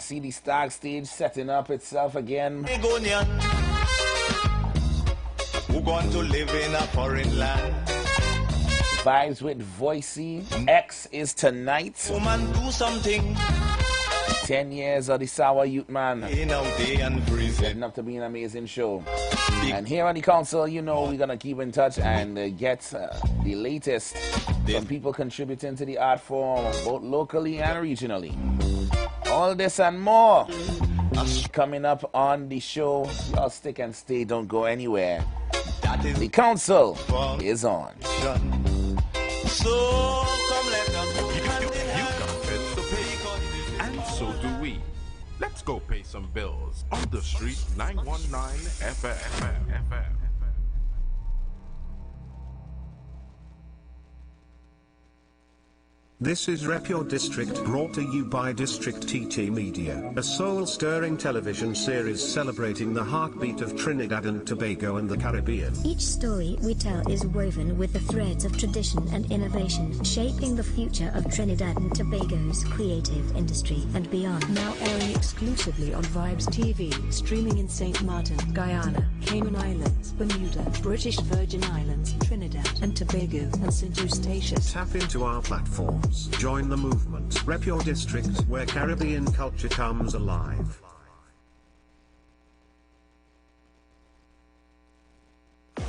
see the Stag stage setting up itself again. Who going to live in a foreign land? Vibes with Voicey. X is tonight. Woman, do something. 10 years of the Sour Youth Man. Setting up to be an amazing show. And here on the council, you know, we're going to keep in touch and get the latest from people contributing to the art form, both locally and regionally. All this and more coming up on the show. Y'all stick and stay, don't go anywhere. The council is on. So come let us go. You got bills to pay, and so do we. Let's go pay some bills on the street. 919 FM. This is Rep Your District, brought to you by District TT Media, a soul-stirring television series celebrating the heartbeat of Trinidad and Tobago and the Caribbean. Each story we tell is woven with the threads of tradition and innovation, shaping the future of Trinidad and Tobago's creative industry and beyond. Now airing exclusively on Vibes TV, streaming in St. Martin, Guyana, Cayman Islands, Bermuda, British Virgin Islands, Trinidad and Tobago, and St. Eustatius. Tap into our platforms. Join the movement. Rep Your District, where Caribbean culture comes alive.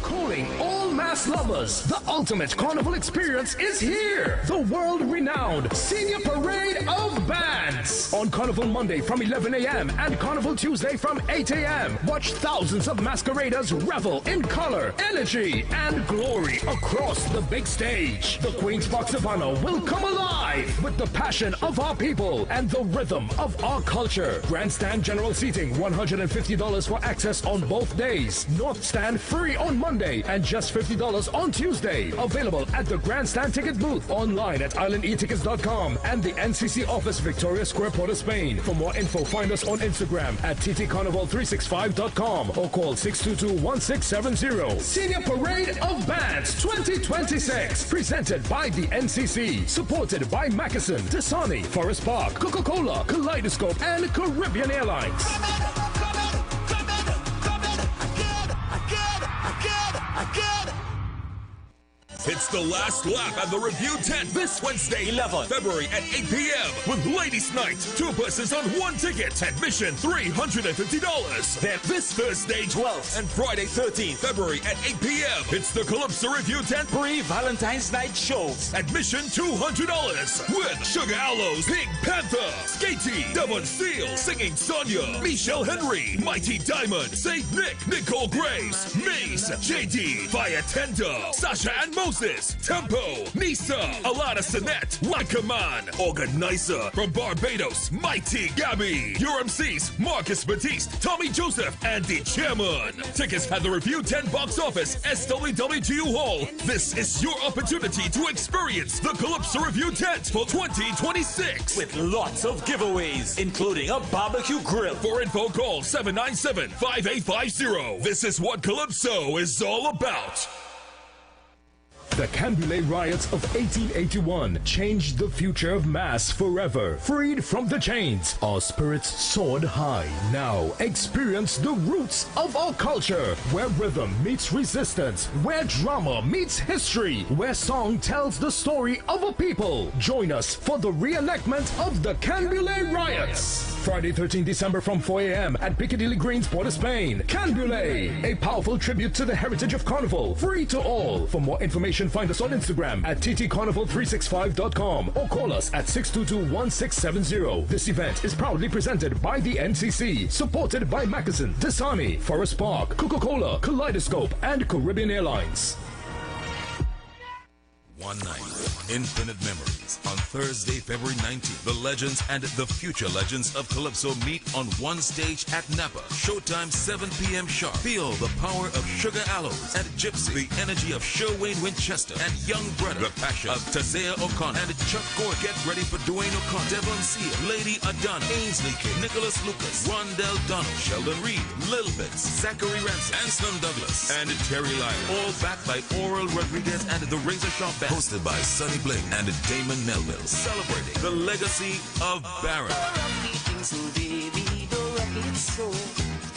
Calling all mass lovers, the ultimate carnival experience is here. The world-renowned Senior Parade of Bands. On Carnival Monday from 11 a.m. and Carnival Tuesday from 8 a.m. Watch thousands of masqueraders revel in color, energy, and glory across the big stage. The Queen's Box of Honor will come alive with the passion of our people and the rhythm of our culture. Grandstand general seating, $150 for access on both days. North Stand free on Monday and just $50 on Tuesday. Available at the Grandstand ticket booth, online at islandetickets.com and the NCC office, Victoria Square, Port of Spain. For more info, find us on Instagram at ttcarnival365.com or call 622-1670. Senior Parade of Bands 2026, presented by the NCC, supported by Mackeson, Dasani, Forest Park, Coca-Cola, Kaleidoscope, and Caribbean Airlines. It's the last lap at the Review Tent this Wednesday, 11th February at 8 p.m. with Ladies Night, 2 persons on 1 ticket, admission $350. Then this Thursday, 12th and Friday, 13th February at 8 p.m. it's the Calypso Review Tent Pre-Valentine's Night Shows, admission $200 with Sugar Aloes, Pink Panther, Skatey, Devon Steele, Singing Sonia, Michelle Henry, Mighty Diamond, Saint Nick, Nicole Graves, Mace, JD, Fire Tender, Sasha and Moses, Tempo, Nisa, Alana Sinette, Wakaman, Organizer from Barbados, Mighty Gabby, your MCs, Marcus Batiste, Tommy Joseph, and the Chairman. Tickets at the Review 10 box office, SWWGU Hall. This is your opportunity to experience the Calypso Review Tent for 2026 with lots of giveaways, including a barbecue grill. For info, call 797-5850. This is what Calypso is all about. The Canbulay riots of 1881 changed the future of mass forever. Freed from the chains, our spirits soared high. Now experience the roots of our culture, where rhythm meets resistance, where drama meets history, where song tells the story of a people. Join us for the reenactment of the Canbulay riots. Friday, 13 December from 4 a.m. at Piccadilly Greens, Port of Spain. Canbulay, a powerful tribute to the heritage of Carnival. Free to all. For more information, find us on Instagram at ttcarnival365.com or call us at 622-1670. This event is proudly presented by the NCC, supported by Mackeson, Dasani, Forest Park, Coca-Cola, Kaleidoscope, and Caribbean Airlines. One night, infinite memories. On Thursday, February 19th, the legends and the future legends of Calypso meet on one stage at Napa. Showtime 7 p.m. sharp. Feel the power of Sugar Aloes and Gypsy, the energy of Sherwayne Winchester and Young Brother, the passion of Tazea O'Connor and Chuck Gore. Get ready for Dwayne O'Connor, Devon Seal, Lady Adana, Ainsley King, Nicholas Lucas, Rondell Donald, Sheldon Reed, Lil Bits, Zachary Ransom, Anselm Douglas, and Terry Lyle. All backed by Oral Rodriguez and the Razor Sharp Band. Hosted by Sonny Bling and Damon Melville. Celebrating the legacy of Barron. So baby, don't rock it so.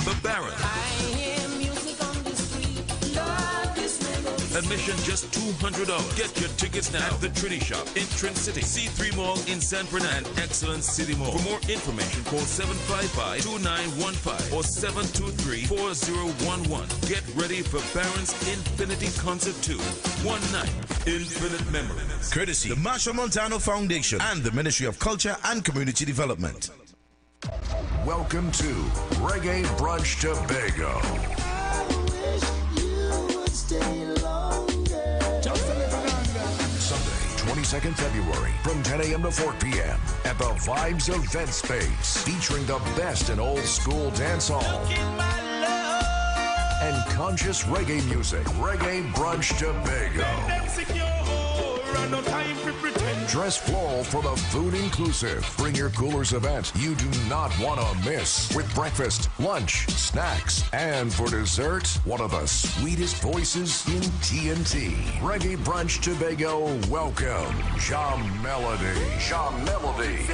The Baron. I hear music on the street. Love this melody. Admission just $200. Get your tickets now at the Trinity Shop in Trent City, C3 Mall in San Fernando, and Excellence City Mall. For more information, call 755-2915 or 723-4011. Get ready for Baron's Infinity Concert 2. One night, infinite memories. Courtesy the Marshall Montano Foundation and the Ministry of Culture and Community Development. Welcome to Reggae Brunch Tobago. Sunday, 22nd February, from 10 a.m. to 4 p.m. at the Vibes Event Space, featuring the best in old school dancehall and conscious reggae music. Reggae Brunch Tobago. Dress floral for the food inclusive. Bring your coolers event you do not want to miss. With breakfast, lunch, snacks, and for dessert, one of the sweetest voices in TNT. Reggae Brunch Tobago, welcome, Ja Melody. Ja Melody.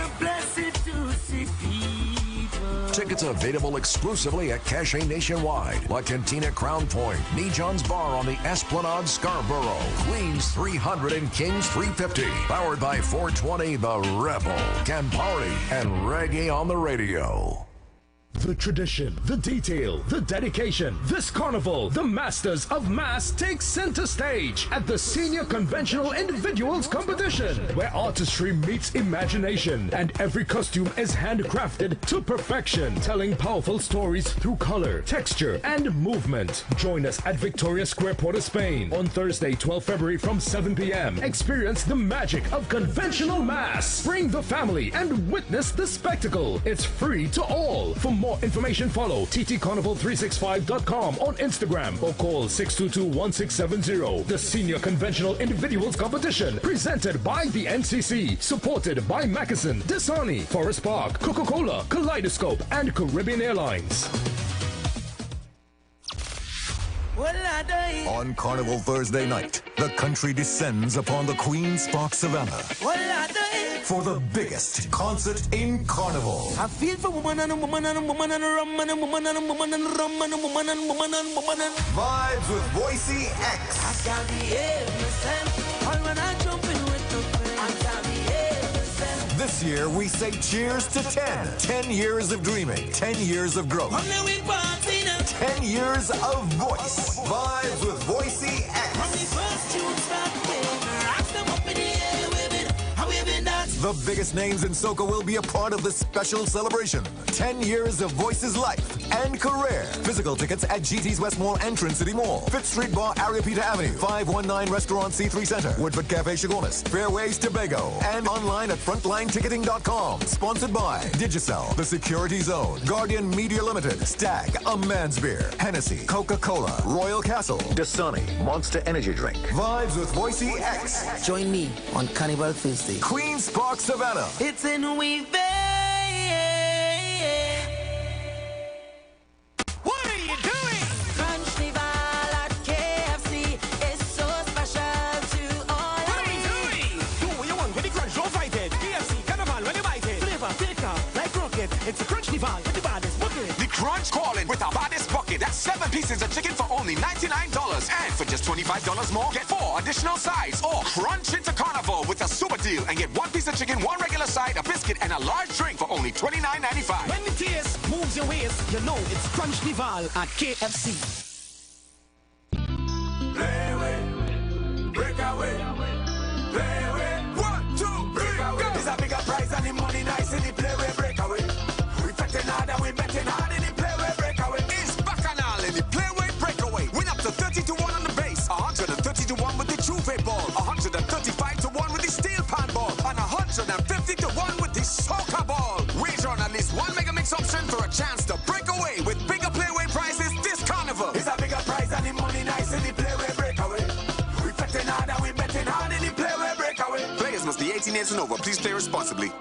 Tickets available exclusively at Cache Nationwide, La Cantina Crown Point, Nee John's Bar on the Esplanade Scarborough, Queens 300 and Kings 350. Powered by 420 The Rebel, Campari, and Reggae on the Radio. The tradition, the detail, the dedication. This carnival, the Masters of Mass take center stage at the Senior Conventional Individuals Competition, where artistry meets imagination and every costume is handcrafted to perfection, telling powerful stories through color, texture, and movement. Join us at Victoria Square, Port of Spain on Thursday, 12 February from 7 p.m. Experience the magic of conventional mass. Bring the family and witness the spectacle. It's free to all. For more information, follow ttcarnival365.com on Instagram or call 622-1670. The Senior Conventional Individuals Competition, presented by the NCC, supported by Mackeson, Dasani, Forest Park, Coca-Cola, Kaleidoscope, and Caribbean Airlines. On Carnival Thursday night, the country descends upon the Queen's Park Savannah for the biggest concert in Carnival. I feel for woman and woman and woman and rum and woman and woman and rum and woman and woman and woman and Vibes with Voicey X. I got the air all when I jump in with the friends. I got the air. This year we say cheers to 10. 10 years of dreaming, 10 years of growth, 10 years of voice. Vibes with Voicey X. The biggest names in soca will be a part of this special celebration. 10 years of Voice's life and career. Physical tickets at GT's West Mall and Trent City Mall, 5th Street Bar, Ariapita Avenue, 519 Restaurant C3 Center, Woodford Cafe Chagonis, Fairways Tobago, and online at frontlineticketing.com. Sponsored by Digicel, The Security Zone, Guardian Media Limited, Stag, A Man's Beer, Hennessy, Coca-Cola, Royal Castle, Dasani, Monster Energy Drink. Vibes with Voicey X. Join me on Carnival Thursday. Queen's Park Savannah. It's in Weave. What are you doing? Crunchnival at KFC is so special to all. What are we doing? Do what you want with the crunch, don't fight it. KFC, Carnival, when you bite it. Flavor, thicker, like rocket. It's a Crunchnival with the baddest bucket. The Crunch calling with our baddest bucket. That's 7 pieces of chicken for only $99. And for just $25 more, get 4 additional sides. Or crunch into Carnival with a super deal and get 1 piece of chicken, 1 regular side, a biscuit, and a large drink for only $29.95. When the taste moves your waist, you know it's Crunchnival at KFC. Play away, break away, play away. 1, 2, 3, go. There's a bigger prize and the money nice in the play away, break away. We betting hard and we betting hard in the play away, break away. It's Bacchanal in the play away, breakaway. Win up to 30 to 1 on the base, 130 to 1 with the Juve ball, 135 to 1 with the steel pan ball, and 150 to 1 with the soccer ball. Wager on at least 1 mega mix option for a chance to break away with bigger playway prizes this carnival. It's a bigger prize and the money nice in the play away, breakaway. We betting hard and we betting hard in the play away, breakaway. Players must be 18 years and over. Please play responsibly.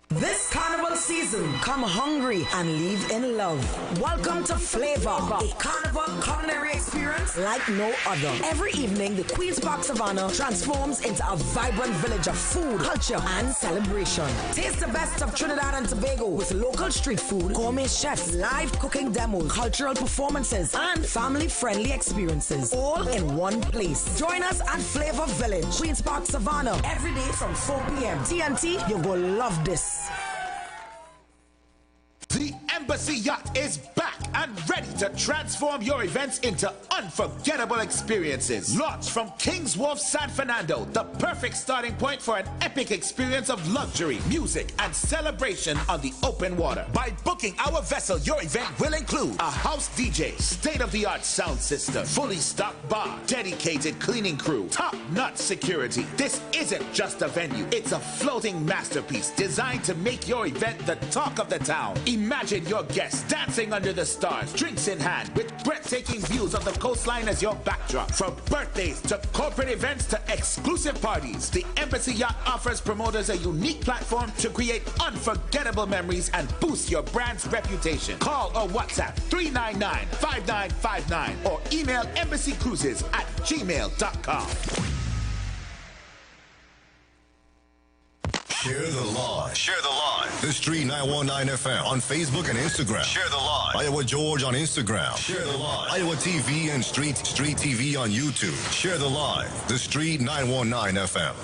This carnival season. Come hungry and leave in love. Welcome to Flavor, a carnival culinary experience like no other. Every evening, the Queen's Park Savannah transforms into a vibrant village of food, culture, and celebration. Taste the best of Trinidad and Tobago with local street food, gourmet chefs, live cooking demos, cultural performances, and family-friendly experiences, all in one place. Join us at Flavor Village, Queen's Park Savannah, every day from 4 p.m. TNT, you're gonna love this. The Embassy Yacht is back and ready to transform your events into unforgettable experiences. Launched from King's Wharf, San Fernando, the perfect starting point for an epic experience of luxury, music, and celebration on the open water. By booking our vessel, your event will include a house DJ, state-of-the-art sound system, fully stocked bar, dedicated cleaning crew, top-notch security. This isn't just a venue, it's a floating masterpiece designed to make your event the talk of the town. Imagine your guests dancing under the stars, drinks in hand, with breathtaking views of the coastline as your backdrop. From birthdays to corporate events to exclusive parties, the Embassy Yacht offers promoters a unique platform to create unforgettable memories and boost your brand's reputation. Call or WhatsApp 399-5959 or email embassycruises@gmail.com. Share the live. Share the live. The Street 919 FM on Facebook and Instagram. Share the live. Iowa George on Instagram. Share the live. Iowa TV and Street TV on YouTube. Share the live. The Street 919 FM.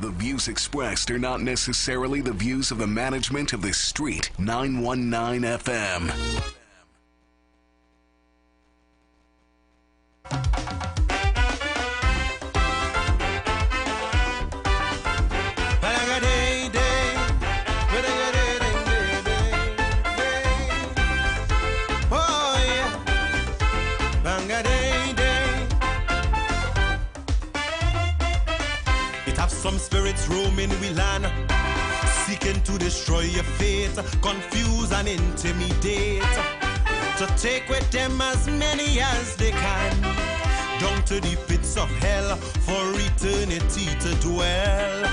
The views expressed are not necessarily the views of the management of the Street 919 FM. Some spirits roaming we land, seeking to destroy your faith, confuse and intimidate, to take with them as many as they can, down to the pits of hell for eternity to dwell.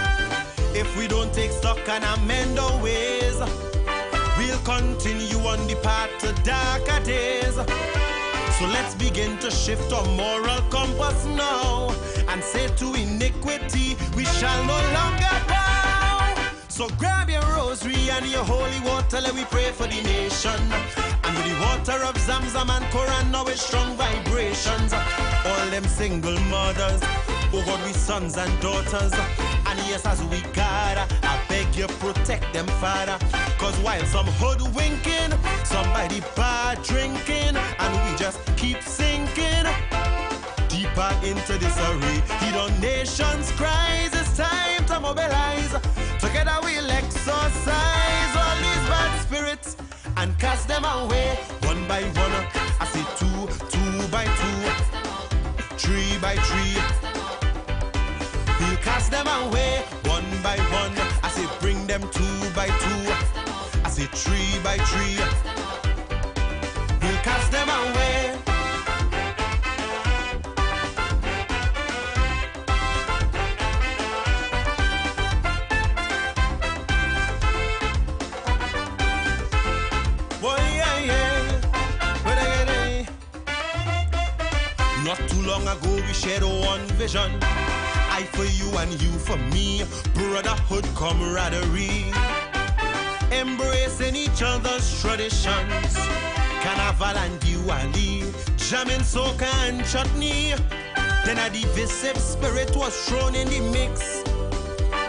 If we don't take stock and amend our ways, we'll continue on the path to darker days. So let's begin to shift our moral compass now and say to iniquity, we shall no longer bow. So grab your rosary and your holy water, let we pray for the nation. And with the water of Zamzam and Quran, now with strong vibrations. All them single mothers, oh God, we sons and daughters. And yes, as we gather, I beg you protect them, Father. Cause while some hoodwinking, somebody bad drinking, and we just keep sinking deeper into this array. Heed our nation's cries, it's time to mobilize. Together we'll exorcise all these bad spirits and cast them away one by one. I say 2 by 2, 3 by 3. We'll cast them away one by one. I say bring them 2 by 2. I say 3 by 3. We'll cast them away. Not too long ago we shared one vision. I for you and you for me. Brotherhood, camaraderie. Embracing each other's traditions. Carnival and Diwali. Jamming soca and chutney. Then a divisive spirit was thrown in the mix.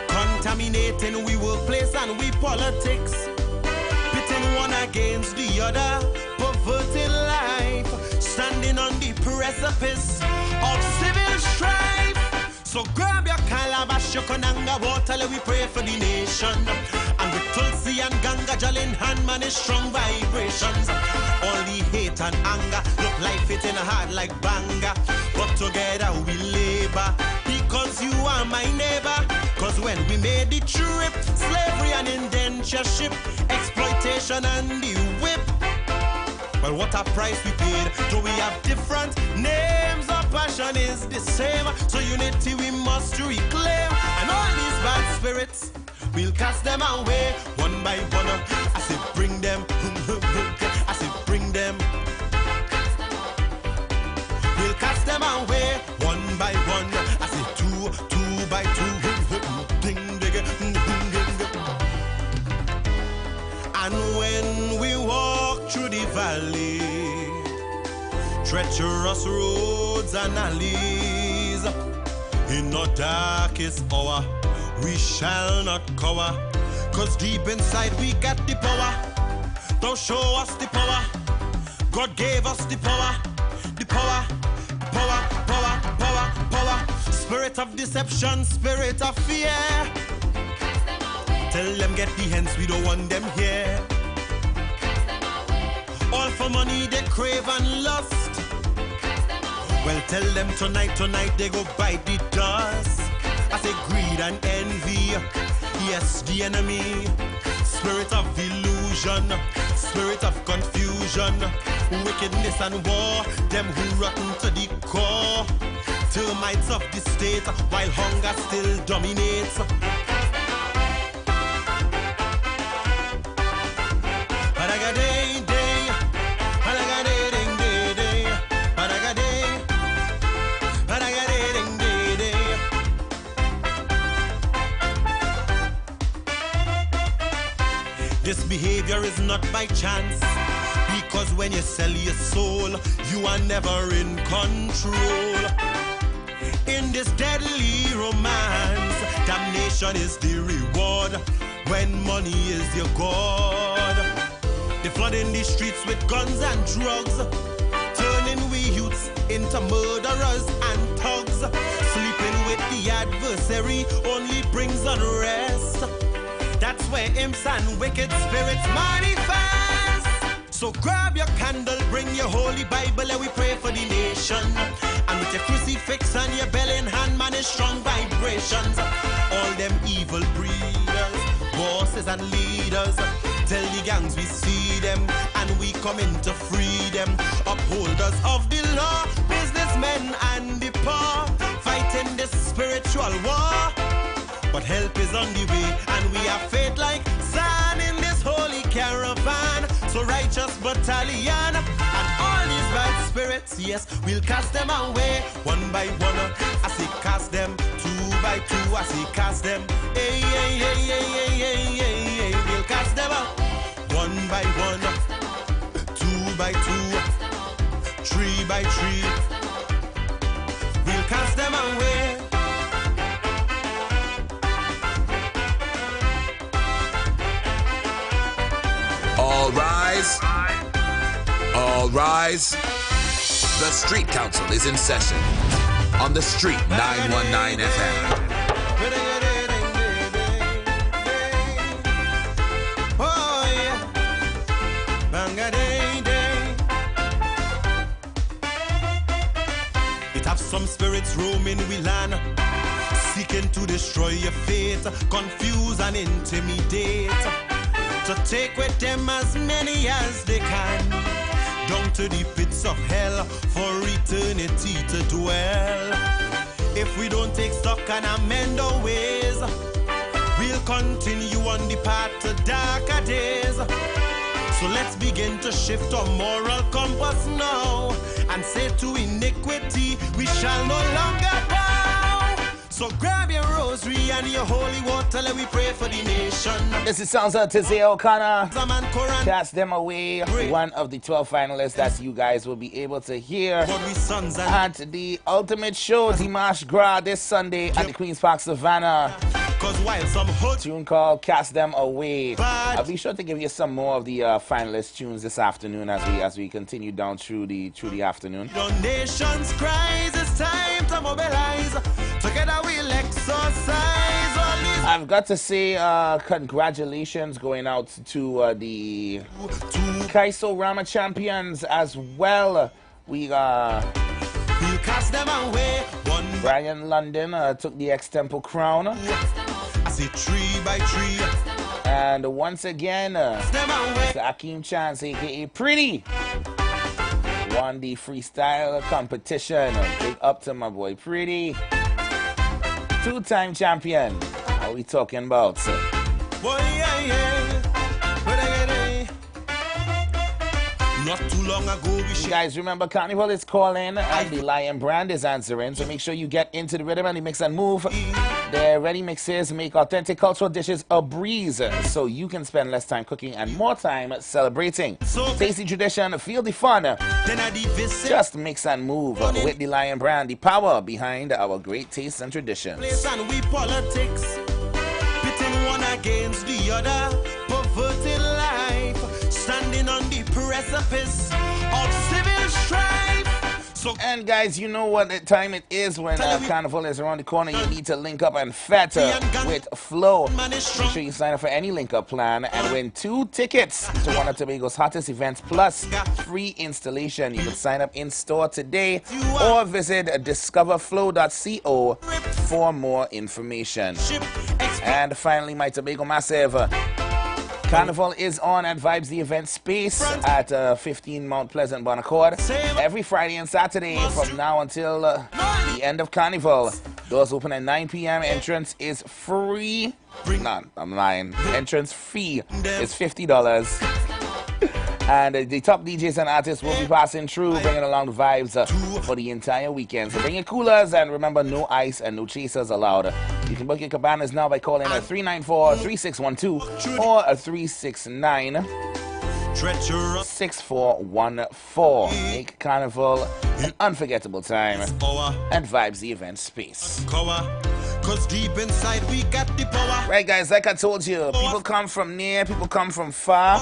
Contaminating we workplace and we politics. Pitting one against the other. Perverting life. Standing on the precipice of civil strife. So grab your calabash, your konanga water, let we pray for the nation. And with Tulsi and Ganga Jal in hand, man, is strong vibrations. All the hate and anger, look like hitting hard like banga. But together we labor, because you are my neighbor. Cause when we made the trip, slavery and indentureship, exploitation and the whip. Well, what a price we paid. Though we have different names, our passion is the same. So unity we must reclaim. And all these bad spirits we'll cast them away one by one. I say bring them, I say bring them. We'll cast them away one by one. I say two by two. Ding, ding, ding, ding. And when we walk through the valley, treacherous roads and alleys, in the darkest hour, we shall not cower, 'cause deep inside we got the power. Don't show us the power. God gave us the power. The power, power, power, power, power. Spirit of deception, spirit of fear. Tell them get the hands, we don't want them here. All for money they crave and lust. Well, tell them tonight they go bite the dust. I say greed and envy, yes, the enemy. Spirit of illusion, spirit of confusion, wickedness and war, them who rotten to the core. Termites of the state, while hunger still dominates. This behavior is not by chance, because when you sell your soul, you are never in control. In this deadly romance, damnation is the reward when money is your god. They flood in the streets with guns and drugs, turning we youths into murderers and thugs. Sleeping with the adversary only brings unrest. That's where imps and wicked spirits manifest. So grab your candle, bring your holy Bible, and we pray for the nation. And with your crucifix and your bell in hand, man, is strong vibrations. All them evil breeders, bosses and leaders, tell the gangs we see them, and we come in to free them. Upholders of the law, businessmen and the poor, fighting this spiritual war. But help is on the way, and we have faith like sand in this holy caravan. So righteous battalion, and all these bad spirits, yes, we'll cast them away one by one. I say cast them two by two. I say cast them, hey, hey, hey, hey, hey, hey, hey, hey. We'll cast them out one by one, two by two, three by three. We'll cast them away. All rise. All rise. The Street Council is in session on the Street 919 FM. Oh, yeah. It have some spirits roaming we land, seeking to destroy your faith, confuse and intimidate, to take with them as many as they can, down to the pits of hell for eternity to dwell. If we don't take stock and amend our ways, we'll continue on the path to darker days. So let's begin to shift our moral compass now, and say to iniquity, we shall no longer bow. So grab your rosary and your holy water, let we pray for the nation. This is sounds like Tizzy O'Connor. Cast them away. One of the 12 finalists that you guys will be able to hear at the ultimate show, Dimash Gras, this Sunday at the Queen's Park Savannah. Tune called Cast Them Away. I'll be sure to give you some more of the finalist tunes this afternoon as we continue down through the afternoon. Nations cries, it's time to mobilize. Together we'll exercise all these. I've got to say congratulations going out to the Kaiso Rama champions as well. We'll cast them away. Brian London took the extempo crown. I see 3 by 3. And once again, Akeem Chance, aka Pretty, won the freestyle competition. Big up to my boy Pretty. 2-time champion. What are we talking about, sir? Boy, yeah. Not too long ago, you guys remember Carnival is calling and the Lion brand is answering, so make sure you get into the rhythm and the mix and move. Their ready mixes make authentic cultural dishes a breeze, so you can spend less time cooking and more time celebrating. Tasty tradition, feel the fun. Just mix and move with the Lion brand, the power behind our great tastes and traditions. And we politics, pitting one against the other, perverted life, standing on the precipice of civil strife. And guys, you know what time it is when Carnival is around the corner. You need to link up and fet with Flow. Make sure you sign up for any link up plan and win 2 tickets to one of Tobago's hottest events plus free installation. You can sign up in store today or visit discoverflow.co for more information. And finally, my Tobago Massive. Carnival is on at Vibes the Event Space at 15 Mount Pleasant, Bon Accord. Every Friday and Saturday from now until the end of Carnival. Doors open at 9 p.m. Entrance is free. No, I'm lying. Entrance fee is $50. And the top DJs and artists will be passing through, bringing along the vibes for the entire weekend. So bring your coolers and remember, no ice and no chasers allowed. You can book your cabanas now by calling at 394-3612 or 369-6414. Make Carnival an unforgettable time and Vibes the Event Space. Cause deep inside we got the power. Right, guys, like I told you, people come from near, people come from far.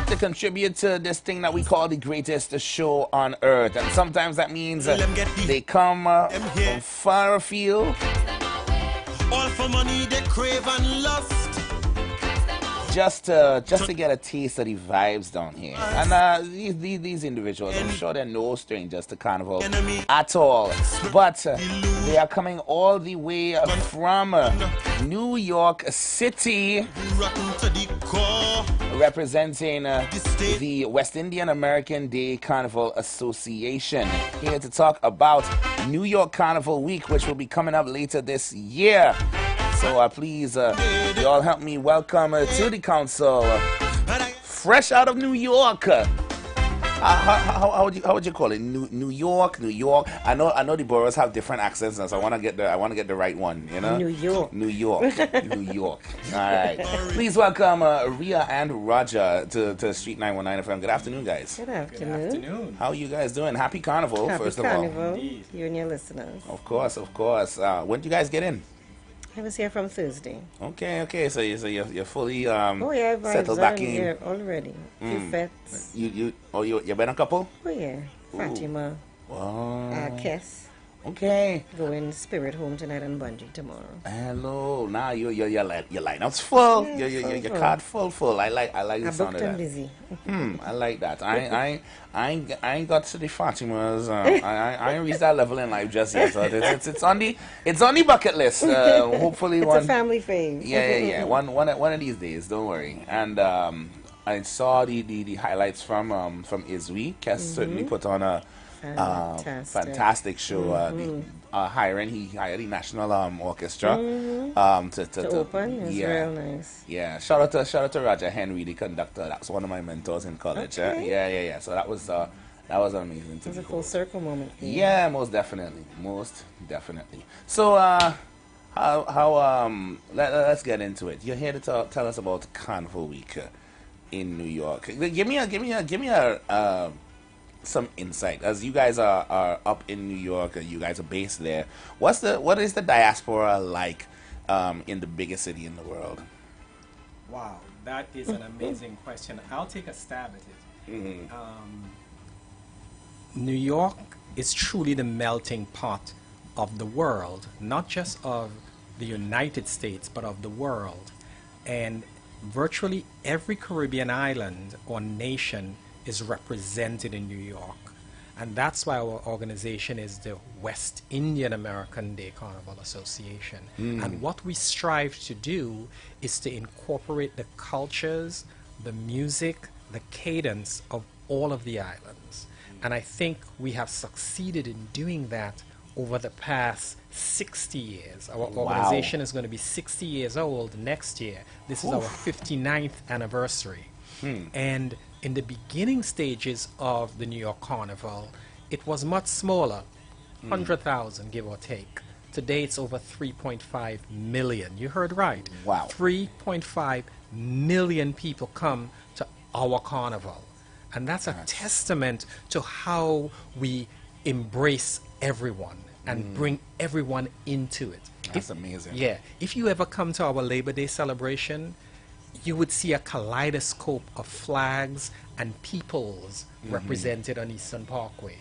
To contribute to this thing that we call the greatest show on earth. And sometimes that means they come from far afield. All for money they crave and lust. Just to get a taste of the vibes down here. And these individuals, I'm sure they're no strangers to Carnival at all. But they are coming all the way from New York City, representing the West Indian American Day Carnival Association. Here to talk about New York Carnival Week, which will be coming up later this year. So please, y'all help me welcome to the council, fresh out of New York. How would you call it? New York. I know the boroughs have different accents, so I want to get the right one. You know. New York. All right. Please welcome Rhea and Roger to Street 919 FM. Good afternoon, guys. Good afternoon. How are you guys doing? Happy Carnival, first of all. Happy Carnival, you and your listeners. Of course. When did you guys get in? I was here from Thursday. Okay. So you're fully settled back in here already. Few fets. You been a couple? Oh yeah, Fatima. Wow. Kes. Okay. Going Spirit home tonight and Bungee tomorrow. Hello. Now your lineup's full. Yeah, your card full. I like the sound of that. Busy. I like that. I ain't got to the Fatimas. I ain't reached that level in life just yet. So it's on the bucket list. Hopefully it's a family fave. Yeah. One of these days. Don't worry. And I saw the highlights from IWER. Kes certainly put on a fantastic show. He hired the National Orchestra to open. It was real nice. Yeah, shout out to Roger Henry, the conductor. That's one of my mentors in college. Okay. Yeah. So that was amazing. It was a full circle moment. Yeah, most definitely. So let's get into it. You're here to tell us about Carnival Week in New York. Give me some insight, as you guys are up in New York. You guys are based there. What is the diaspora like in the biggest city in the world? Wow, that is an amazing question. I'll take a stab at it. New York is truly the melting pot of the world, not just of the United States, but of the world. And virtually every Caribbean island or nation is represented in New York. And that's why our organization is the West Indian American Day Carnival Association. And what we strive to do is to incorporate the cultures, the music, the cadence of all of the islands. And I think we have succeeded in doing that over the past 60 years. Our organization is going to be 60 years old next year. This is our 59th anniversary. And in the beginning stages of the New York Carnival, it was much smaller, 100,000 give or take. Today it's over 3.5 million. You heard right. Wow. 3.5 million people come to our carnival. And that's a testament to how we embrace everyone and bring everyone into it. That's amazing. Yeah. If you ever come to our Labor Day celebration, you would see a kaleidoscope of flags and peoples represented on Eastern Parkway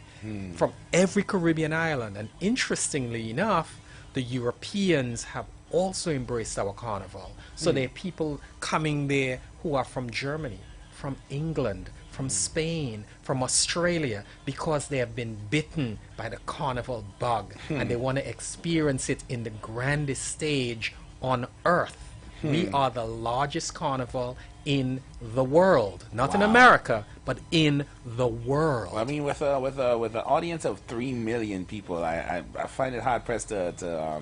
from every Caribbean island. And interestingly enough, the Europeans have also embraced our carnival. So there are people coming there who are from Germany, from England, from Spain, from Australia, because they have been bitten by the carnival bug and they want to experience it in the grandest stage on earth. We are the largest carnival in the world, not in America, but in the world. Well, I mean, with an audience of 3 million people, I find it hard pressed to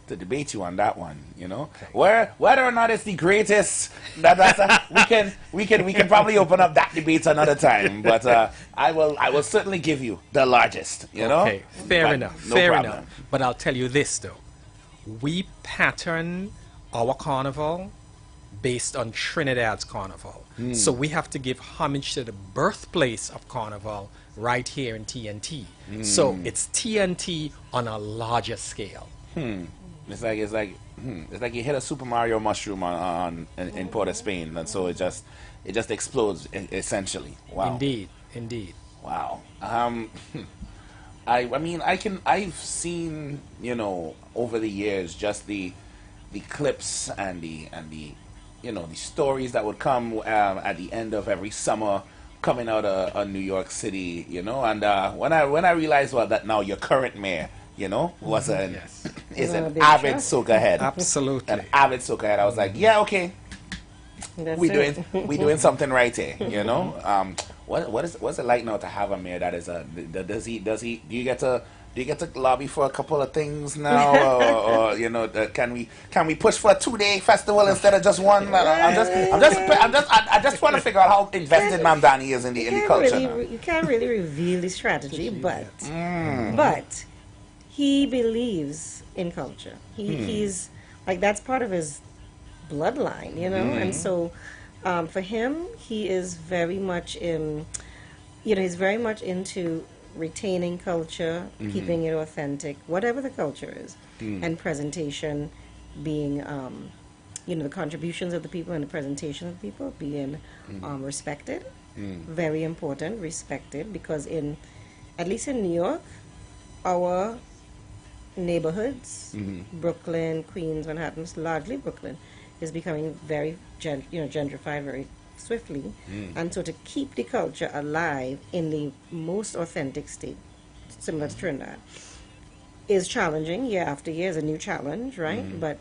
debate you on that one. You know, whether or not it's the greatest, we can probably open up that debate another time. But I will certainly give you the largest. You know, fair enough, fair enough. But I'll tell you this though, we pattern our carnival based on Trinidad's carnival. So we have to give homage to the birthplace of carnival right here in TNT. So it's TNT on a larger scale. It's like you hit a Super Mario mushroom in Port of Spain, and so it just explodes essentially. Wow. Indeed. Wow. I mean, I've seen, you know, over the years just the clips and the you know, the stories that would come at the end of every summer coming out of New York City, you know. And when I realized that now your current mayor, you know, was an avid soca head. Absolutely. An avid soca head. I was like, yeah, okay. We doing something right here, you know. What's it like now to have a mayor that is do you get to lobby for a couple of things now, or you know, can we push for a 2-day festival instead of just one? I just want to figure out how invested Mam Danny is in the culture. You can't really reveal the strategy, but he believes in culture. He's like, that's part of his bloodline, you know, and so for him, he is very much he's very much into retaining culture, keeping it authentic, whatever the culture is, and presentation being, the contributions of the people and the presentation of the people being respected. Very important, respected, because at least in New York, our neighborhoods, Brooklyn, Queens, Manhattan, largely Brooklyn, is becoming very gentrified very swiftly, and so to keep the culture alive in the most authentic state, similar to Trinidad, is challenging year after year. Is a new challenge, right? But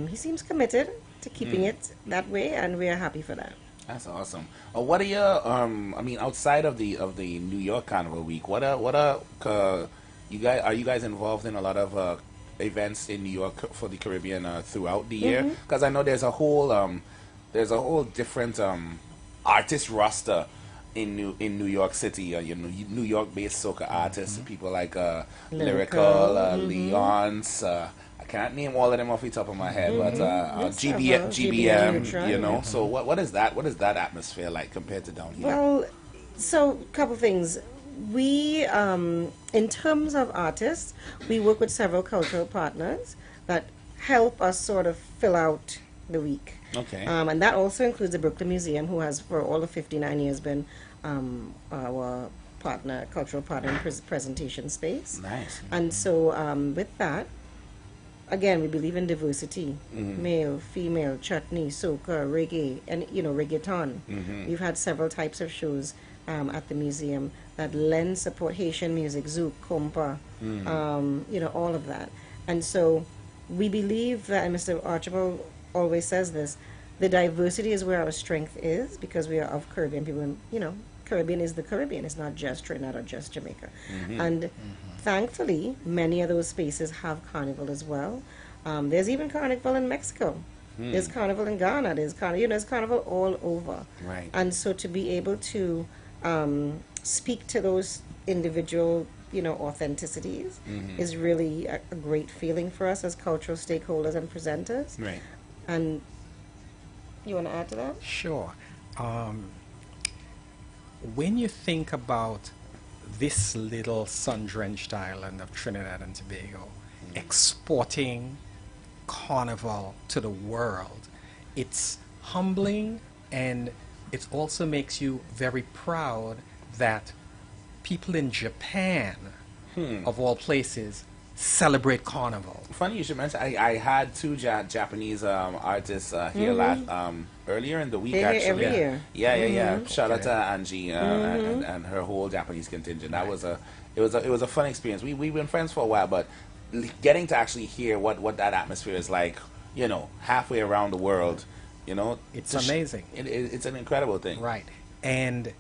he seems committed to keeping it that way, and we are happy for that. That's awesome. What are your I mean, outside of the New York Carnival Week, what are you guys involved in a lot of events in New York for the Caribbean throughout the year? Because I know there's a whole different artist roster in New York City. New York-based soca artists, people like Lyrical, Leon's. I can't name all of them off the top of my head, but GBM, you know. So what is that? What is that atmosphere like compared to down here? Well, so a couple things. We, in terms of artists, we work with several cultural partners that help us sort of fill out the week. Okay. And that also includes the Brooklyn Museum, who has for all of 59 years been our cultural partner in presentation space. Nice. And so with that, again, we believe in diversity, male, female, chutney, soca, reggae, and reggaeton. We've had several types of shows at the museum that lend support, Haitian music, zouk, compa, all of that. And so we believe that, and Mr. Archibald always says this, the diversity is where our strength is, because we are of Caribbean people, Caribbean is the Caribbean. It's not just Trinidad or just Jamaica. And thankfully, many of those spaces have carnival as well. There's even carnival in Mexico. There's carnival in Ghana. There's carnival all over. Right. And so to be able to speak to those individual, authenticities is really a great feeling for us as cultural stakeholders and presenters. Right. And you want to add to that? Sure. When you think about this little sun-drenched island of Trinidad and Tobago exporting carnival to the world, it's humbling, and it also makes you very proud that people in Japan, of all places, celebrate carnival. Funny you should mention. I had two Japanese artists here earlier in the week. They're actually, here every year. Yeah. Shout out to Angie and her whole Japanese contingent. That was it was a fun experience. We've been friends for a while, but getting to actually hear what that atmosphere is like, halfway around the world, it's amazing. It's an incredible thing, right? And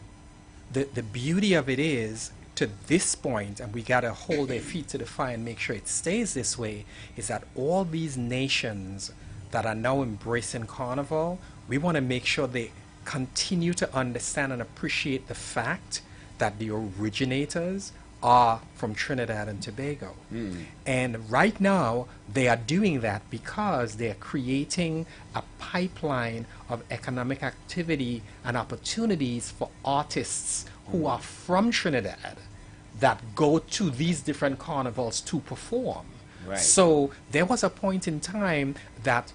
the beauty of it is, to this point, and we got to hold their feet to the fire and make sure it stays this way, is that all these nations that are now embracing carnival, we want to make sure they continue to understand and appreciate the fact that the originators are from Trinidad and Tobago. And right now, they are doing that because they are creating a pipeline of economic activity and opportunities for artists who are from Trinidad that go to these different carnivals to perform. Right. So there was a point in time that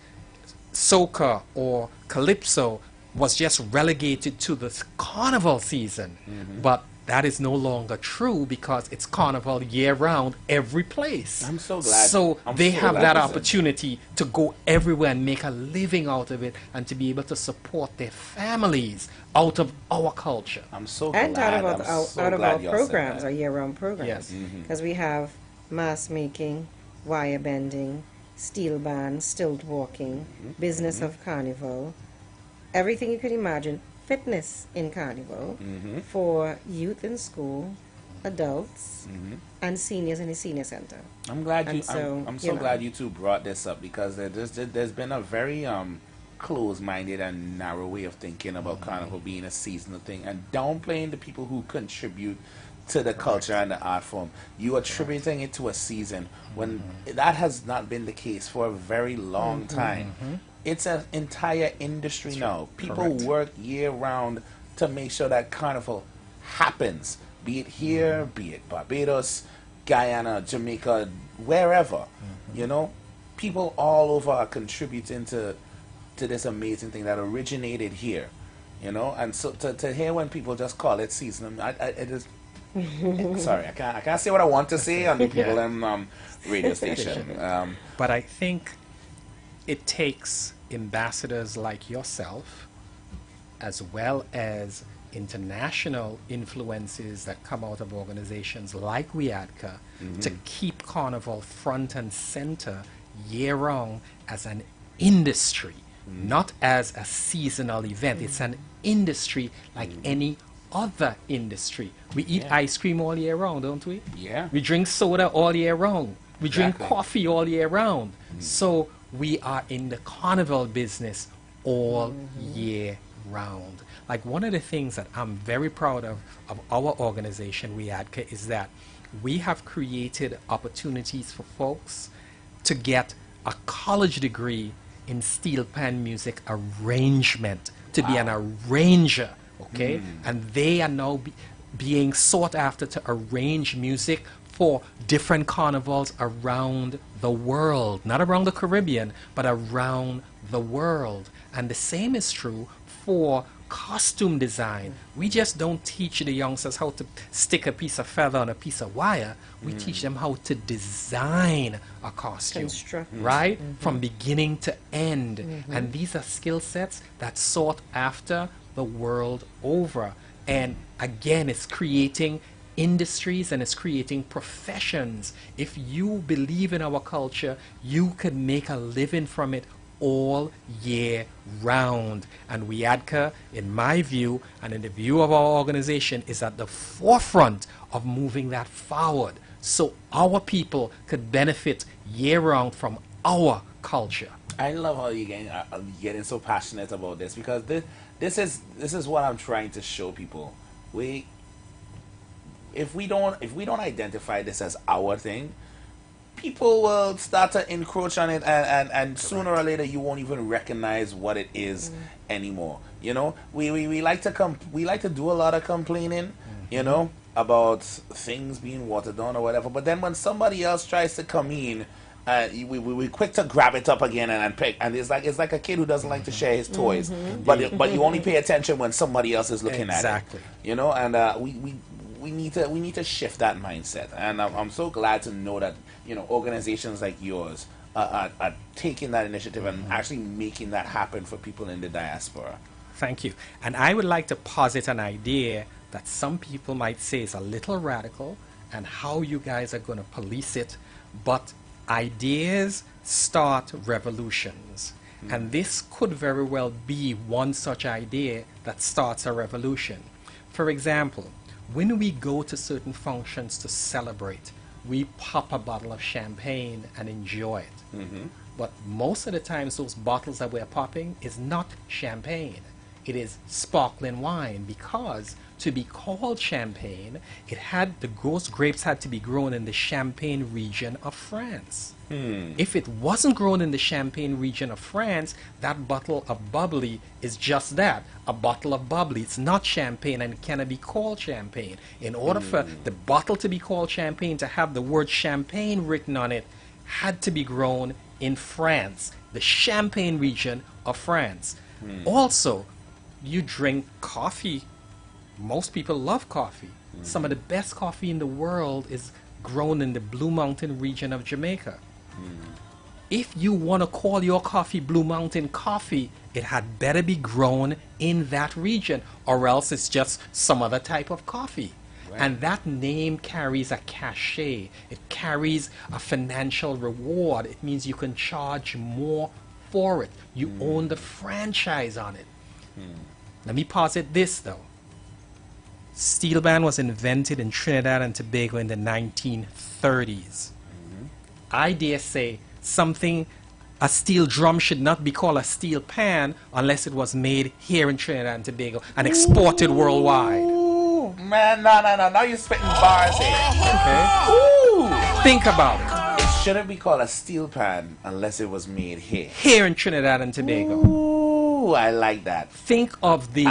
soca or calypso was just relegated to the carnival season. But that is no longer true because it's carnival year-round every place. I'm so glad. So they so have glad that you said opportunity to go everywhere and make a living out of it, and to be able to support their families out of our culture. I'm so And glad. out of our programs, our year-round programs. Yes. Because we have mask making, wire bending, steel band, stilt walking, business of carnival, everything you can imagine. Fitness in carnival for youth in school, adults, and seniors in the senior center. I'm glad And you. so, I'm so glad you two brought this up, because there's been a very closed-minded and narrow way of thinking about carnival being a seasonal thing, and downplaying the people who contribute to the culture and the art form. You attributing it to a season when that has not been the case for a very long time. It's an entire industry now. People work year-round to make sure that carnival happens, be it here, be it Barbados, Guyana, Jamaica, wherever. People all over are contributing to this amazing thing that originated here. And so to hear when people just call it seasonal, it is. Sorry, I can't say what I want to say on the people in radio station. But I think it takes ambassadors like yourself, as well as international influences that come out of organizations like WIADCA, to keep carnival front and center year-round as an industry, not as a seasonal event. It's an industry like any other industry. We eat ice cream all year round, don't we? Yeah. We drink soda all year round. We drink Exactly. coffee all year round. So we are in the carnival business all year round. Like, one of the things that I'm very proud of our organization, WIADCA, is that we have created opportunities for folks to get a college degree in steel pan music arrangement, to be an arranger, okay? And they are now being sought after to arrange music for different carnivals around the world, not around the Caribbean, but around the world. And the same is true for costume design. We just don't teach the youngsters how to stick a piece of feather on a piece of wire. We teach them how to design a costume, Construct. right? From beginning to end. And these are skill sets that's sought after the world over. And again, it's creating industries and it's creating professions. If you believe in our culture, you can make a living from it all year round. And WIADCA, in my view, and in the view of our organization, is at the forefront of moving that forward so our people could benefit year-round from our culture. I love how you're getting so passionate about this, because this is what I'm trying to show people. If we don't identify this as our thing, people will start to encroach on it, and sooner or later you won't even recognize what it is anymore. You know, we like to do a lot of complaining, you know, about things being watered down or whatever. But then when somebody else tries to come in, we're quick to grab it up again and pick. And it's like a kid who doesn't like to share his toys, but you only pay attention when somebody else is looking at it. Exactly. You know, and we need to shift that mindset. And I'm so glad to know that, you know, organizations like yours are taking that initiative and actually making that happen for people in the diaspora. Thank you. And I would like to posit an idea that some people might say is a little radical, and how you guys are going to police it. But ideas start revolutions. And this could very well be one such idea that starts a revolution. For example, when we go to certain functions to celebrate, we pop a bottle of champagne and enjoy it. But most of the times those bottles that we're popping is not champagne. It is sparkling wine, because to be called champagne, those grapes had to be grown in the Champagne region of France. If it wasn't grown in the Champagne region of France, that bottle of bubbly is just that, a bottle of bubbly. It's not champagne, and it cannot be called champagne. In order for the bottle to be called champagne, to have the word champagne written on it, had to be grown in France, the Champagne region of France. Also, you drink coffee. Most people love coffee. Some of the best coffee in the world is grown in the Blue Mountain region of Jamaica. If you want to call your coffee Blue Mountain coffee, it had better be grown in that region, or else it's just some other type of coffee. And that name carries a cachet. It carries a financial reward. It means you can charge more for it. You own the franchise on it. Let me posit this, though. Steel band was invented in Trinidad and Tobago in the 1930s. I dare say a steel drum should not be called a steel pan unless it was made here in Trinidad and Tobago and exported worldwide. Man, no. Now you're spitting bars here. Okay. Think about it. It shouldn't be called a steel pan unless it was made here. Here in Trinidad and Tobago. Ooh, I like that. Think of the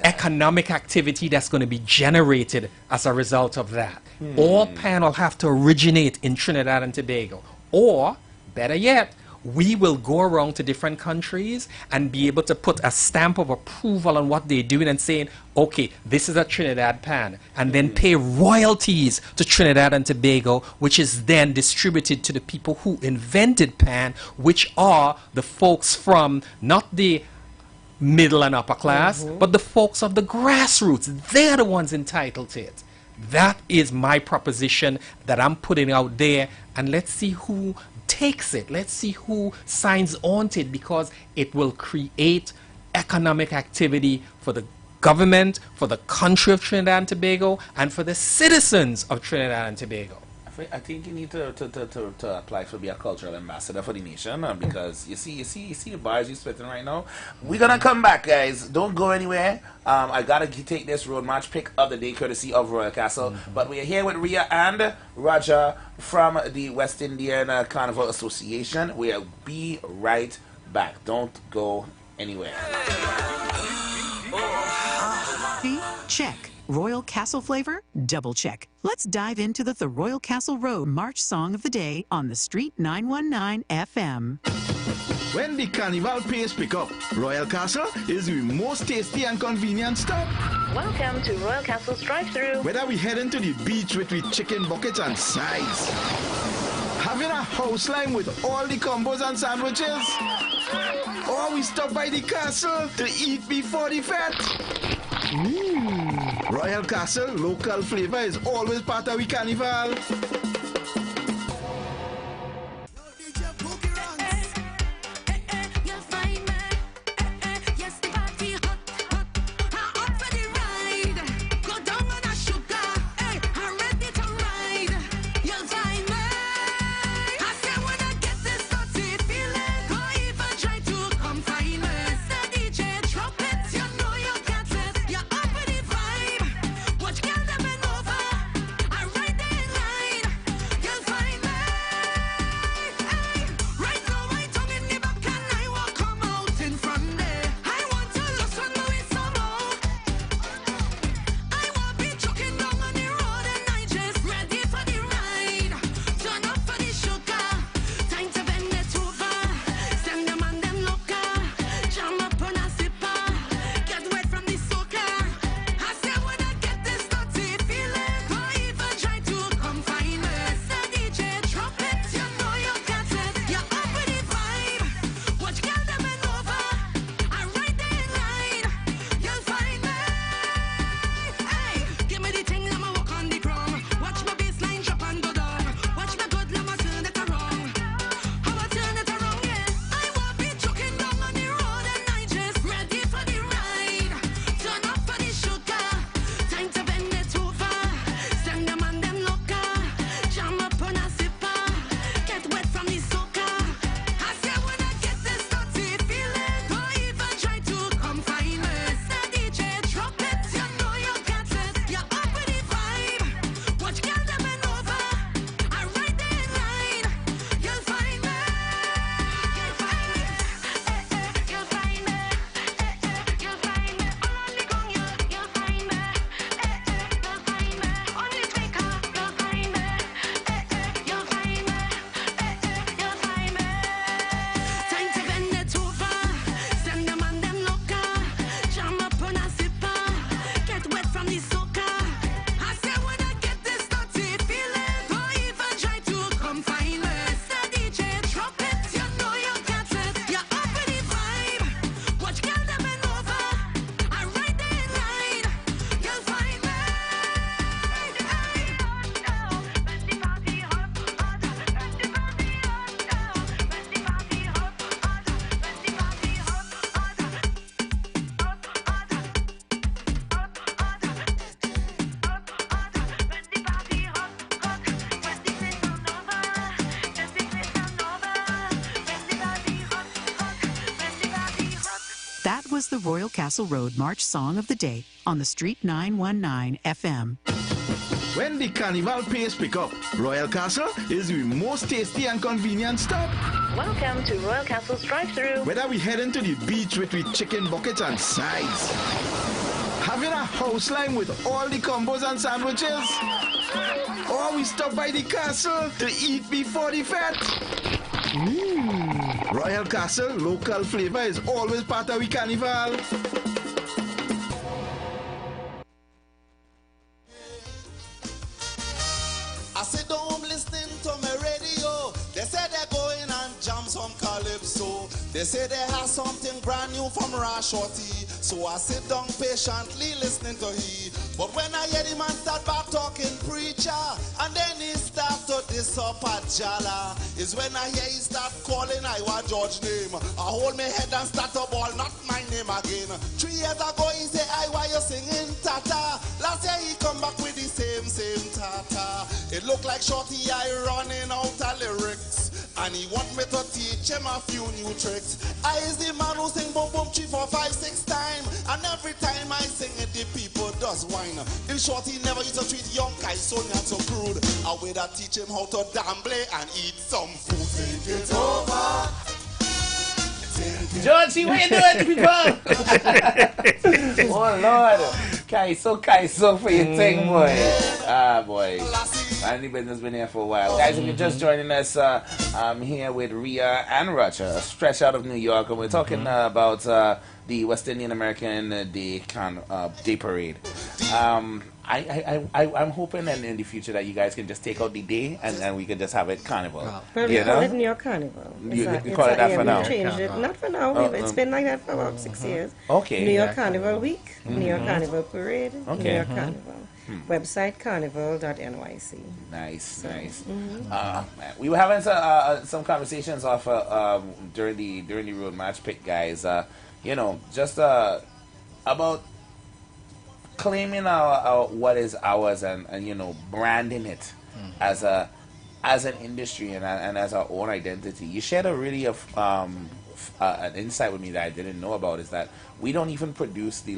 economic activity that's going to be generated as a result of that. All pan will have to originate in Trinidad and Tobago. Or, better yet, we will go around to different countries and be able to put a stamp of approval on what they're doing and saying, okay, this is a Trinidad pan, and then pay royalties to Trinidad and Tobago, which is then distributed to the people who invented pan, which are the folks from not the middle and upper class, but the folks of the grassroots. They're the ones entitled to it. That is my proposition that I'm putting out there, and let's see who takes it. Let's see who signs on to it, because it will create economic activity for the government, for the country of Trinidad and Tobago, and for the citizens of Trinidad and Tobago. I think you need to apply to be a cultural ambassador for the nation, because you see the bars you're spitting right now. We're gonna come back, guys. Don't go anywhere. I gotta take this road march pick of the day, courtesy of Royal Castle. But we're here with Ria and Raja from the West Indian Carnival Association. We'll be right back. Don't go anywhere. Check. Royal Castle flavor? Double check. Let's dive into the Royal Castle Road March Song of the Day on the Street 919 FM. When the carnival pace pick up, Royal Castle is the most tasty and convenient stop. Welcome to Royal Castle's drive-thru. Whether we heading to the beach with chicken buckets and sides, having a house line with all the combos and sandwiches, or we stop by the castle to eat before the fete. Royal Castle local flavor is always part of the carnival. was the Royal Castle Road March Song of the Day on the Street 919 FM. When the carnival pace pick up, Royal Castle is the most tasty and convenient stop. Welcome to Royal Castle's drive-thru. Whether we head into the beach with chicken buckets and sides, having a house line with all the combos and sandwiches, or we stop by the castle to eat before the fete. Royal Castle local flavor is always part of the carnival. I sit home listening to my radio. They say they're going and jam some calypso. They say they have something brand new from Rashorty. So I sit down patiently listening to he. But when I hear the man start back talking preacher, and then he start to diss up at Jala, is when I hear he start calling IWER George name. I hold my head and start to ball, not my name again. 3 years ago he say IWER you singing Tata. Last year he come back with the same Tata. It look like Shorty I running out of lyrics, and he want me to teach him a few new tricks. I is the man who sing boom boom 3, 4, 5, 6 times, and every time I sing it the people does whine. The Shorty never used to treat young guys so not so crude. I way that teach him how to gamble and eat some food. Think it over. Georgie, what you doing, people? Oh Lord, Kaiso for your thing, boy. Ah, boy. Andy Business been here for a while. Guys, if you're just joining us, I'm here with Rhea and Roger, fresh out of New York, and we're talking about the West Indian American Day Parade. I'm hoping in the future that you guys can just take out the day and we can just have it carnival. Well, we call it New York Carnival. You call it that for now? We changed it. Not for now. It's been like that for about 6 years. Okay. New York Carnival Week, New York Carnival Parade, New York Carnival. Website carnival.nyc. Nice. We were having some conversations off during the road match pick, guys. Just about claiming our what is ours and branding it as an industry and as our own identity. You shared a really an insight with me that I didn't know about, is that we don't even produce the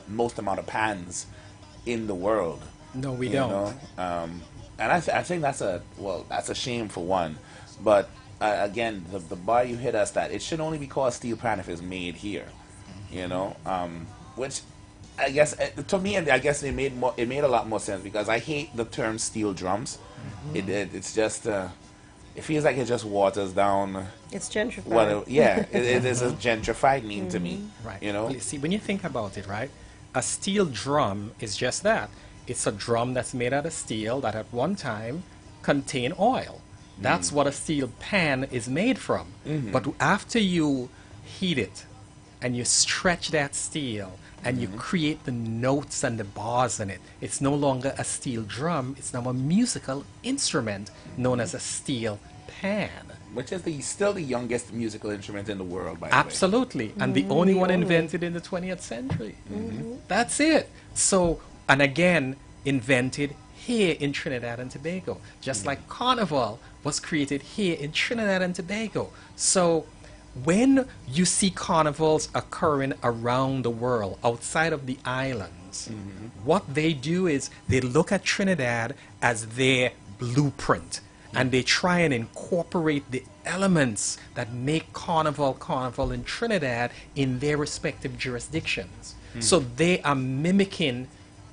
most amount of pans in the world. No, we don't. And I think that's a shame for one. But again, the bar you hit us that it should only be called steel pan if it's made here. Which I guess to me, I guess it made a lot more sense, because I hate the term steel drums. It's just it feels like it just waters down. It's gentrified. It is a gentrified name to me. Right. See, when you think about it, right, a steel drum is just that. It's a drum that's made out of steel that at one time contained oil. That's what a steel pan is made from. But after you heat it and you stretch that steel and you create the notes and the bars in it, it's no longer a steel drum, it's now a musical instrument known as a steel pan. Which is still the youngest musical instrument in the world, by the way. Absolutely. And the only one invented in the 20th century. That's it. So, and again, invented here in Trinidad and Tobago. Just like Carnival was created here in Trinidad and Tobago. So, when you see carnivals occurring around the world, outside of the islands, what they do is they look at Trinidad as their blueprint. And they try and incorporate the elements that make carnival in Trinidad in their respective jurisdictions. So they are mimicking,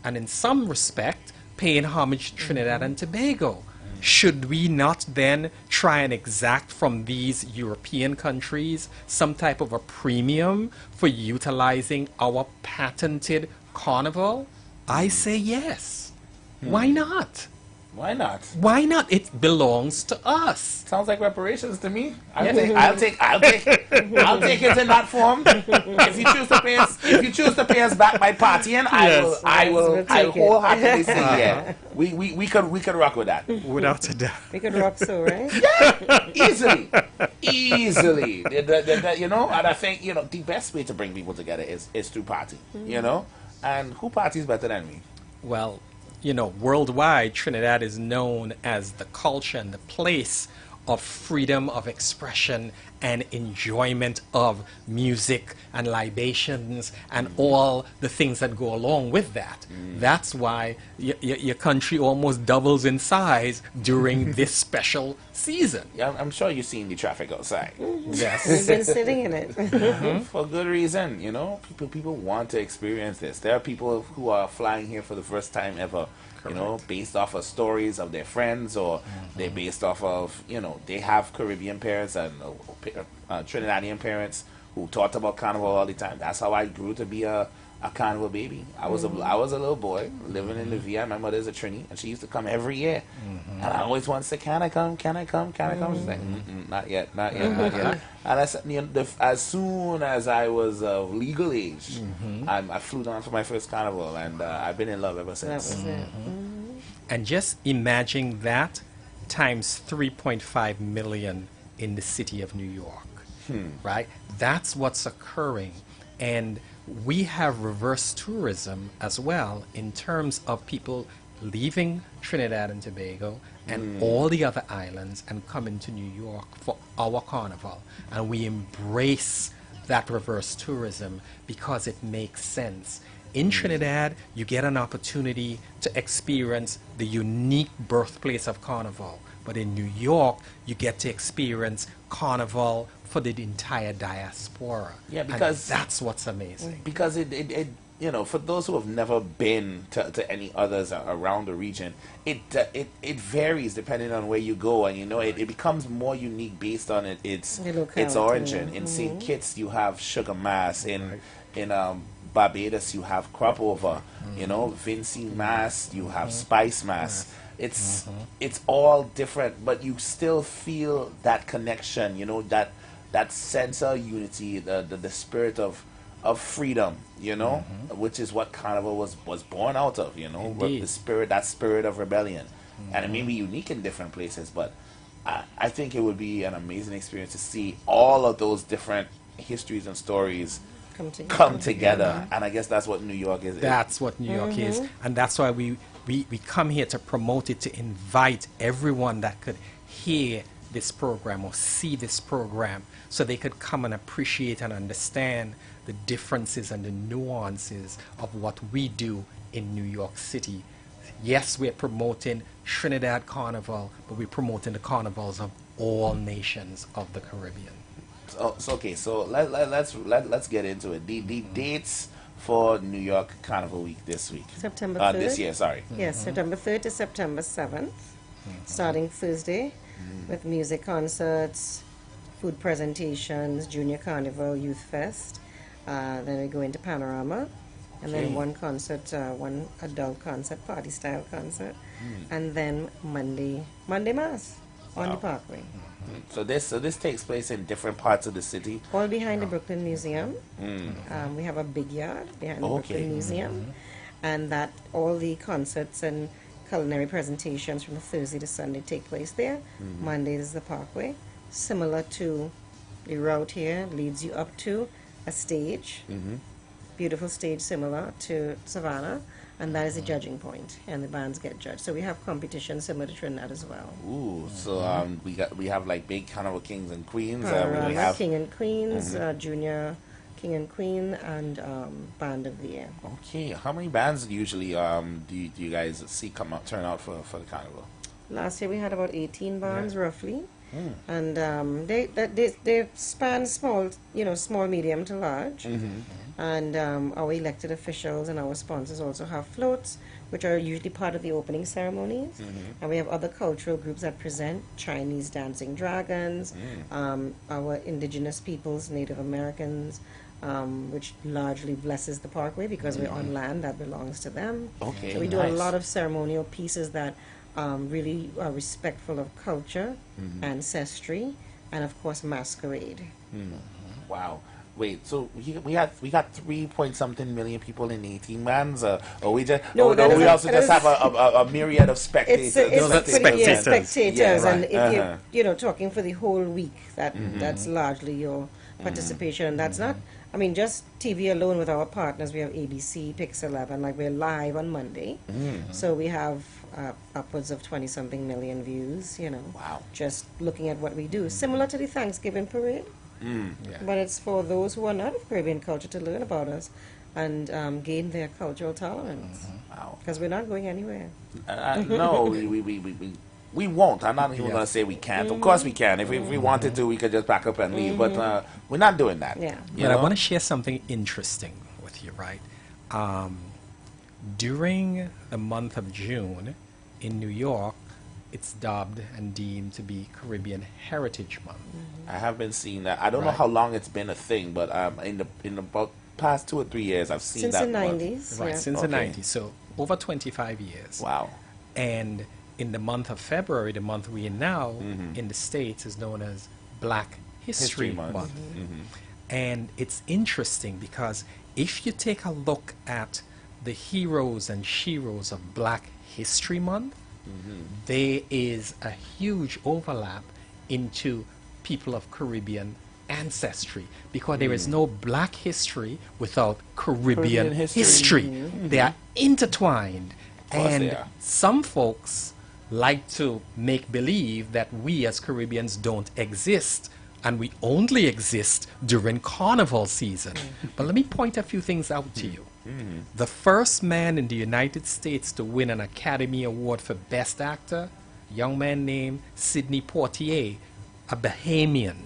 and in some respect, paying homage to Trinidad and Tobago. Should we not then try and exact from these European countries some type of a premium for utilizing our patented carnival? I say yes. Why not? Why not? Why not? It belongs to us. Sounds like reparations to me. I'll take it in that form. If you choose to pay us back by partying, I will wholeheartedly say yeah. We could rock with that. Without a doubt. We could rock so, right? Yeah, easily. And I think the best way to bring people together is through party. And who parties better than me? Well, worldwide, Trinidad is known as the culture and the place of freedom of expression and enjoyment of music and libations and all the things that go along with that. That's why your country almost doubles in size during this special season. Yeah, I'm sure you've seen the traffic outside. Yes. We've been sitting in it. For good reason, you know. People want to experience this. There are people who are flying here for the first time ever. You know, based off of stories of their friends, or they're based off of, you know, they have Caribbean parents and Trinidadian parents who talked about Carnival all the time. That's how I grew to be a Carnival baby. I was a little boy living in the VI. My mother's a Trini, and she used to come every year. And I always wanted to say, can I come? Can I come? Can I come? She's like, not yet, not yet, not yet. And I said, you know, as soon as I was of legal age, I flew down for my first Carnival, and I've been in love ever since. That was it. And just imagine that times 3.5 million in the city of New York, right? That's what's occurring. And we have reverse tourism as well in terms of people leaving Trinidad and Tobago and all the other islands and coming to New York for our carnival. And we embrace that reverse tourism because it makes sense. In Trinidad, you get an opportunity to experience the unique birthplace of Carnival. But in New York, you get to experience Carnival for the entire diaspora. Yeah, because and that's what's amazing. Because it you know, for those who have never been to any others around the region, it varies depending on where you go, and you know it becomes more unique based on its origin. In St. Kitts, you have Sugar Mass. In Barbados, you have Crop Over. You know, Vinci Mass, you have Spice Mass. It's all different, but you still feel that connection. You know, that sense of unity, the spirit of freedom, you know, which is what Carnival was born out of, you know, that spirit of rebellion. And it may be unique in different places, but I think it would be an amazing experience to see all of those different histories and stories come together. And I guess that's what New York is. That's what New York is. And that's why we come here to promote it, to invite everyone that could hear this program or see this program, so they could come and appreciate and understand the differences and the nuances of what we do in New York City. Yes, we're promoting Trinidad Carnival, but we're promoting the carnivals of all nations of the Caribbean. So let's get into it. The dates for New York Carnival Week this week. September 3rd. This year, sorry. Yes, September 3rd to September 7th, starting Thursday with music concerts, food presentations, Junior Carnival, Youth Fest. Then we go into Panorama, and then one adult concert, party style concert, and then Monday Mass on the Parkway. So this takes place in different parts of the city. All behind the Brooklyn Museum. We have a big yard behind the Brooklyn Museum, and that all the concerts and culinary presentations from Thursday to Sunday take place there. Monday is the Parkway. Similar to the route here, leads you up to a stage, beautiful stage similar to Savannah, and that is the judging point, and the bands get judged. So we have competitions similar to Trinidad as well. Ooh, so we have like big Carnival Kings and Queens. We have King and Queens, Junior King and Queen, and Band of the Year. Okay, how many bands usually do you guys see turn out for the Carnival? Last year we had about 18 bands roughly. And they span small, medium to large. And our elected officials and our sponsors also have floats, which are usually part of the opening ceremonies. And we have other cultural groups that present: Chinese dancing dragons, our indigenous peoples, Native Americans, which largely blesses the Parkway because we're on land that belongs to them. Okay, so we do a lot of ceremonial pieces that really are respectful of culture, ancestry, and of course masquerade. Wow. Wait, so we got 3-point-something million people in 18 bands, or we just we also just have a myriad of spectators. Spectators, and if you're talking for the whole week, that's largely your participation. And that's not, I mean, just TV alone with our partners. We have ABC, Pix 11, like we're live on Monday. So we have upwards of 20-something million views, you know. Wow. Just looking at what we do. Similar to the Thanksgiving parade. But it's for those who are not of Caribbean culture to learn about us and gain their cultural tolerance. Wow. Because we're not going anywhere. No, we won't. I'm not even going to say we can't. Of course we can. If we wanted to, we could just pack up and leave. But we're not doing that. Yeah. You But know? I want to share something interesting with you, right? During the month of June in New York, it's dubbed and deemed to be Caribbean Heritage Month. I have been seeing that. I don't know how long it's been a thing, but in the about past 2 or 3 years, I've seen Since that. the 90s. Right, Yeah. since the 90s. So over 25 years. Wow. And in the month of February, the month we're in now, in the States is known as Black History Month. And it's interesting because if you take a look at the heroes and sheroes of Black History Month, there is a huge overlap into people of Caribbean ancestry because there is no Black history without Caribbean history. They are intertwined. And some folks like to make believe that we as Caribbeans don't exist and we only exist during carnival season. But let me point a few things out to you. The first man in the United States to win an Academy Award for Best Actor, a young man named Sidney Poitier, a Bahamian.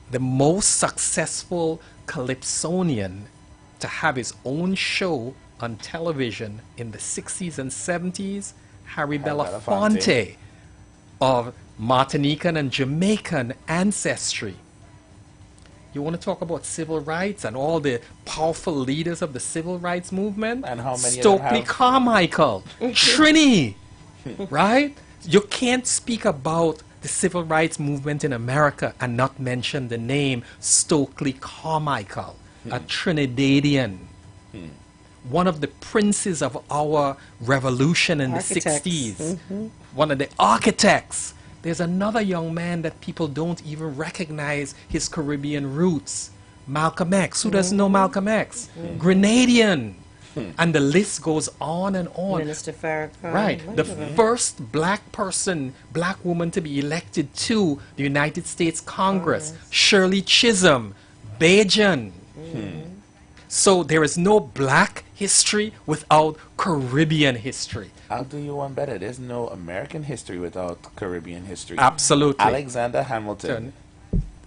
The most successful Calypsonian to have his own show on television in the 60s and 70s, Harry Belafonte, of Martinican and Jamaican ancestry. You want to talk about civil rights and all the powerful leaders of the civil rights movement? And how many Stokely Carmichael, Trini, right? You can't speak about the civil rights movement in America and not mention the name Stokely Carmichael, a Trinidadian. One of the princes of our revolution in the 60s. One of the architects. There's another young man that people don't even recognize his Caribbean roots. Malcolm X. Who doesn't know Malcolm X? Grenadian. And the list goes on and on. Minister Farrakhan. Right. The first black person, black woman to be elected to the United States Congress. Shirley Chisholm. Bajan. So there is no black history without Caribbean history. I'll do you one better. There's no American history without Caribbean history. Absolutely. Alexander Hamilton,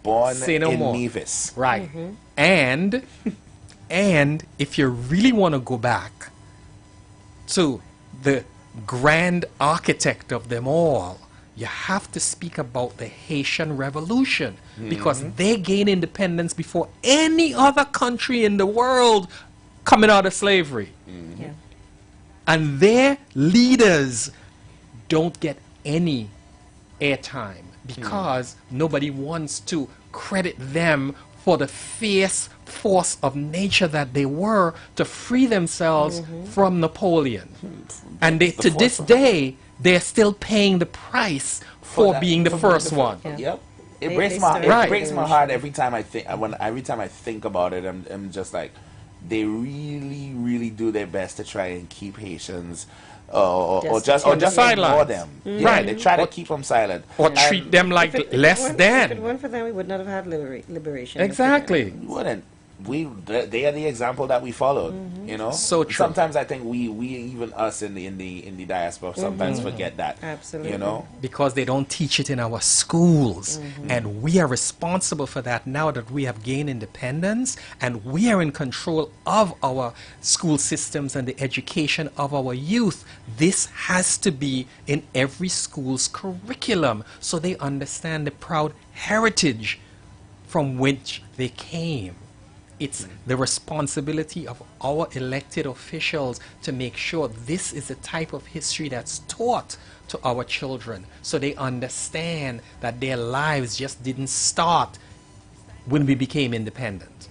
born in Nevis. Right. And if you really want to go back to the grand architect of them all, you have to speak about the Haitian Revolution because they gained independence before any other country in the world coming out of slavery. And their leaders don't get any airtime because nobody wants to credit them for the fierce force of nature that they were to free themselves from Napoleon. And they, to this day, they're still paying the price for being the first one. Yep. It breaks my heart every time I think about it. I'm just like, they really, really do their best to try and keep Haitians or just ignore them. Yeah, they try to keep them silent or treat them like less than. If it weren't for them, we would not have had liberation. Exactly. We wouldn't. They are the example that we followed. You know. So true. Sometimes I think we even us in the diaspora sometimes forget that. Absolutely. You know. Because they don't teach it in our schools, and we are responsible for that now that we have gained independence, and we are in control of our school systems and the education of our youth. This has to be in every school's curriculum, so they understand the proud heritage from which they came. It's the responsibility of our elected officials to make sure this is the type of history that's taught to our children so they understand that their lives just didn't start when we became independent.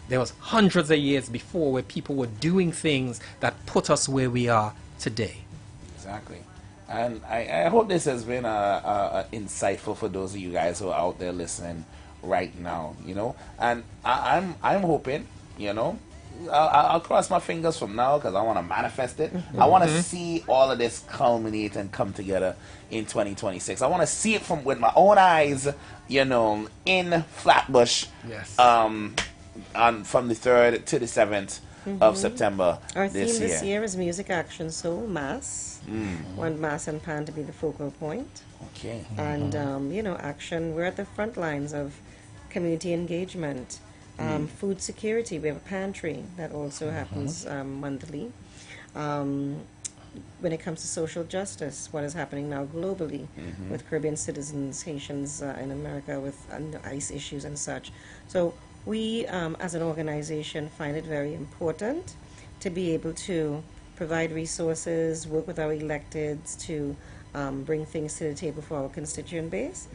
There was hundreds of years before where people were doing things that put us where we are today. Exactly. And I hope this has been insightful for those of you guys who are out there listening. right now, you know. And I'm hoping, you know, I'll cross my fingers from now because I want to manifest it. I want to see all of this culminate and come together in 2026. I want to see it with my own eyes, you know, in Flatbush. Yes. From the 3rd to the 7th of September Our this theme year. this year is Music, Action, Soul, Mass. Want Mass and Pan to be the focal point. Okay. And, you know, action, we're at the front lines of community engagement. Food security, we have a pantry that also happens monthly. When it comes to social justice, what is happening now globally with Caribbean citizens, Haitians in America with ICE issues and such. So we, as an organization, find it very important to be able to provide resources, work with our electeds to bring things to the table for our constituent base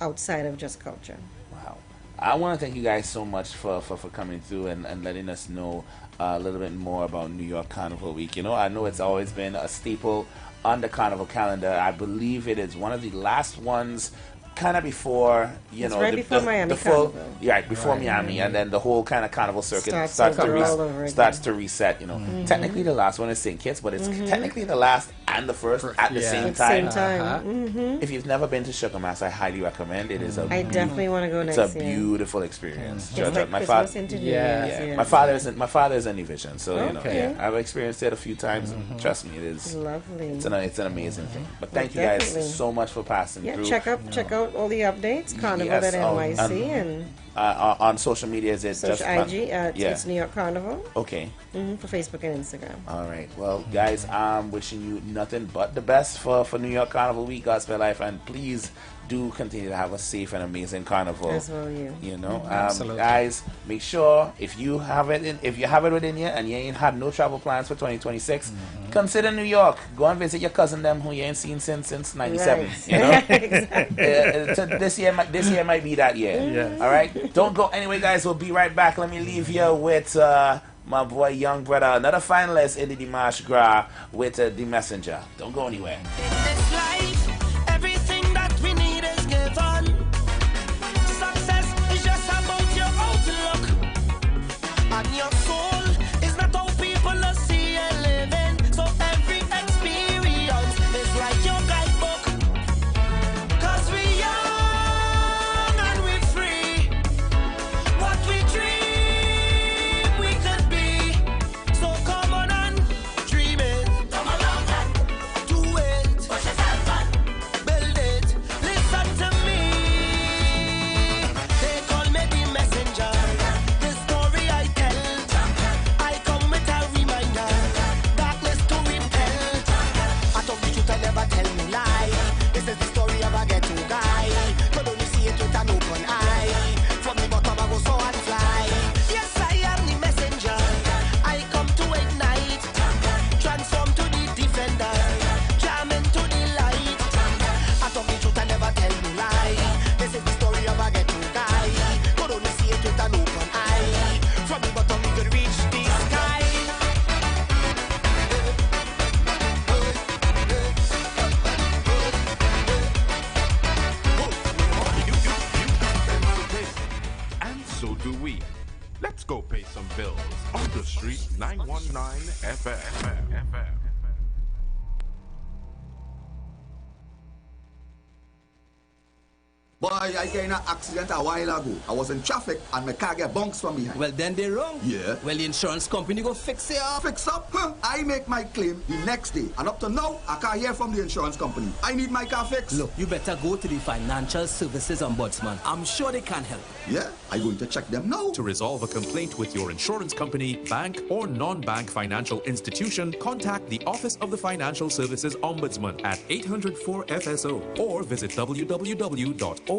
outside of just culture. Wow. I want to thank you guys so much for coming through and letting us know a little bit more about New York Carnival Week. You know, I know it's always been a staple on the Carnival calendar. I believe it is one of the last ones kind of before, you It's know, right before Miami Carnival. Yeah, before Miami, and then the whole kind of carnival circuit starts to reset, you know. Technically the last one is St. Kitts, but it's technically the last and the first at the same time. If you've never been to Sugar Mass, I highly recommend it. Is I definitely want to go next year. It's a beautiful experience. It's like Christmas into New Year's, My father is a New Vision, so you know, I've experienced it a few times, and trust me, it is lovely. It's an amazing thing. But thank you guys so much for passing through. Check out all the updates, Carnival.NYC, and on social media, is it just IG? It's New York Carnival. Okay. For Facebook and Instagram. All right. Well, guys, I'm wishing you nothing but the best for New York Carnival Week, Gospel Life, and please do continue to have a safe and amazing carnival. As will you. You know, Absolutely. guys, make sure if you have it within you and you ain't had no travel plans for 2026, consider New York. Go and visit your cousin them who you ain't seen since '97. Right. You know, Exactly. this year might be that year. Yes. All right. Don't go anyway, guys. We'll be right back. Let me leave you with my boy, young brother, another finalist in the Dimash Gra with The Messenger. Don't go anywhere. This life, everything that we need is given. Success is just about your outlook, and your soul is not how people are see you living. So every experience is like your guidebook. 'Cause we young and we free. What we dream we could be. So come on and dream it. Come along and do it. Push yourself and build it. Listen to me. They call me the messenger. The story I tell. I come with a reminder. Darkness to repel. I talk the truth, I never tell me lie. This is the story of a ghetto guy. But only see it with an open eye. From the bottom I go so and fly. Yes, I am the messenger. I come to ignite. Transform to the defender. Jam into the light. I talk the truth, I never tell me lie. This is the story of a ghetto guy. But only see it with an open eye. From the bottom we could reach the sky. And so do we. Let's go pay some bills on the street 919 FM. Boy, I got in an accident a while ago. I was in traffic and my car get bunks from behind. Well, then they're wrong. Yeah. Well, the insurance company go fix it up. Fix up? Huh? I make my claim the next day. And up to now, I can't hear from the insurance company. I need my car fixed. Look, you better go to the Financial Services Ombudsman. I'm sure they can help. Yeah, I'm going to check them now. To resolve a complaint with your insurance company, bank, or non-bank financial institution, contact the Office of the Financial Services Ombudsman at 800-4FSO or visit www.ofso.org.tt.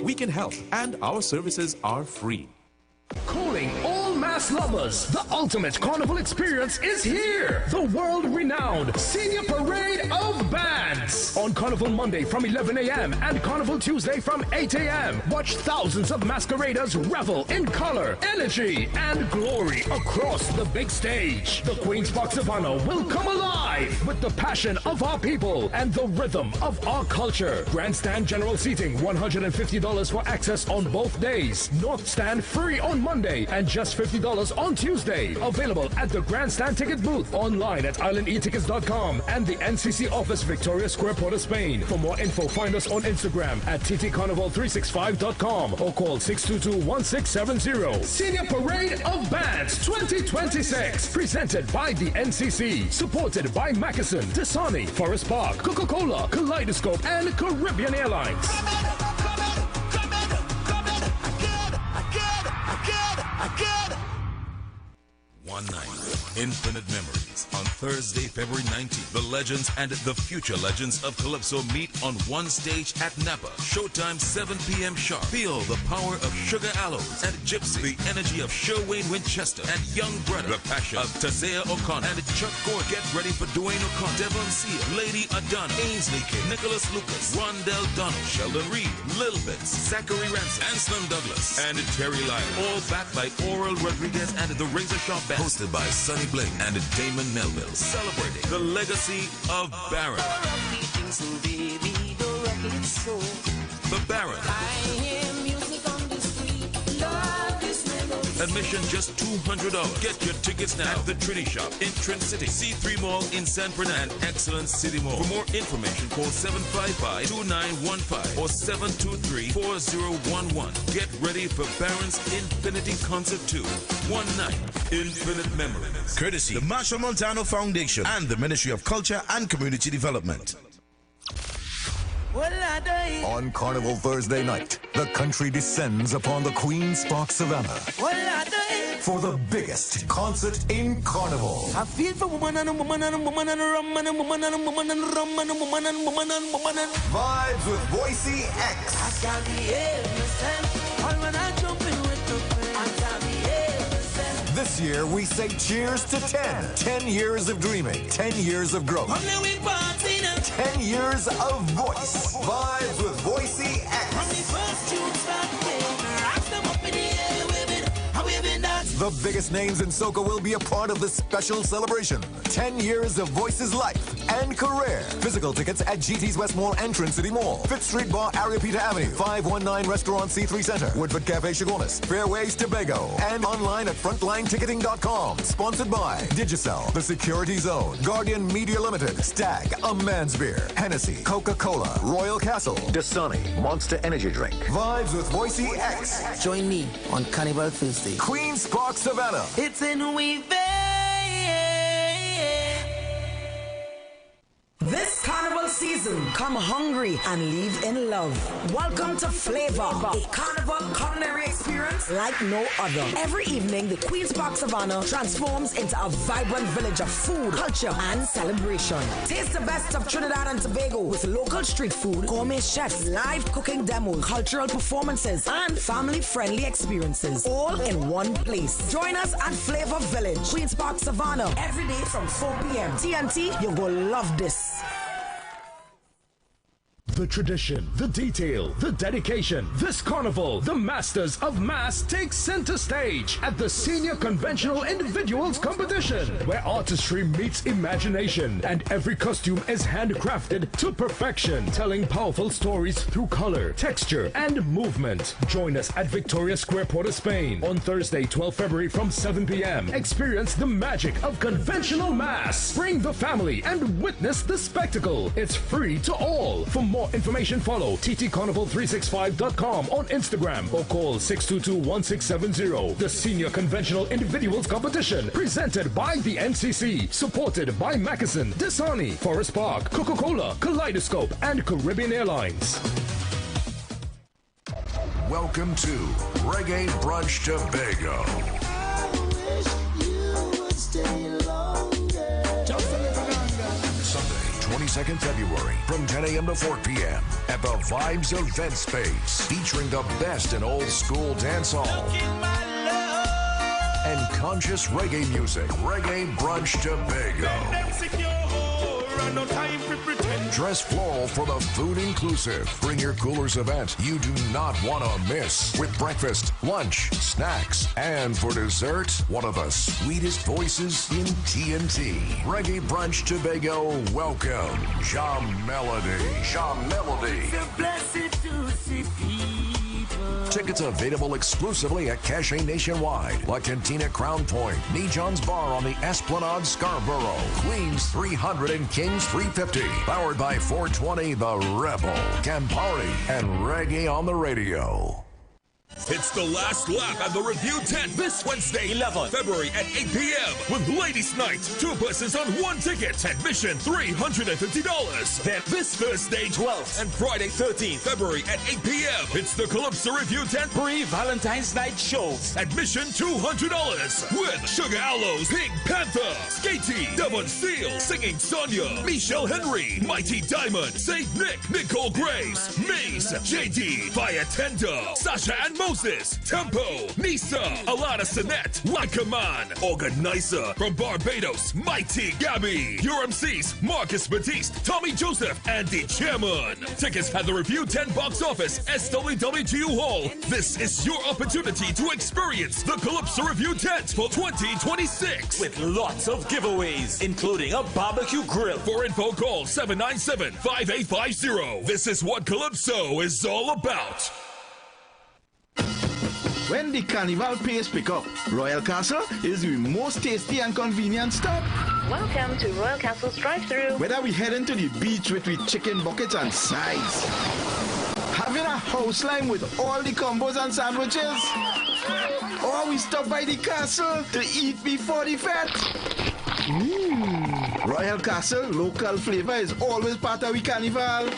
We can help, and our services are free. Calling all mass lovers, the ultimate carnival experience is here. The world-renowned Senior Parade of Bands. Bands. On Carnival Monday from 11 a.m. and Carnival Tuesday from 8 a.m. Watch thousands of masqueraders revel in color, energy, and glory across the big stage. The Queen's Park Savannah will come alive with the passion of our people and the rhythm of our culture. Grandstand general seating, $150 for access on both days. North Stand free on Monday and just $50 on Tuesday. Available at the Grandstand ticket booth, online at islandetickets.com and the NCC office, Victoria Square, Port of Spain. For more info, find us on Instagram at ttcarnival365.com or call 622-1670. Senior Parade of Bands 2026, presented by the NCC, supported by Mackeson, Dasani, Forest Park, Coca-Cola, Kaleidoscope, and Caribbean Airlines. One night, infinite memories. On Thursday, February 19th, the legends and the future legends of Calypso meet on one stage at Napa. Showtime 7 p.m. sharp. Feel the power of Sugar Aloes and Gypsy, the energy of Sherwayne Winchester and Young Brother, the passion of Tazea O'Connor and Chuck Gordon. Get ready for Dwayne O'Connor, Devon Sear, Lady Adana, Ainsley King, Nicholas Lucas, Rondell Donald, Sheldon Reed, Lil Bits, Zachary Ransom, Anselm Douglas, and Terry Lyle. All backed by Oral Rodriguez and the Razor Sharp Band. Hosted by Sonny Bling and Damon Melville. Celebrating the legacy of Baron. The Baron. Admission just $200. Get your tickets now at the Trinity Shop in Trent City, C3 Mall in San Fernando, and Excellence City Mall. For more information, call 755-2915 or 723-4011. Get ready for Baron's Infinity Concert 2. One night, infinite memories. Courtesy the Marshall Montano Foundation and the Ministry of Culture and Community Development. On Carnival Thursday night, the country descends upon the Queen's Park Savannah for the biggest concert in Carnival. I feel for woman and woman and woman and rum and woman and woman and rum and woman and woman and woman and Vibes with Boise X. I got the air, all when I jump in with the I got the air. This year we say cheers to 10. 10 years of dreaming, 10 years of growth. 10 years of voice. Vibes with Boise X. The biggest names in soca will be a part of this special celebration. 10 years of Voice's life and career. Physical tickets at GT's West Mall and Trent City Mall. 5th Street Bar, Ariapita Avenue. 519 Restaurant C3 Center. Woodford Cafe, Chagonis. Fairways, Tobago. And online at frontlineticketing.com. Sponsored by Digicel, The Security Zone, Guardian Media Limited, Stag, A Man's Beer, Hennessy, Coca-Cola, Royal Castle, Dasani, Monster Energy Drink. Vibes with Boise X. Join me on Carnival Thursday. Queen's Park Savannah. It's in Weave. This carnival season, come hungry and leave in love. Welcome to Flavor, a carnival culinary experience like no other. Every evening, the Queen's Park Savannah transforms into a vibrant village of food, culture, and celebration. Taste the best of Trinidad and Tobago with local street food, gourmet chefs, live cooking demos, cultural performances, and family-friendly experiences, all in one place. Join us at Flavor Village, Queen's Park Savannah, every day from 4 p.m. TNT, you're gonna love this. The tradition, the detail, the dedication. This carnival, the Masters of Mass take center stage at the Senior Conventional Individuals Competition, where artistry meets imagination and every costume is handcrafted to perfection, telling powerful stories through color, texture, and movement. Join us at Victoria Square, Port of Spain on Thursday, 12 February from 7 p.m. Experience the magic of conventional mass. Bring the family and witness the spectacle. It's free to all. For more information, follow ttcarnival365.com on Instagram or call 622-1670. The Senior Conventional Individuals Competition, presented by the NCC, supported by Mackeson, Dasani, Forest Park, Coca-Cola, Kaleidoscope, and Caribbean Airlines. Welcome to Reggae Brunch Tobago. Sunday, 22nd February, from 10 a.m. to 4 p.m. at the Vibes Event Space, featuring the best in old school dancehall and conscious reggae music. Reggae Brunch Tobago. Dress floral for the food inclusive. Bring your Coolers event you do not want to miss. With breakfast, lunch, snacks, and for dessert, one of the sweetest voices in TNT. Reggae Brunch Tobago, welcome, Ja Melody. Ja Melody. It's a blessing to see people. Tickets available exclusively at Cache Nationwide, La Cantina Crown Point, Nejon's Bar on the Esplanade Scarborough, Queens 300 and Kings 350. Powered by 420 The Rebel, Campari, and Reggae on the Radio. It's the last lap at the Review Tent this Wednesday, 11th February at 8 p.m. with Ladies Night, 2 persons on 1 ticket. Admission $350. Then this Thursday, 12th and Friday, 13th February at 8 p.m. It's the Calypso Review Tent Pre-Valentine's Night Shows. Admission $200 with Sugar Aloes, Pink Panther, Skatey, Devon Steele, Singing Sonia, Michelle Henry, Mighty Diamond, Saint Nick, Nicole Graves, Maze, JD, Fire Tender, Sasha and Moses, Tempo, Nisa, Alana Sinette, Wakaman, Organizer from Barbados, Mighty Gabby, your MCs, Marcus Batiste, Tommy Joseph, and the Chairman. Tickets at the Review 10 box office, SWWGU Hall. This is your opportunity to experience the Calypso Review Tent for 2026 with lots of giveaways, including a barbecue grill. For info, call 797-5850. This is what Calypso is all about. When the carnival pace pick up, Royal Castle is the most tasty and convenient stop. Welcome to Royal Castle's drive-thru. Whether we heading to the beach with chicken buckets and sides, having a house line with all the combos and sandwiches, or we stop by the castle to eat before the fete. Royal Castle local flavor is always part of the carnival.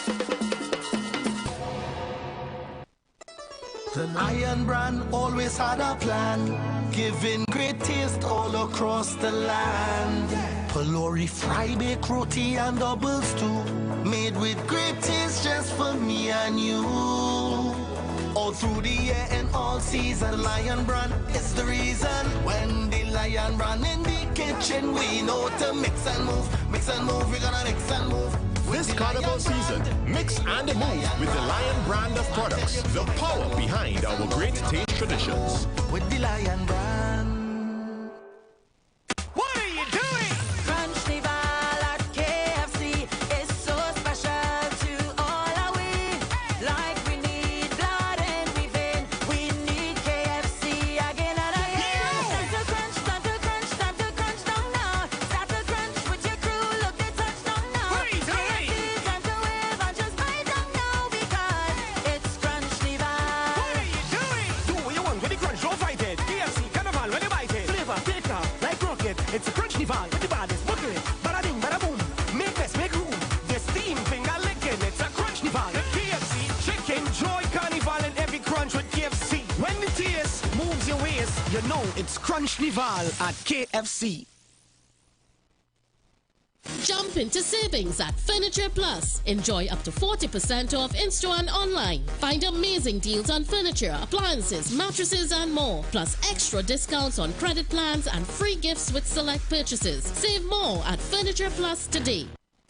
The Iron Brand always had a plan, giving great taste all across the land. Pelori fry, bake roti and doubles too, made with great taste just for me and you. All through the year and all season, Lion Brand is the reason. When the Lion Brand in the kitchen, we know to mix and move, we're gonna mix and move. This carnival season, mix and move with the Lion brand of products, the power behind our great taste traditions. With the Lion brand. What are you doing? Crunchnival at KFC is so special to all our we. Like we need blood and we've we need KFC again and again. Start to crunch down now. Start to crunch with your crew, look they touch down now. What are you doing? Time to wave and just bite down now because it's Crunchnival. What are you doing? Do what you want with the crunch, don't fight it. KFC, carnival, when you bite it. Flavor, taker, like rocket. It's a Crunchnival with the baddest buckle it. Bada ding, bada boom. Make best, make room. The steam finger licking. It's a Crunchnival. The KFC chicken joy carnival and every crunch with KFC. When the taste moves your waist, you know it's Crunchnival at KFC. Jump into savings at Furniture Plus. Enjoy up to 40% off in-store and online. Find amazing deals on furniture, appliances, mattresses, and more. Plus extra discounts on credit plans and free gifts with select purchases. Save more at Furniture Plus today.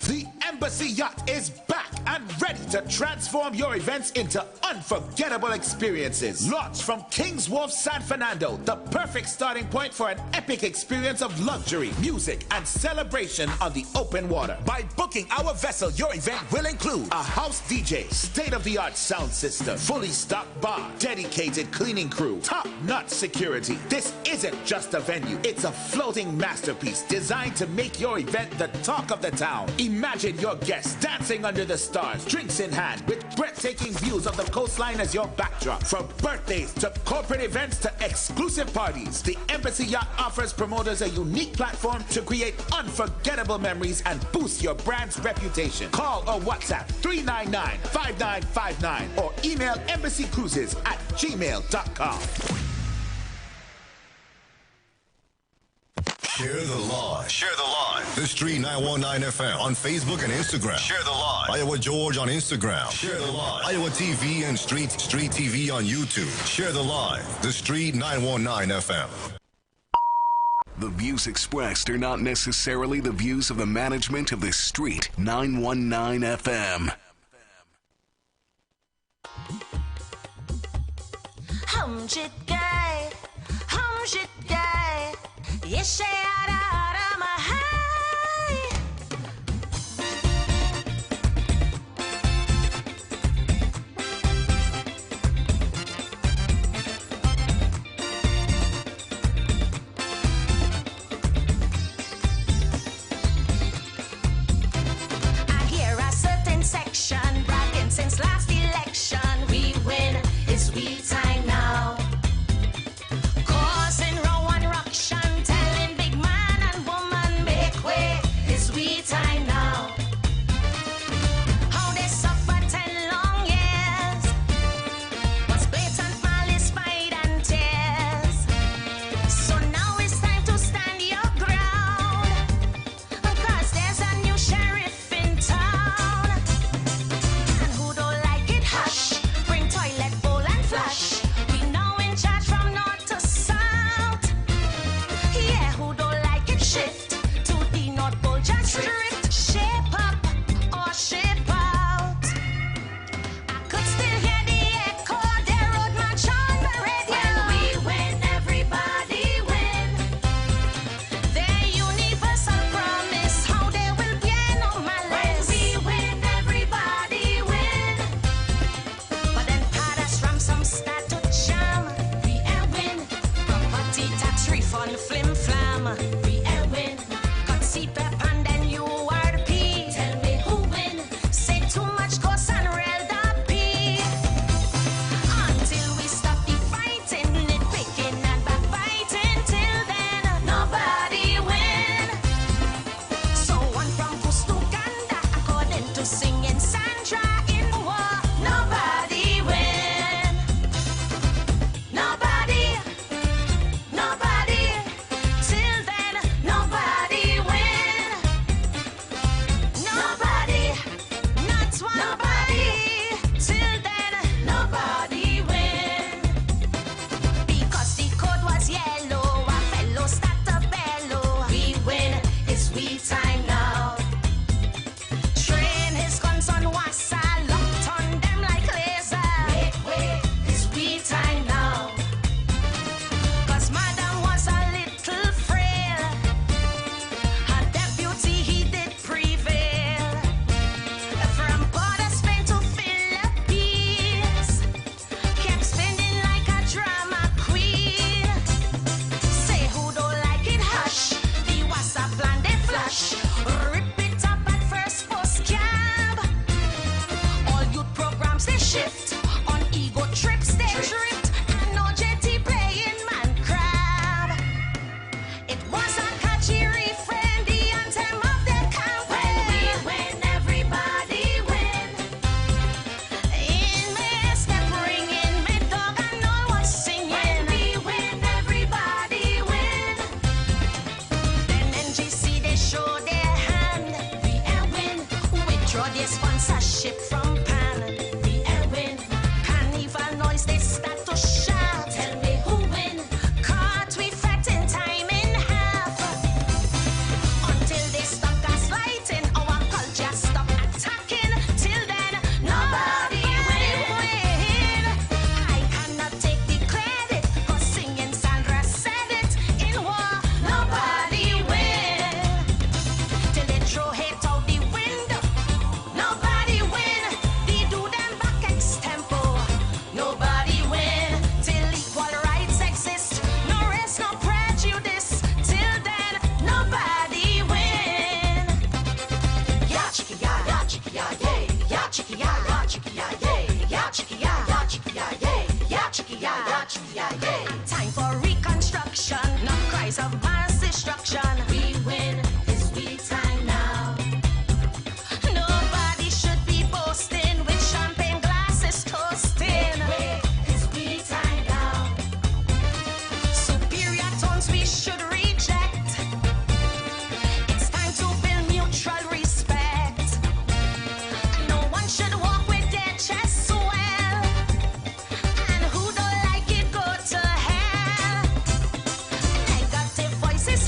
The Embassy Yacht is back and ready to transform your events into unforgettable experiences. Launched from King's Wharf, San Fernando, the perfect starting point for an epic experience of luxury, music, and celebration on the open water. By booking our vessel, your event will include a house DJ, state-of-the-art sound system, fully stocked bar, dedicated cleaning crew, top-notch security. This isn't just a venue, it's a floating masterpiece designed to make your event the talk of the town. Imagine your guests dancing under the stars, drinks in hand, with breathtaking views of the coastline as your backdrop. From birthdays to corporate events to exclusive parties, the Embassy Yacht offers promoters a unique platform to create unforgettable memories and boost your brand's reputation. Call or WhatsApp 399-5959 or email embassycruises@gmail.com. Share the live. Share the live. The Street 919 FM on Facebook and Instagram. Share the live. Iowa George on Instagram. Share the live. Iowa TV and Street TV on YouTube. Share the live. The Street 919 FM. The views expressed are not necessarily the views of the management of the Street 919 FM. Humjit guy, yes, section bragging since last election. We win, it's we time now. Causing row and ruction, telling big man and woman make way. It's we time now. How they suffer 10 long years was blatant malice, fight and tears. So now it's time to stand your ground, 'cause there's a new sheriff in town. Time for reconstruction, not cries of mass destruction. We win, it's we time now. Nobody should be boasting with champagne glasses toasting. It's we time now. Superior tones we should reject. It's time to build mutual respect. No one should walk with their chest swell. And who don't like it, go to hell. Negative voices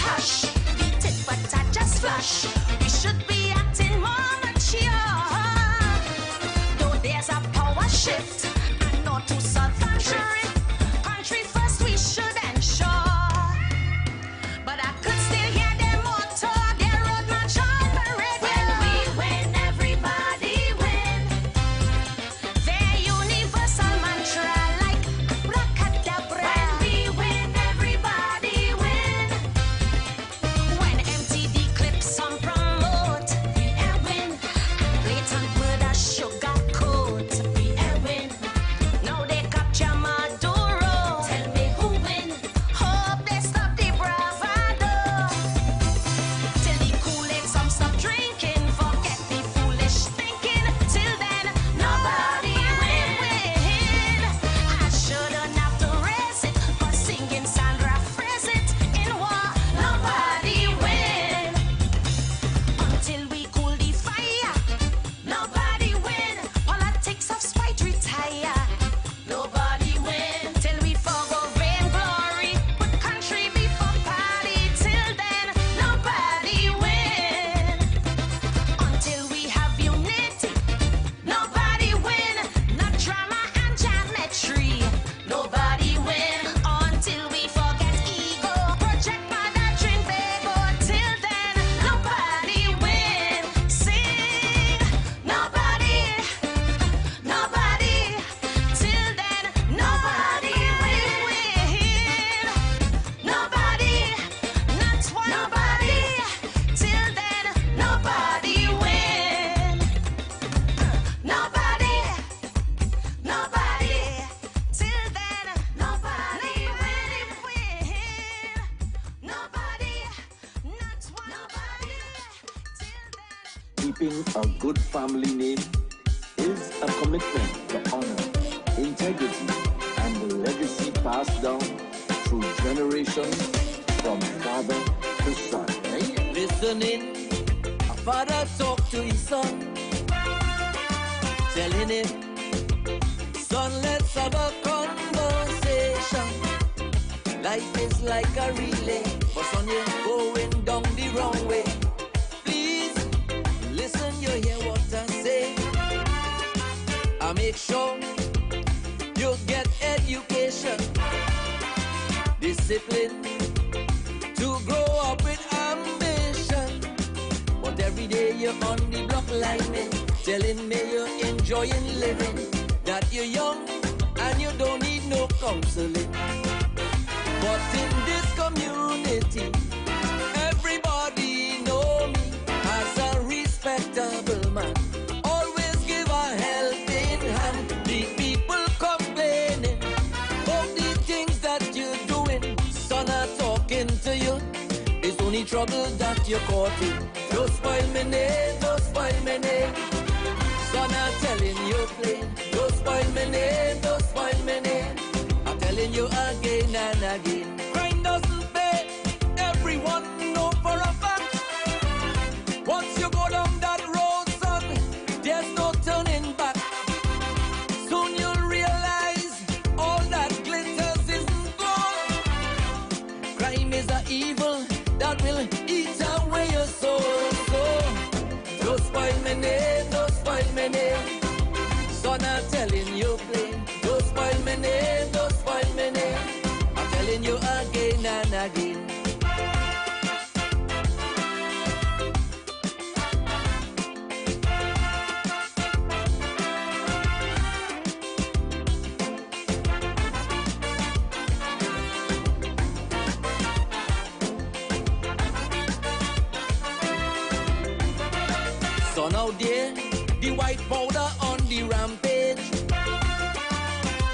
keeping a good family name is a commitment to honor, integrity, and the legacy passed down through generations from father to son. Listening, a father talk to his son, telling him, son, let's have a conversation. Life is like a relay, but son, you're going down the wrong way. Please, listen, you hear what I say. I make sure you get education, discipline, to grow up with ambition. But every day you're on the block lining, telling me you're enjoying living, that you're young and you don't need no counseling. But in this community, everybody know me as a respectable man. Always give a helping hand. The people complaining about the things that you're doing, son, are talking to you. It's only trouble that you're caught in. Don't spoil my name, don't spoil my name. Son, I'm telling you plain. Don't spoil my name, don't spoil my name. I'm telling you again and again. Crime doesn't pay, everyone know for a fact. Once you go down that road, son, there's no turning back. Soon you'll realize all that glitters isn't gold. Crime is an evil that will eat away your soul. So, don't spoil my name, don't spoil my name. Son, I'm telling you plain. Don't spoil my name, don't spoil my name. I'm telling you again and again. Son out there, the white powder on the rampage,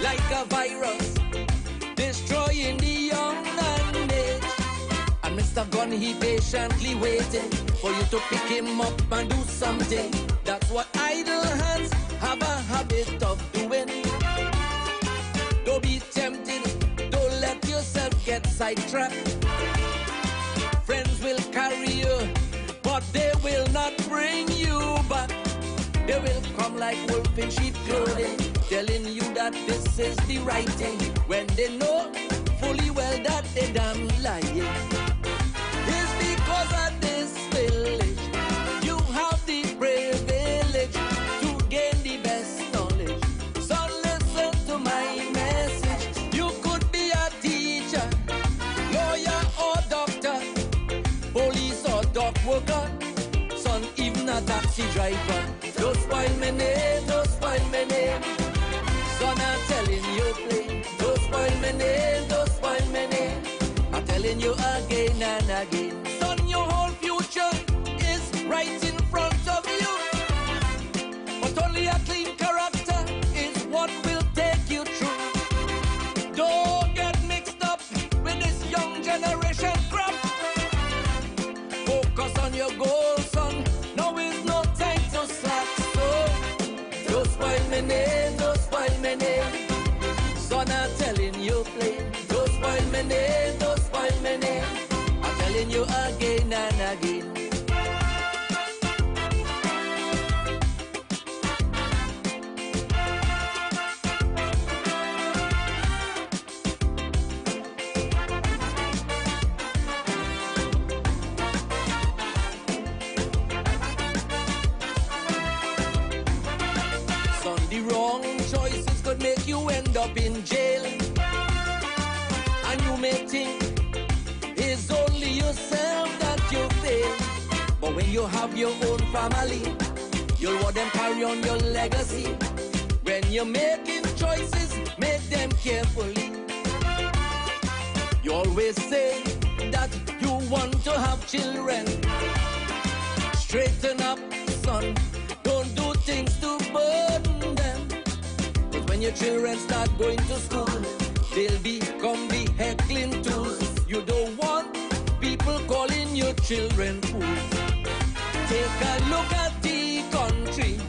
like a virus, destroying the young and age. And Mr. Gun, he patiently waiting for you to pick him up and do something. That's what idle hands have a habit of doing. Don't be tempted, don't let yourself get sidetracked. Friends will carry you, but they will not bring you back. They will come like wolf in sheep clothing, telling you that this is the right thing, when they know fully well that they damn lying. It's because of this village you have the privilege to gain the best knowledge. So listen to my message. You could be a teacher, lawyer or doctor, police or dock worker, son, even a taxi driver. Don't spoil my name, don't spoil my name. Son, I'm telling you plain. Don't spoil my name, don't spoil my name. I'm telling you again and again. Son, your whole future is right in front of you. But only a clean character is what will take you through. Don't get mixed up with this young generation crap. Focus on your goals, son. Now is no time to slack. So, don't spoil my name, don't spoil my name. Son, I'm telling you plain. Don't spoil my name, don't spoil my name. I'm telling you again and again. Wrong choices could make you end up in jail, and you may think it's only yourself that you fail. But when you have your own family, you'll want them carry on your legacy. When you're making choices, make them carefully. You always say that you want to have children. Straighten up, son. Don't do things to burden them. But when your children start going to school, they'll become the heckling tools. You don't want people calling your children fools. Take a look at the country,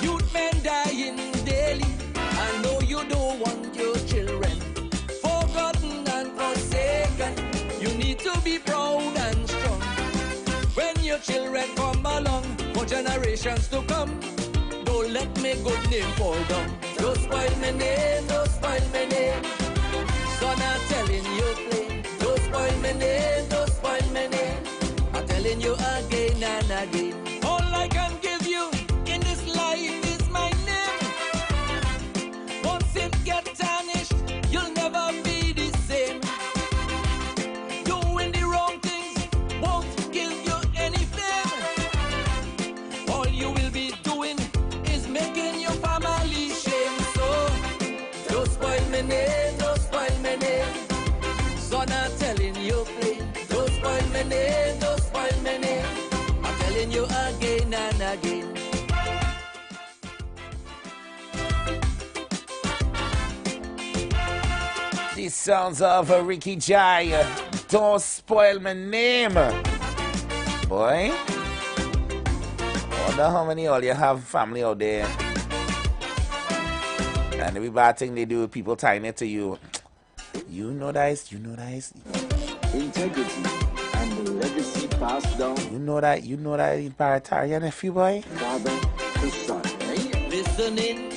youth men dying daily. I know you don't want your children forgotten and forsaken. You need to be proud and strong when your children come along for generations to come. Don't let me good name fall down. Don't spoil my name, don't spoil my name. Son, I'm telling you plain. Don't spoil my name, don't spoil my name. I'm telling you again and again. All I can give you in this life is my name. Once it gets tarnished, you'll never be the same. Doing the wrong things won't give you any fame. All you will be doing is making your family shame. So don't spoil my name, don't spoil my name. Son, I'm telling you plain. Don't spoil my name, don't spoil my name. I'm telling you again and again. The sounds of Ricky Jai. Don't spoil my name. Boy, I wonder how many of you have family out there. And every bad thing they do, people tying it to you. You know that, you know that. Integrity and the legacy passed down. You know that Paratarian nephew, boy. Father to son. Listening.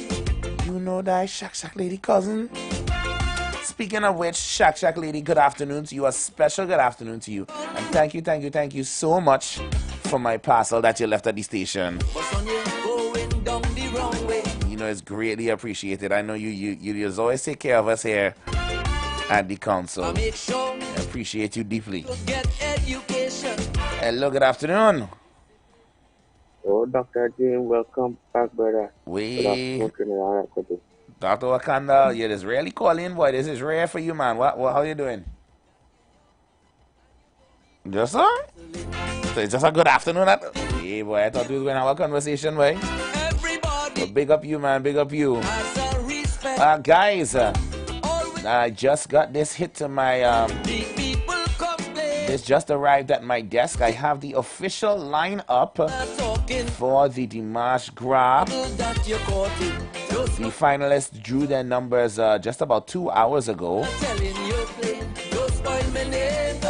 You know that Shak lady cousin. Speaking of which, Shak lady, good afternoon to you. A special good afternoon to you. And thank you so much for my parcel that you left at the station. Going down the wrong way. You know, it's greatly appreciated. I know you just always take care of us here at the council. I make sure I appreciate you deeply. to get education. Hello, good afternoon. Oh, Dr. Jim, welcome back, brother. Dr. Wakanda, yeah, this really calling, boy. This is rare for you, man. What how you doing? Just so it's just a good afternoon. Hey, boy, I thought we were going to have a conversation, boy. But big up you, man. Big up you. Guys, I just got this hit to my this just arrived at my desk. I have the official lineup for the Dimash Gras. The finalists drew their numbers just about 2 hours ago.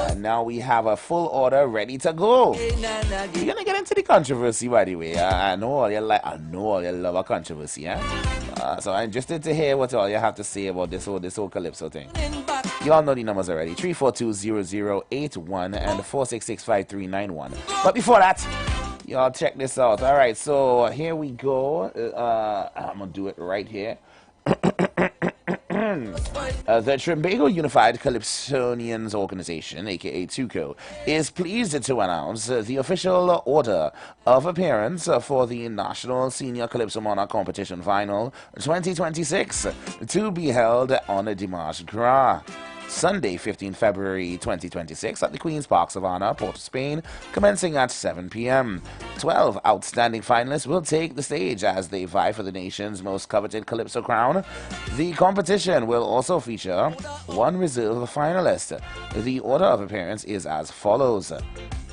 And now we have a full order ready to go. We're gonna get into the controversy, by the way. I know all you love a controversy, so I'm interested to hear what all you have to say about this whole Calypso thing. You all know the numbers already: 342-0081 and 466-5391. But before that, y'all check this out. All right, so here we go. I'm gonna do it right here. The Trimbago Unified Calypsonians Organization, aka TUCO, is pleased to announce the official order of appearance for the National Senior Calypso Monarch Competition Final 2026 to be held on Dimash Gras. Sunday, 15 February 2026 at the Queen's Park Savannah, Port of Spain, commencing at 7 p.m. 12 outstanding finalists will take the stage as they vie for the nation's most coveted Calypso crown. The competition will also feature one reserve finalist. The order of appearance is as follows.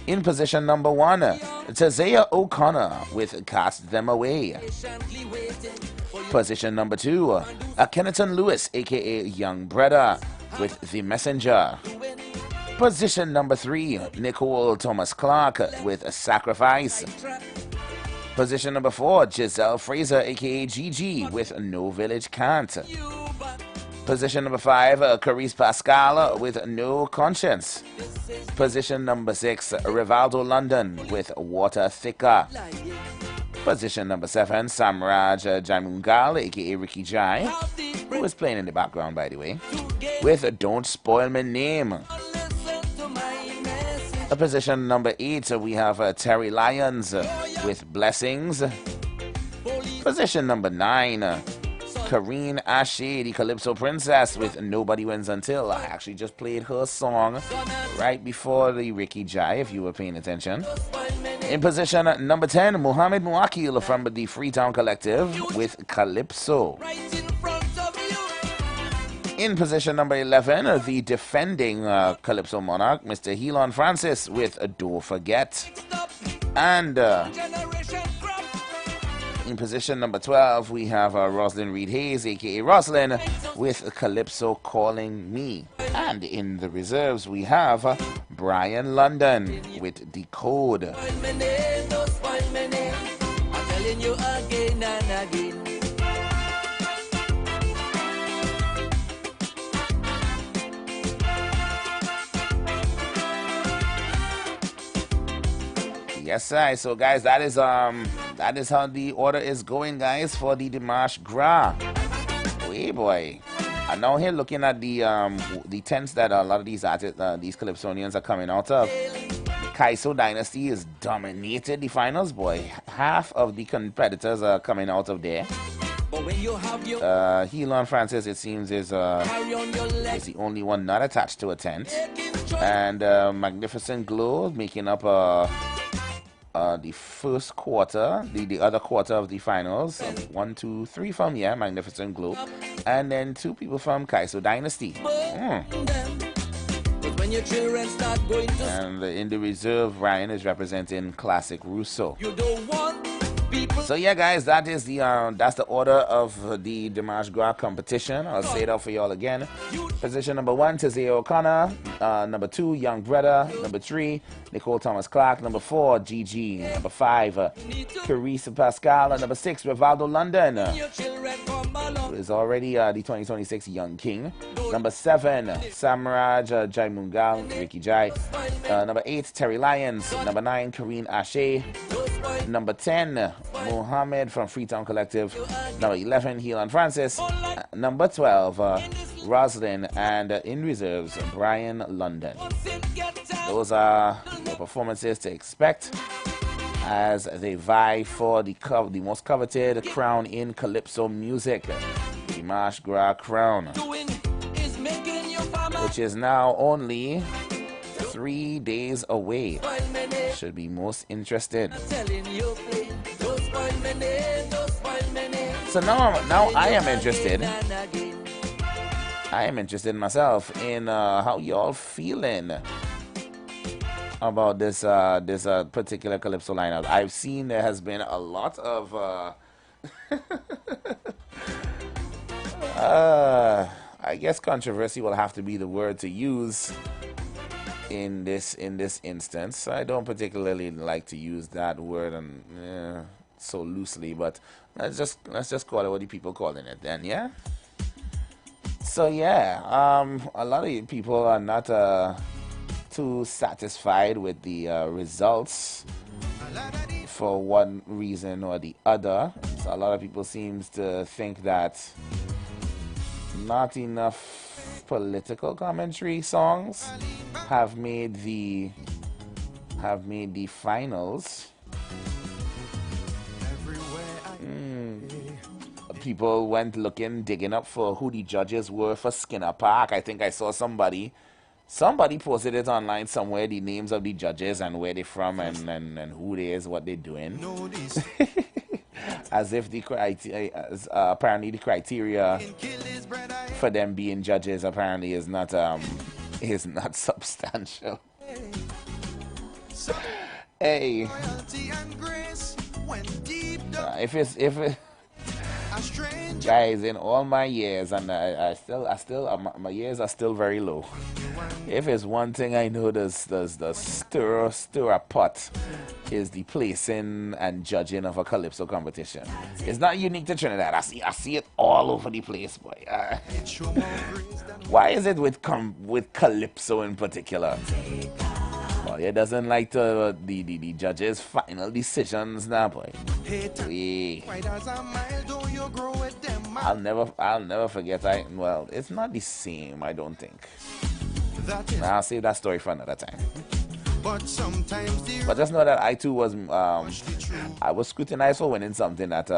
In position number 1, Tazea O'Connor with Cast Them Away. Position number 2, Kenneton Lewis, aka Young Brother, with The Messenger. Position number 3, Nicole Thomas Clark with Sacrifice. Position number 4, Giselle Fraser, aka Gigi, with No Village Can't. Position number 5, Carice Pascal with No Conscience. Position number 6, Rivaldo London with Water Thicker. Position number 7, Samraj Jamungal, aka Ricky Jai, who is playing in the background, by the way, with Don't Spoil My Name. Position number 8, we have Terry Lyons with Blessings. Position number 9, Kareen Ashe, the Calypso Princess, with Nobody Wins Until. I actually just played her song right before the Ricky Jai, if you were paying attention. In position number 10, Muhammad Muakil from the Freetown Collective with Calypso. In position number 11, the defending Calypso Monarch, Mr. Helon Francis with Don't Forget. And In position number 12, we have Roslyn Reed Hayes, aka Roslyn, with Calypso Calling Me. And in the reserves, we have Brian London with Decode. I'm telling you again and again. Yes, sir. So, guys, that is how the order is going, guys, for the Dimash Gras. Hey, boy. I'm now here looking at the tents that a lot of these artists, these Calypsonians are coming out of. Kaiso Dynasty has dominated the finals, boy. Half of the competitors are coming out of there. Helon Francis, it seems, is the only one not attached to a tent. And Magnificent Glow making up the first quarter, the other quarter of the finals. 1, 2, 3 from Magnificent Glow, and then 2 people from Kaiso Dynasty. When your children start going to and in the reserve, Ryan is representing Classic Russo. You don't want people. So yeah, guys, that is that's the order of the Dimash Gras competition. I'll say it out for y'all again. Position number 1, Tizzy O'Connor. Number 2, Young Brother. Number 3, Nicole Thomas Clark. Number 4, Gigi. Number 5, Carissa Pascal. And number 6, Rivaldo London, who is already the 2026 Young King. Number 7, Samraj Jai Mungal, Ricky Jai. Number 8, Terry Lyons. Number 9, Kareen Ashe. Number 10, Mohammed from Freetown Collective. Number 11, Helon Francis. Number 12, Roslyn. And in reserves, Brian London. Those are the performances to expect as they vie for the most coveted crown in Calypso music, the Dimash Gras crown, which is now only 3 days away. Should be most interested. So now I am interested. I am interested myself in how y'all feeling about this particular Calypso lineup. I've seen there has been a lot of I guess controversy will have to be the word to use in this instance. I don't particularly like to use that word so loosely, but let's just call it what the people calling it then, yeah? So yeah, a lot of people are not too satisfied with the results for one reason or the other. So a lot of people seems to think that not enough political commentary songs have made the finals. People went digging up for who the judges were for Skinner Park. I think I saw somebody posted it online somewhere, the names of the judges and where they're from and who they is, what they're doing. As if apparently the criteria for them being judges apparently is not substantial. Hey, guys, in all my years, and I still my years are still very low. If it's one thing I know does stir a pot is the placing and judging of a Calypso competition. It's not unique to Trinidad. I see it all over the place, boy. Why is it with Calypso in particular? Well, it doesn't like the judges' final decisions now, boy. I'll never forget. Well, it's not the same, I don't think. I'll save that story for another time. But just know that I too was I was scrutinized for winning something at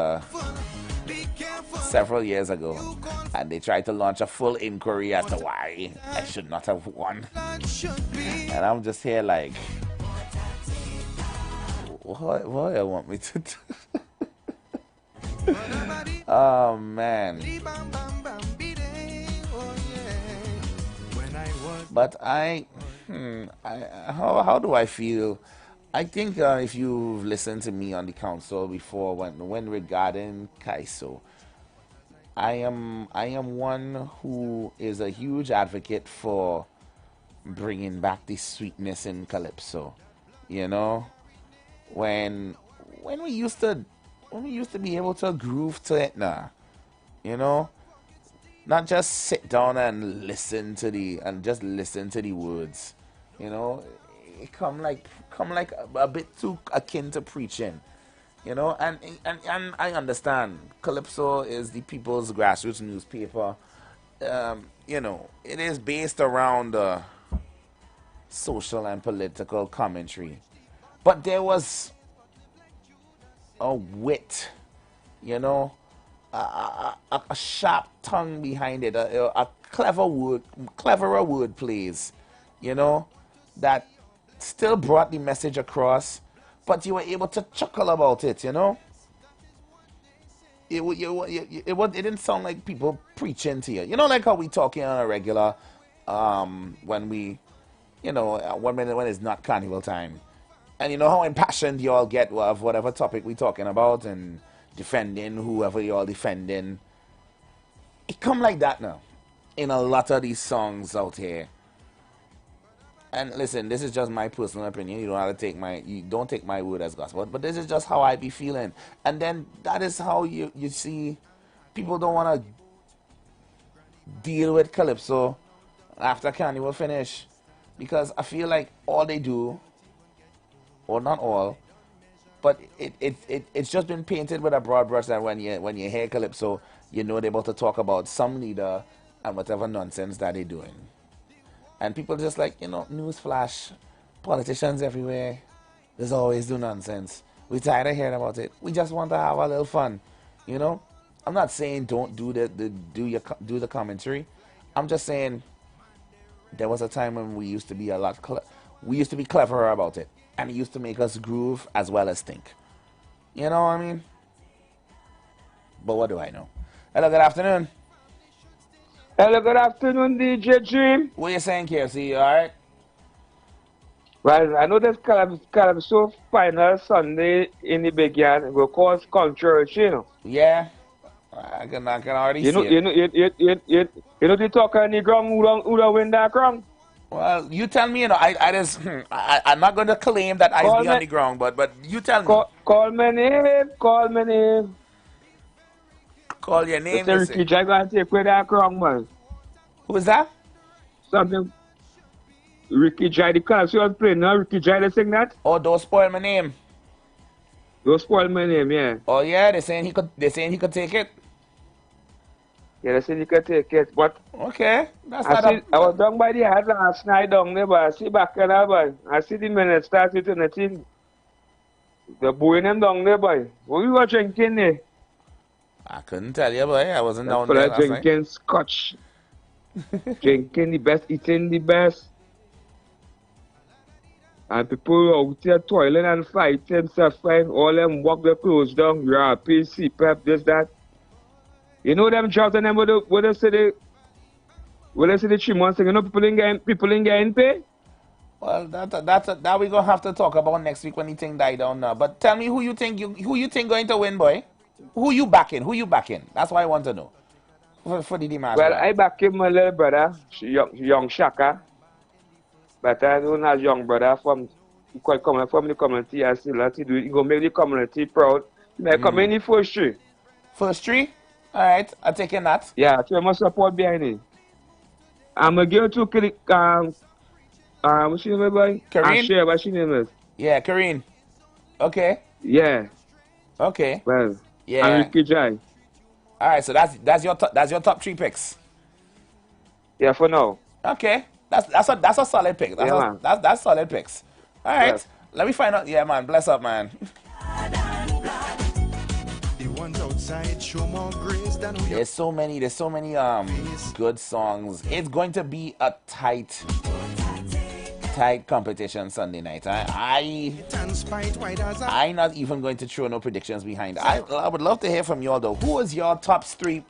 several years ago, and they tried to launch a full inquiry as to why I should not have won. And I'm just here like, what do you want me to do? Oh man. But how do I feel I think if you've listened to me on the council before, when regarding Kaiso, I am one who is a huge advocate for bringing back the sweetness in calypso. You know, when we used to be able to groove to it now. You know, not just sit down and listen to the words. You know, it come like a bit too akin to preaching. You know, and I understand Calypso is the people's grassroots newspaper. You know, it is based around social and political commentary, but there was a wit, you know, a sharp tongue behind it, a cleverer word plays, you know, that still brought the message across, but you were able to chuckle about it, you know. It didn't sound like people preaching to you. You know, like how we talking on a regular, when we, you know, when it's not carnival time. And you know how impassioned you all get of whatever topic we talking about and defending whoever you all defending. It come like that now in a lot of these songs out here. And listen, this is just my personal opinion. You don't take my word as gospel. But this is just how I be feeling. And then that is how you see people don't want to deal with Calypso after Carnival finish. Because I feel like all they do, or not all, but it's just been painted with a broad brush that when you hear Calypso, you know they're about to talk about some leader and whatever nonsense that they're doing. And people just like, you know, newsflash, politicians everywhere, there's always do nonsense. We're tired of hearing about it. We just want to have a little fun, you know. I'm not saying don't do the commentary. I'm just saying there was a time when we used to be cleverer about it, and it used to make us groove as well as think. You know what I mean? But what do I know? Hello, good afternoon. Hello, good afternoon, DJ Dream. What are you saying, KFC? You alright? Well, I know this Calypso final Sunday in the big yard will cause controversy, you know. Yeah, I can already see it. You know the talk on the ground, who don't win that ground? Well, you tell me, you know, I'm not going to claim that I be on the ground, but you tell me. Call my name. Call your name. It's Ricky Jai going to take away that ground, man. Who is that? Something. Ricky Jai, the Calypso was playing now. Ricky Jai, they sing that? Oh, don't spoil my name. Don't spoil my name, yeah. Oh yeah, they're saying he could take it. Yeah, they saying he could take it, but okay. I was down by the house last night down there, but I see back in there, boy. I see the minutes started and the thing. The boy them down there, boy. What you were drinking there? I couldn't tell you, boy. I wasn't down there last drinking night. Scotch. Drinking the best, eating the best. And people out there toiling and fighting, suffering, all them walk their clothes down, rapid, CPAP, this, that. You know them jobs and them where they say the 3 months, you know people ain't getting paid? Well, that we gonna have to talk about next week when the thing die down now. But tell me who you think going to win, boy? Who you backing? That's what I want to know. For the demand. Well, I back him my little brother, young Shaka. But I don't have young brother from the community. I still have to do it. You go make the community proud. May come in the first tree. First tree? Alright, I'm taking that. Yeah, so I must support behind it. I'm going to give to what's your name, boy? Karine? What's your name is? Yeah, Karine. Okay. Yeah. Okay. Well, yeah. And Ricky Jai. Alright, so that's your top 3 picks. Yeah, for now. Okay. That's a solid pick. That's solid picks. All right. Yes. Let me find out. Yeah, man. Bless up, man. There's so many good songs. It's going to be a tight competition Sunday night. I'm not even going to throw no predictions behind. I would love to hear from you all though. Who is your top three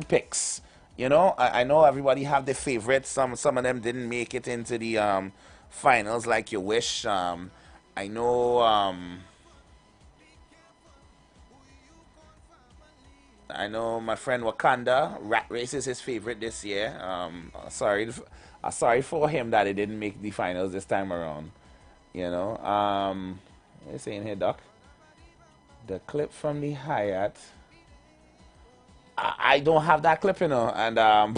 picks? You know, I know everybody have their favorites. Some of them didn't make it into the finals like you wish. I know my friend Wakanda, Rat Race is his favorite this year. Sorry for him that it didn't make the finals this time around. You know, what are you saying here, Doc? The clip from the Hyatt. I don't have that clip, you know, and I'm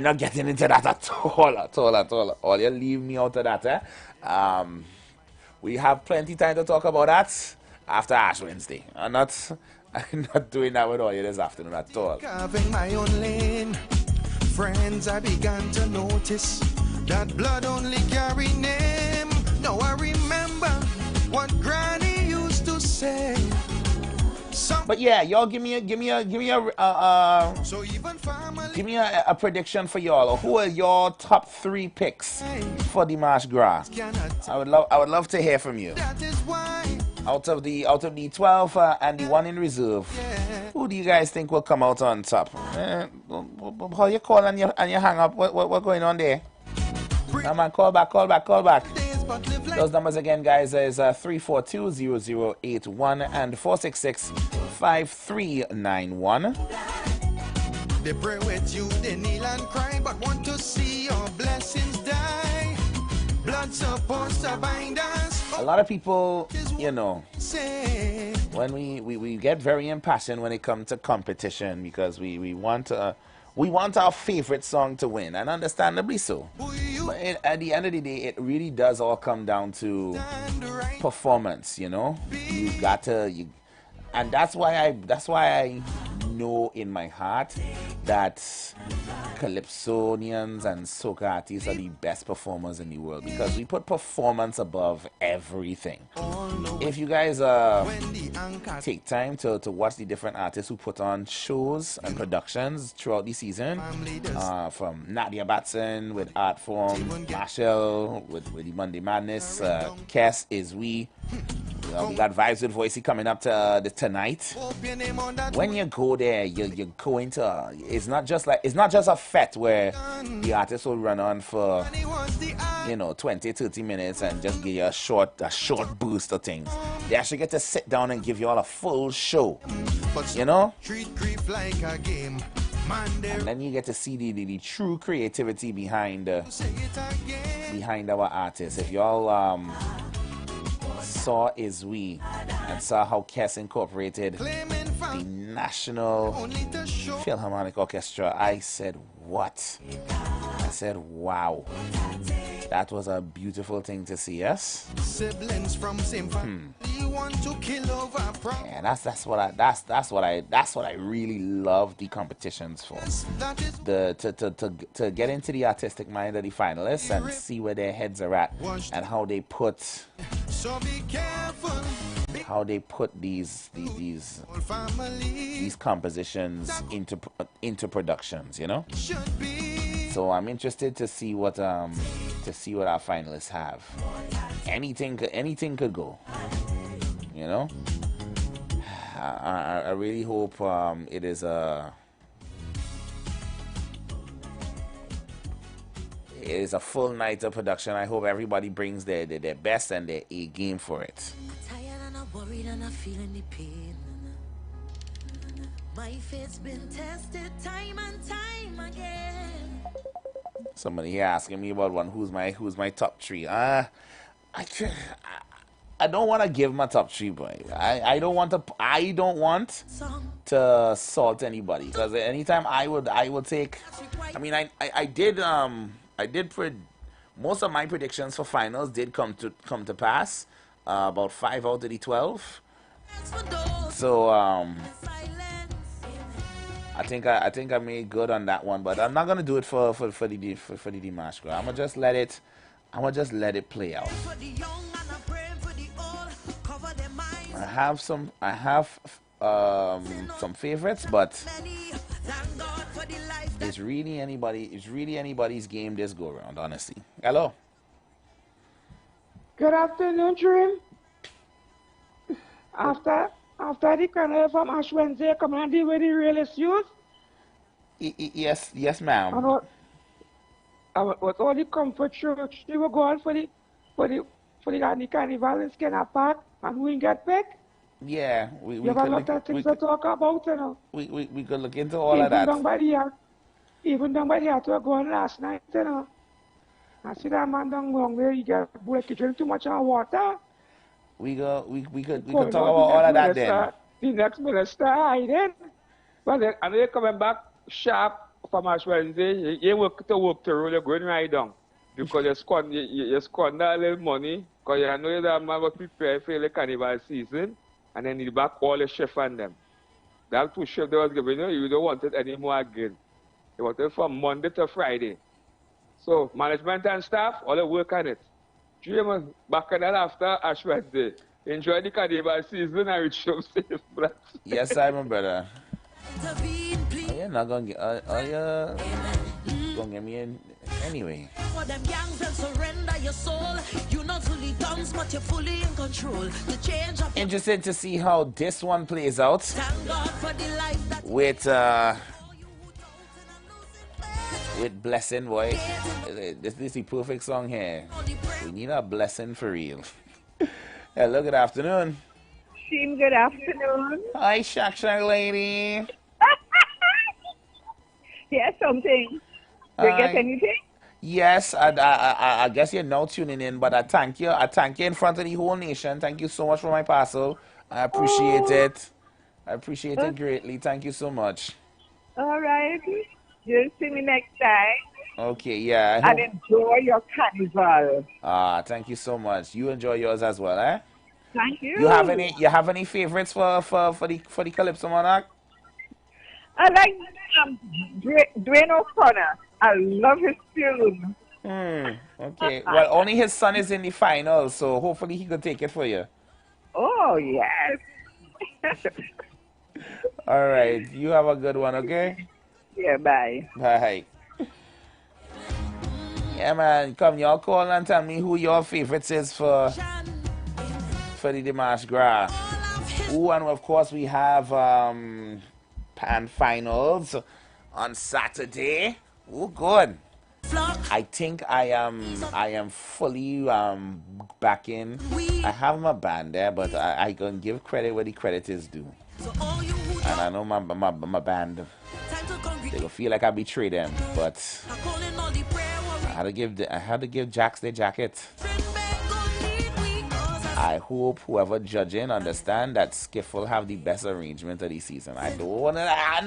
not getting into that at all. All you leave me out of that, eh? We have plenty time to talk about that after Ash Wednesday. I'm not doing that with all you this afternoon at all. Carving my own lane. Friends, I began to notice that blood only carry name. Now I remember what Granny used to say. But yeah, y'all give me a prediction for y'all. Who are your top 3 picks for the March Gras? I would love to hear from you. Out of the 12 and the 1 in reserve, who do you guys think will come out on top? How you call and you hang up? What going on there? Come on, call back. Those numbers again, guys, is 342-0081 and 466-5391. They pray with you, they kneel and cry, but want to see your blessings die. Blood supposed to bind us. A lot of people, you know, when we get very impassioned when it comes to competition because we want our favorite song to win, and understandably so. But at the end of the day, it really does all come down to performance, you know. And that's why I know in my heart that Calypsonians and soca artists are the best performers in the world, because we put performance above everything. If you guys take time to watch the different artists who put on shows and productions throughout the season, from Nadia Batson with Art Form, Marshall with the Monday Madness, Kes is we got Vibes with Voicey coming up to tonight. When you go there, you're going to, it's not just a fete where the artist will run on for 20-30 minutes and just give you a short boost of things. They actually get to sit down and give you all a full show, you know. And then you get to see the true creativity behind our artists. If y'all saw Is We and saw how Kes incorporated the National Philharmonic Orchestra, I said, what? I said, wow. That was a beautiful thing to see, yes? Siblings from same family want to kill over. Yeah, that's what I really love the competitions for. To get into the artistic mind of the finalists and see where their heads are at and how they put these compositions into productions, you know. So I'm interested to see what our finalists have. Anything could go, you know. I really hope it is a full night of production. I hope everybody brings their best and their A game for it. Tired and I'm worried and I'm feeling the pain. My faith's been tested time and time again. Somebody here asking me about who's my top 3. I don't want to give my top 3, boy. I don't want to salt anybody, because anytime I would take. I mean, I did most of my predictions for finals did come to pass. About 5 out of the 12. So I think I made good on that one, but I'm not gonna do it for the Dimash. I'm gonna just let it play out. I have some favorites, but it's really anybody's game this go around, honestly. Hello. Good afternoon, Dream. After the carnival from Ash Wednesday, come and deal with the realist youth. Yes, ma'am. And what all the comfort church they were going for the for the carnival in Skinner Park and who get picked. Yeah, we You have a lot of things to talk about, you know. We could look into all of that. Even down by the to go on last night, you know. I see that man down wrong there, you get drink too much water. We could talk about all of that then. The next minister, then. But then, and they're coming back sharp from Ash Wednesday. You work through, you're going right down. Because you squander a little money, because you know that man was prepared for the carnival season, and then you back all the chef on them. That two chef they was giving you don't want it anymore again. You want it from Monday to Friday. So, management and staff, all the work on it. 3 months back on that after Ash Wednesday. Enjoy the carnival season and reach home safe, brother. Yes, Simon, brother. You're not going to get... Gonna get me in anyway. For them gangs and surrender your soul. You're not fully guns, but you're fully in control. The change of Interested to see how this one plays out. Thank God for the life that with Blessing, boy. This is the perfect song here. We need a blessing for real. Hello, good afternoon. Sheen, good afternoon. Hi, Shack Shack lady. Yes, something. Did you get anything? Yes, I guess you're now tuning in, but I thank you. I thank you in front of the whole nation. Thank you so much for my parcel. I appreciate it. I appreciate it greatly. Thank you so much. All right. You'll see me next time. Okay, yeah. And enjoy your carnival. Thank you so much. You enjoy yours as well, eh? Thank you. You have any favorites for the Calypso Monarch? I like Dwayne O'Connor. I love his tune. Okay. Well, only his son is in the final, so hopefully he could take it for you. Oh, yes. All right. You have a good one, okay? Yeah, bye. Bye. Yeah, man. Come, y'all call and tell me who your favorites is for the Dimanche Gras. Ooh, and of course we have Pan Finals on Saturday. Oh, good. I think I am fully back in. I have my band there, but I can give credit where the credit is due. And I know my band, they will feel like I betrayed them, but I had to give Jacks their jacket. I hope whoever judging understand that Skiffle have the best arrangement of the season. I don't want to. I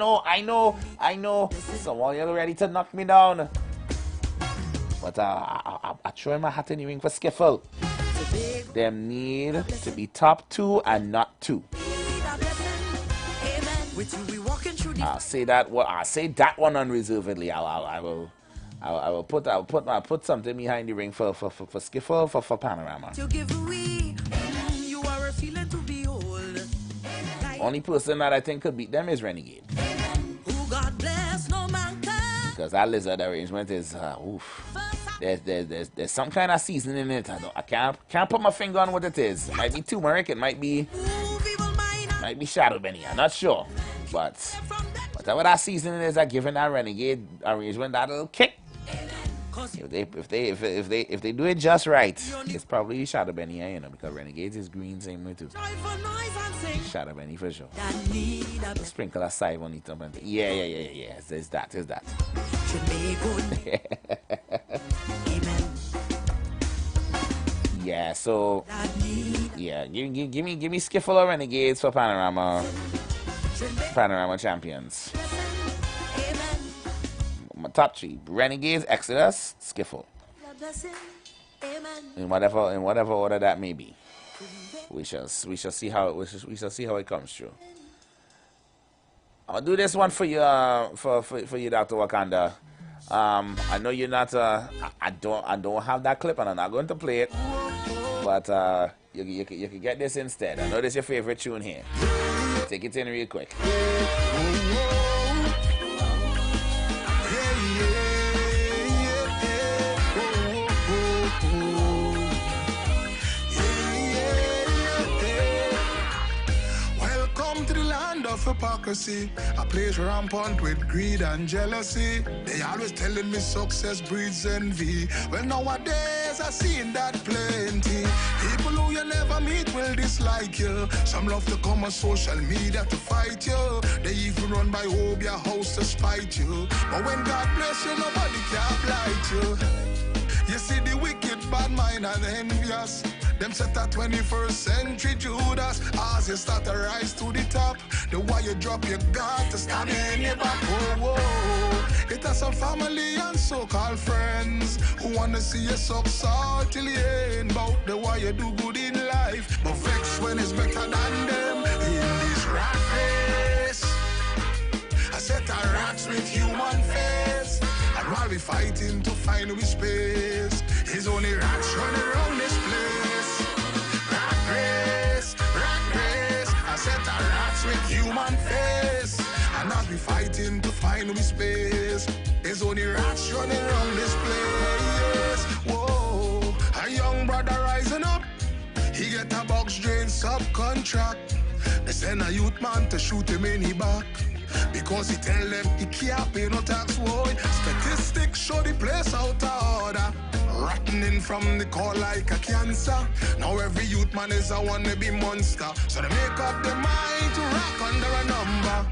know. Someone is ready to knock me down. But I throw my hat in the ring for Skiffle. Them need to be top 2 and not 2. I'll say that one unreservedly. I will put something behind the ring for Skiffle for Panorama. Only person that I think could beat them is Renegade. Because that lizard arrangement is oof. There's some kind of seasoning in it. I can't put my finger on what it is. It might be turmeric, it might be Shadow Benny. I'm not sure. But whatever that seasoning is that giving that Renegade arrangement that little kick. If they do it just right, it's probably Shadow Benny, you know, because Renegades is green same way too. Shadow Benny for sure. A sprinkle of side on it. Yeah. It's that. Yeah, so yeah, give me Skiffle or Renegades for Panorama champions. My top 3: Renegades, Exodus, Skiffle. In whatever order that may be. We shall see how it comes through. I'll do this one for you, for you, Dr. Wakanda. I know you're not. I don't have that clip, and I'm not going to play it. But you can get this instead. I know this is your favorite tune here. Take it in real quick. Welcome to the land of hypocrisy, a place rampant with greed and jealousy. They always telling me success breeds envy. Well, nowadays nowadays I seen that plenty. People who you never meet will dislike you. Some love to come on social media to fight you. They even run by home your house to spite you. But when God bless you, nobody can blight you. You see the wicked, bad mind and envious. Them set a 21st century Judas. As you start to rise to the top, the why you drop your guard to stand in your back. Oh, whoa. It has some family and so-called friends who wanna see you suck salt till the end. About the why you do good in life, but vex when it's better than them. In this rat race, I set a rats with human face. And while we fighting to find we space, it's only rats running around this place. Rat race, I set a rats with human face. And as we fighting to find we space, it's only rats running around this place. Whoa, a young brother rising up, he get a box drain subcontract. They send a youth man to shoot him in the back, because he tell them he can't pay no tax, boy. Statistics show the place out of order, rotting from the core like a cancer. Now every youth man is a wannabe monster, so they make up their mind to rock under a number.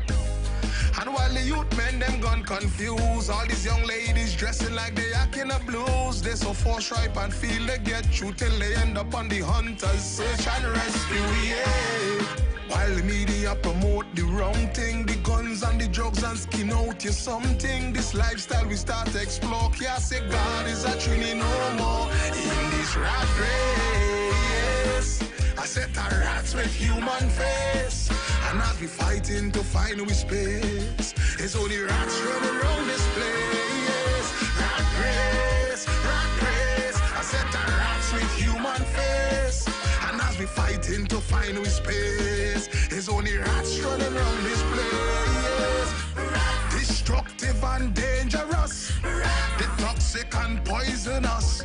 And while the youth men them gone confused, all these young ladies dressing like they acting a blues. They so forthright and feel they get through till they end up on the hunters search and rescue, yeah. While the media promote the wrong thing, the guns and the drugs and skin out you something. This lifestyle we start to explore, can't say God is a trinity no more. In this rat race, I set a rats with human face. And as we fighting to find we space, it's only rats running around this place. Rat race, I set a rats with human face. And as we fighting to find we space, it's only rats running around this place. Destructive and dangerous, the toxic and poisonous.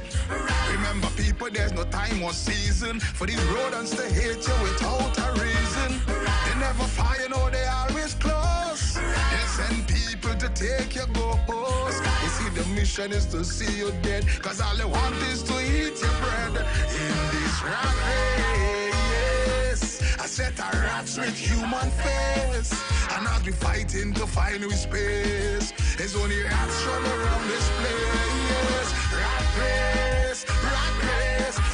Remember people, there's no time or season for these rodents to hate you without a reason. They never fire, no, they always close. They send people to take your ghost. You see the mission is to see you dead, cause all they want is to eat your bread. In this rat race, I set a rats with human face. And as we fighting to find we space, there's only rats running around this place. Rat race,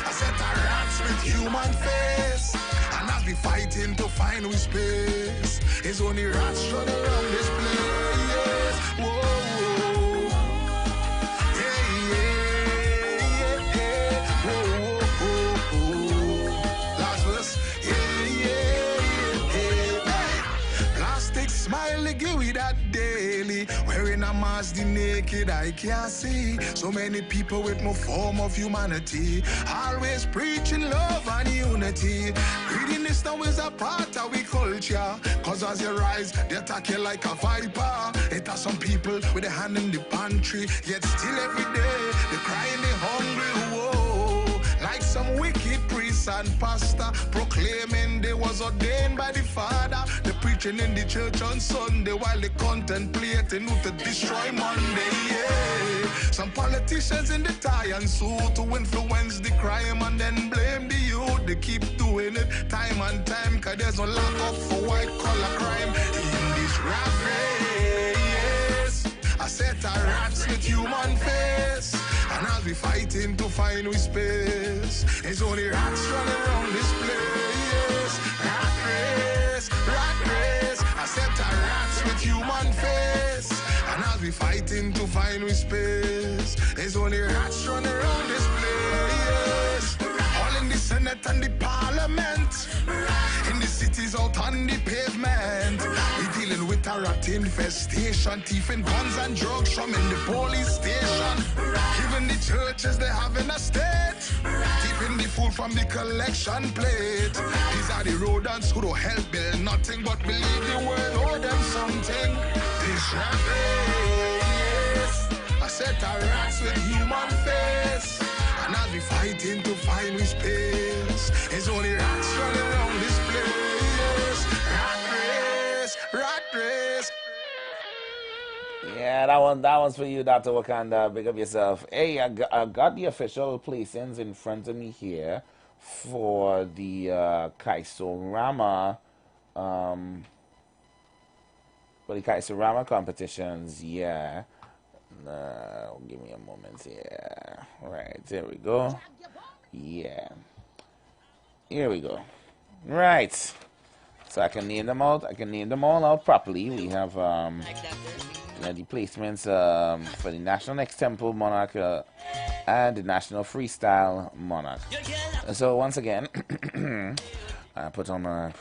I set a rats with human face. And as we fighting to find we space, there's only rats running around this place. Whoa, yeah, whoa. Last verse, yeah. Plastic smile, they give we that daily. Wearing a mask, the naked eye can't see. So many people with no form of humanity, always preaching love and unity. Greediness now is a part of we culture, cause as you rise, they attack you like a viper. It has some people with a hand in the pantry, yet still every day they crying, they hungry. Whoa, like some wicked priests and pastor proclaiming they was ordained by the Father. They preaching in the church on Sunday while they contemplating who to destroy Monday. Yeah. Some politicians in the tie and suit to influence the crime and then blame the youth. They keep doing it time and time, cause there's no lack of for white collar crime. In this rat race, I set a rats with human face. And as we fighting to find we space, it's only rats running around this place. Rat race, I set a rats with human face. And as we fighting to find we space, it's only rats running around this place. All in the Senate and the Parliament, in the cities out on the pavement, we dealing with a rat infestation, thieving guns and drugs from in the police station. Even the churches they have in a state, keeping the food from the collection plate. These are the rodents who don't help build nothing but believe the world owe them something. This rat race, I set a rats with human face. And as we fighting to find we space, it's only rats running around this place. Rat race. Yeah, that one's for you, Dr. Wakanda. Big up yourself. Hey, I got the official placings in front of me here for the Kaisorama competitions. Yeah. Give me a moment here. Right, there we go. Yeah. Here we go. Right. So I can name them out. I can name them all out properly. We have the placements for the National Extempo Monarch and the National Freestyle Monarch. So once again, I put on a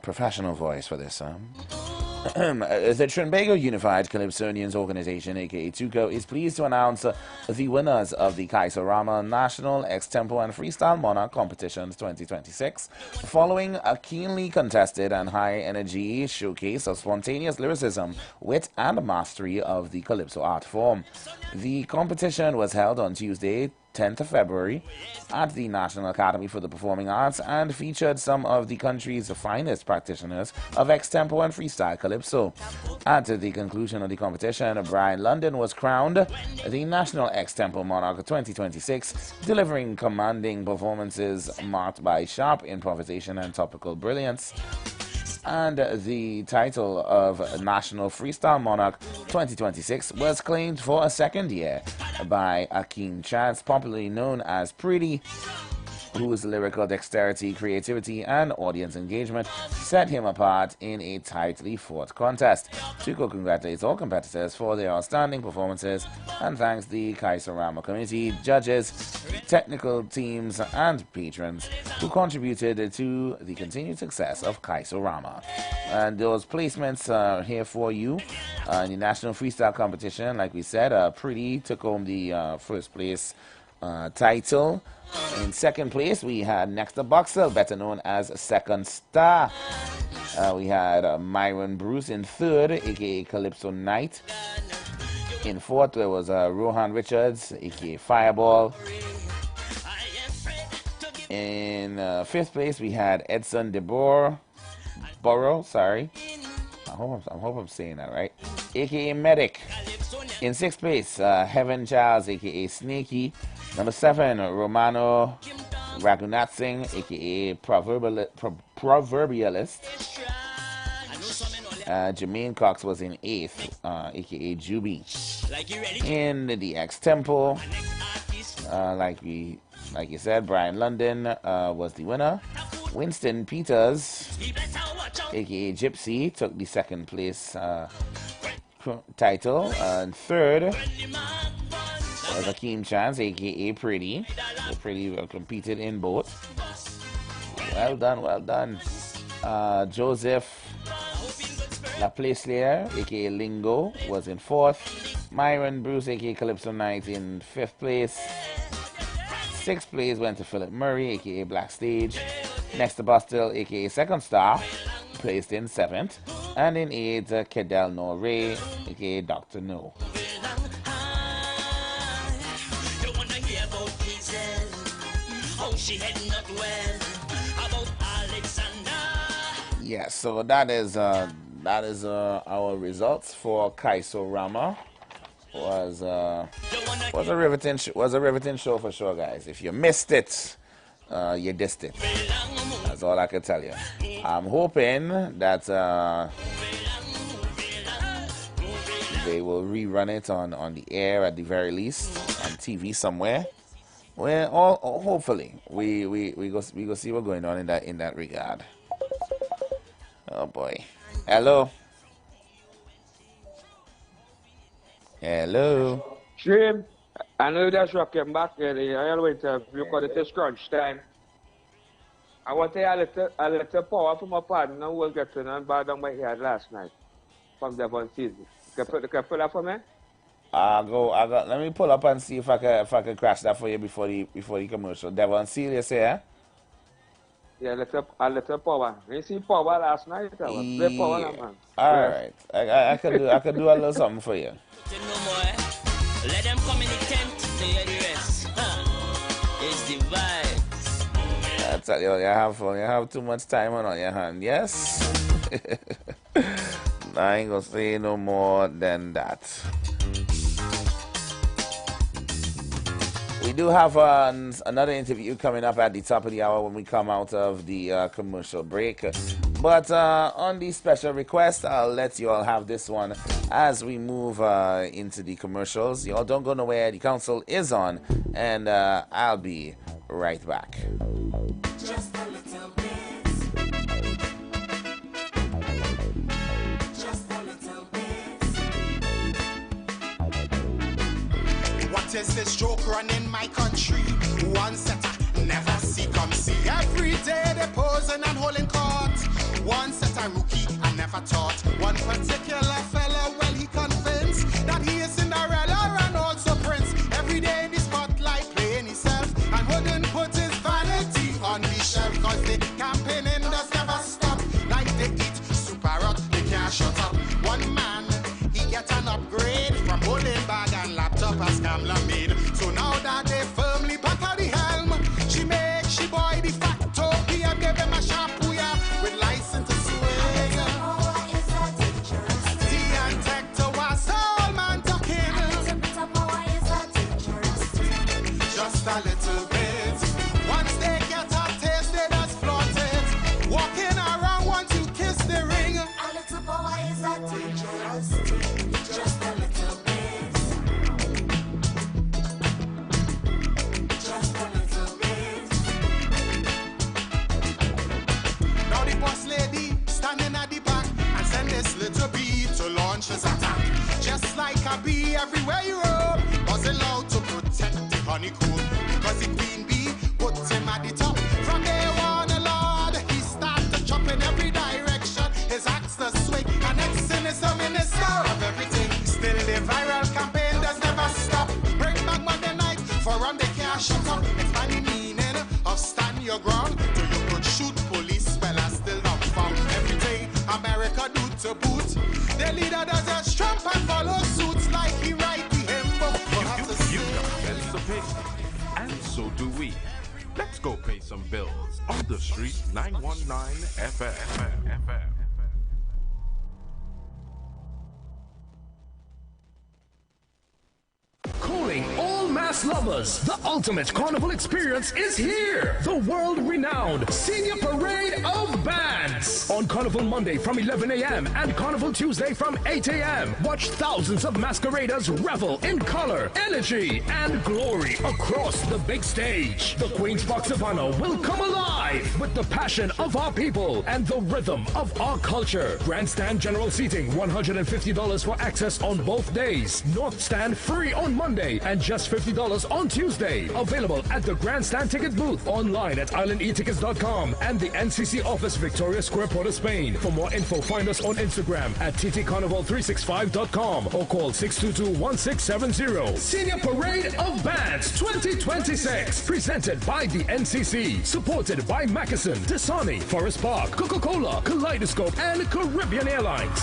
professional voice for this. The Trinbago Unified Calypsonians Organization, aka TUCO, is pleased to announce the winners of the Kaisorama National Extempo and Freestyle Monarch Competitions 2026, following a keenly contested and high-energy showcase of spontaneous lyricism, wit, and mastery of the Calypso art form. The competition was held on Tuesday, 10th of February at the National Academy for the Performing Arts and featured some of the country's finest practitioners of extempo and freestyle calypso. At the conclusion of the competition, Brian London was crowned the National Extempo Monarch 2026, delivering commanding performances marked by sharp improvisation and topical brilliance. And the title of National Freestyle Monarch 2026 was claimed for a second year by Akeem Chance, popularly known as Pretty, whose lyrical dexterity, creativity, and audience engagement set him apart in a tightly fought contest. Tuco congratulates all competitors for their outstanding performances and thanks the Kaisorama community, judges, technical teams, and patrons who contributed to the continued success of Kaisorama. And those placements are here for you. In the National Freestyle Competition, like we said, Pretty took home the first place title. In second place, we had Next Boxer, better known as Second Star. We had Myron Bruce in third, aka Calypso Knight. In fourth, there was Rohan Richards, aka Fireball. In fifth place, we had Edson Burrow. I hope I'm saying that right. aka Medic. In sixth place, Heaven Charles, aka Snaky. Number 7, Romano Raghunath Singh, aka Proverbialist. Jermaine Cox was in 8th, aka Juby. In the Extempo, like you said, Brian London was the winner. Winston Peters, aka Gypsy, took the second place title. And third was Akeem Chance, aka Pretty. Pretty competed in both. Well done. Joseph Laplace-Lair, aka Lingo, was in 4th. Myron Bruce, aka Calypso Knight, in 5th place. 6th place went to Philip Murray, aka Black Stage. Next to Bostel, aka Second Star, placed in 7th. And in 8th, Kedel Norray, aka Dr. No. Yes, so that is our results for Kaisorama. Was a riveting show for sure, guys. If you missed it, you dissed it. That's all I can tell you. I'm hoping that they will rerun it on the air at the very least, on TV somewhere. Well, hopefully we go see what's going on in that regard. Oh boy. Hello. Stream, I know that's what came back early. I went to look at the crunch time. I want to have a little power from my partner who was getting on bad on my head last night from Devon City. Can you pull that for me? Let me pull up and see if I can crash that for you before the commercial. Devon City, you say, eh? Yeah, a little power. You see power last night? I was play power now, man. Alright. I could do a little something for you. Let them come in the tent to hear the rest. It's the vibes. I tell you, you have too much time on your hand, yes? I ain't gonna say no more than that. We do have another interview coming up at the top of the hour when we come out of the commercial break. But on the special request, I'll let you all have this one as we move into the commercials. You all don't go nowhere. The council is on, and I'll be right back. Just a little bit. Just a little bit. What is this joke running my country? One set I never see come see. Every day they posing and holding court. One set a rookie I never taught. One particular fella, well he convinced that he is Cinderella and also Prince. Every day in the spotlight playing himself and wouldn't put his vanity on the shelf. Cause the campaigning does never stop. Like they eat super hot, they can't shut up. One man, he get an upgrade from holding bag and laptop as Kamla made. So now that they firmly back at the helm, she make she boy de facto PM give him a sharp with license to swing. Tea and tech to was all man talking. Just a little bit. Once they get a taste, they just flaunt it. Walking around once you kiss the ring. A little boy is a dangerous thing. Just a little bit. Just a little bit. Now the boss lady standing at the back and send this little bee to launch his attack. Just like a bee everywhere you roam, was allowed to protect the honeycomb. Because the queen bee puts him at the top. From day one, the Lord, he started chopping in every direction. His axe does swing, and next thing is the minister of everything. Still the viral campaign does never stop. Bring back Monday night, for run they can't shut up. It's funny meaning of stand your ground. Do you could shoot police, well I still not found. Everything America do to boot. The leader does just trump and follow suits like he write the hymn book. You got bills to pay, and so do we. Let's go pay some bills on the street 919 FM. Calling all mass lovers, the ultimate carnival experience is here. The world-renowned Senior Parade of Bands. On Carnival Monday from 11 a.m. and Carnival Tuesday from 8 a.m. Watch thousands of masqueraders revel in color, energy, and glory across the big stage. The Queen's Park Savannah will come alive with the passion of our people and the rhythm of our culture. Grandstand general seating, $150 for access on both days. North Stand free on Monday and just $50 on Tuesday. Available at the Grandstand ticket booth, online at islandetickets.com and the NCC office, Victoria Square, Port of Spain. For more info, find us on Instagram at ttcarnival365.com or call 622-1670. Senior Parade of Bands 2026, presented by the NCC, supported by Mackeson, Dasani, Forest Park, Coca-Cola, Kaleidoscope, and Caribbean Airlines.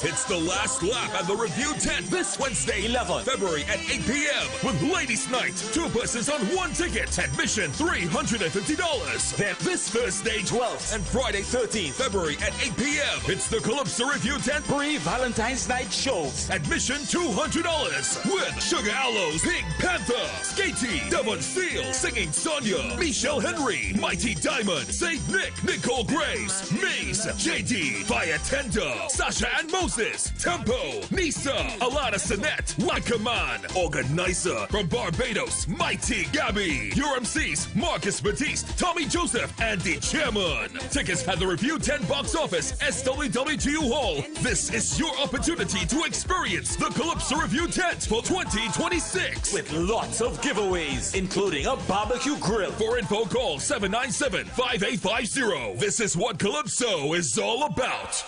It's the last lap at the Review Tent this Wednesday, 11th February at 8 p.m. with Ladies Night. 2 persons on 1 ticket. Admission $350. Then this Thursday, 12th and Friday, 13th February at 8 p.m. It's the Calypso Review Tent Pre-Valentine's Night Shows. Admission $200 with Sugar Aloes, Pink Panther, Skatey, Devon Steele, Singing Sonia, Michelle Henry, Mighty Diamond, Saint Nick, Nicole Graves, Maze, JD, Fire Tender, Sasha and Moses, Tempo, Nisa, Alana Sinette, Wakaman, Organizer from Barbados, Mighty Gabby, your MCs, Marcus Batiste, Tommy Joseph, and the Chairman. Tickets at the Review 10 box office, SWWGU Hall. This is your opportunity to experience the Calypso Review Tent for 2026 with lots of giveaways, including a barbecue grill. For info, call 797-5850. This is what Calypso is all about.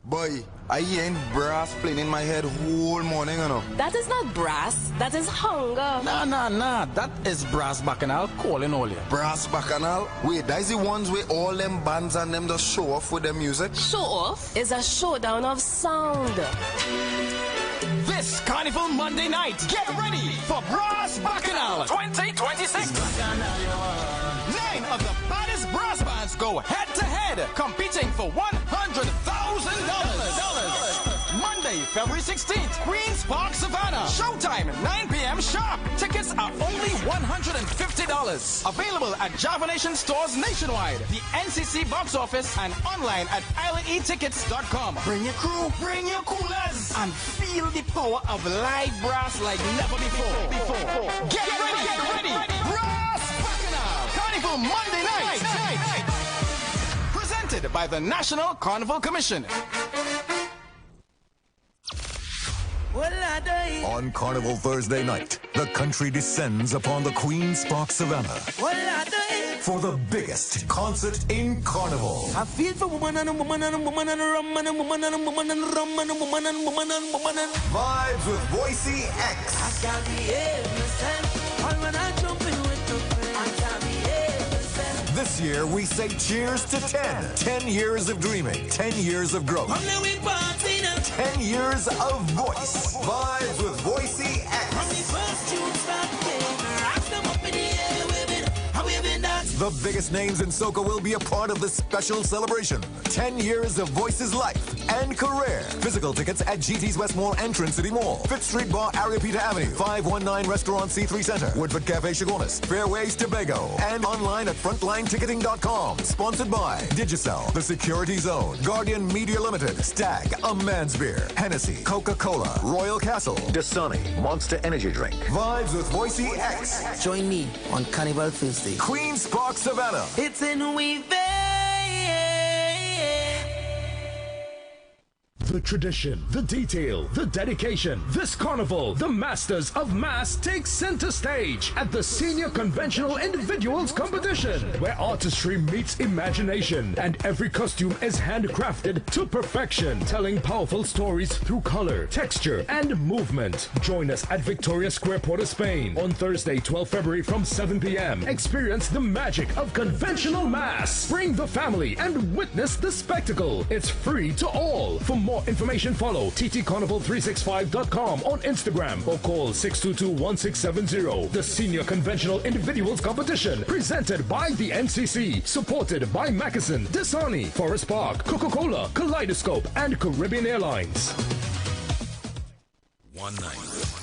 Boy, I ain't brass playing in my head whole morning, you know. That is not brass, that is hunger. Nah, that is brass bacchanal calling all you. Brass bacchanal? Wait, that is the ones where all them bands and them just show off with their music? Show off is a showdown of sound. This Carnival Monday night, get ready for Brass Bacchanal 2026. 9 of the baddest brass bands go head to head, competing for $100,000. Monday, February 16th, Queen's Park, Savannah. Showtime, 9 p.m. sharp. Tickets are only $150. Available at Java Nation stores nationwide, the NCC box office, and online at islandetickets.com. Bring your crew, bring your coolers, and feel the power of live brass like never before. Get ready. Brass Bacchanal Carnival Monday night. Presented by the National Carnival Commission. On Carnival Thursday night, the country descends upon the Queen's Park Savannah for the biggest concert in Carnival. I feel for woman and a woman and a woman and a rum and a woman and a woman and a rum and a woman and a woman and a woman and Vibes with Boise X. I can't be innocent. All when I jump in with the friends, I can't be innocent. This year, we say cheers to 10. 10 years of dreaming. 10 years of growth. 10 years of voice. Vibes with Boise X. The biggest names in soca will be a part of this special celebration. 10 years of Voice's life and career. Physical tickets at GT's Westmore Entrance City Mall, 5th Street Bar, Ariapita Avenue, 519 Restaurant C3 Center, Woodford Cafe Chagonis, Fairways Tobago, and online at frontlineticketing.com. Sponsored by Digicel, The Security Zone, Guardian Media Limited, Stag, A Man's Beer, Hennessy, Coca-Cola, Royal Castle, Dasani, Monster Energy Drink. Vibes with Boise X. Join me on Carnival Thursday. Queen's Park Savannah. It's in we The tradition, the detail, the dedication. This carnival, the Masters of Mass take center stage at the Senior Conventional Individuals Competition, where artistry meets imagination and every costume is handcrafted to perfection, telling powerful stories through color, texture, and movement. Join us at Victoria Square, Port of Spain on Thursday, 12 February from 7 p.m. Experience the magic of conventional mass. Bring the family and witness the spectacle. It's free to all. For more information, follow ttcarnival365.com on Instagram or call 622-1670. The Senior Conventional Individuals Competition, presented by the NCC, supported by Mackeson, Dasani, Forest Park, Coca-Cola, Kaleidoscope, and Caribbean Airlines. One night,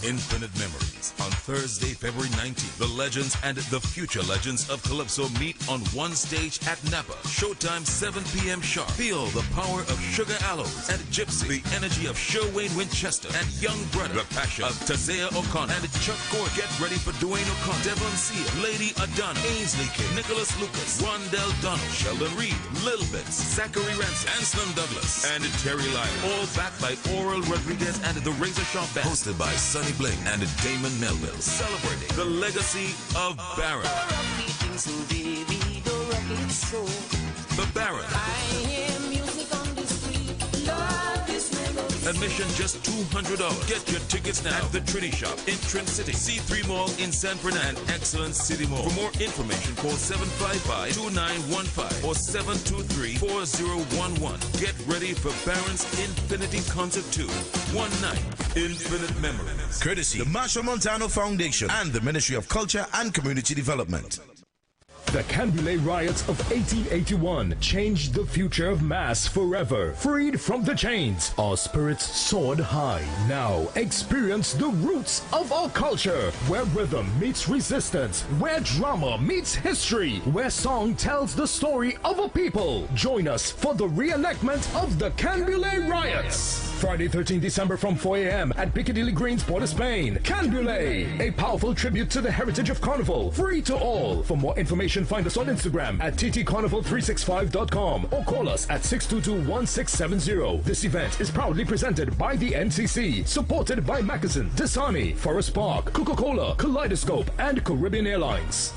infinite memories. On Thursday, February 19th, the legends and the future legends of Calypso meet on one stage at Napa. Showtime 7 p.m. sharp. Feel the power of Sugar Aloes and Gypsy, the energy of Sherwayne Winchester and Young Brother, the passion of Tazea O'Connor and Chuck Gordon. Get ready for Dwayne O'Connor, Devon Sear, Lady Adana, Ainsley King, Nicholas Lucas, Rondell Donald, Sheldon Reed, Lil Bits, Zachary Ransom, Anselm Douglas, and Terry Lyle. All backed by Oral Rodriguez and the Razor Sharp Band. Hosted by Sonny Bling and Damon Melville. Celebrating the legacy of Baron. The Baron. Admission just $200. Get your tickets now at the Trinity Shop in Trent City, C3 Mall in San Fernando, and Excellence City Mall. For more information, call 755-2915 or 723-4011. Get ready for Baron's Infinity Concert 2. One night, infinite memories. Courtesy the Marshall Montano Foundation and the Ministry of Culture and Community Development. The Canbulay riots of 1881 changed the future of mass forever. Freed from the chains, our spirits soared high. Now experience the roots of our culture, where rhythm meets resistance, where drama meets history, where song tells the story of a people. Join us for the reenactment of the Canbulay riots. Friday, 13 December from 4 a.m. at Piccadilly Greens, Port of Spain. Canbulay, a powerful tribute to the heritage of Carnival. Free to all. For more information, find us on Instagram at ttcarnival365.com or call us at 622-1670. This event is proudly presented by the NCC, supported by Mackeson, Dasani, Forest Park, Coca-Cola, Kaleidoscope, and Caribbean Airlines.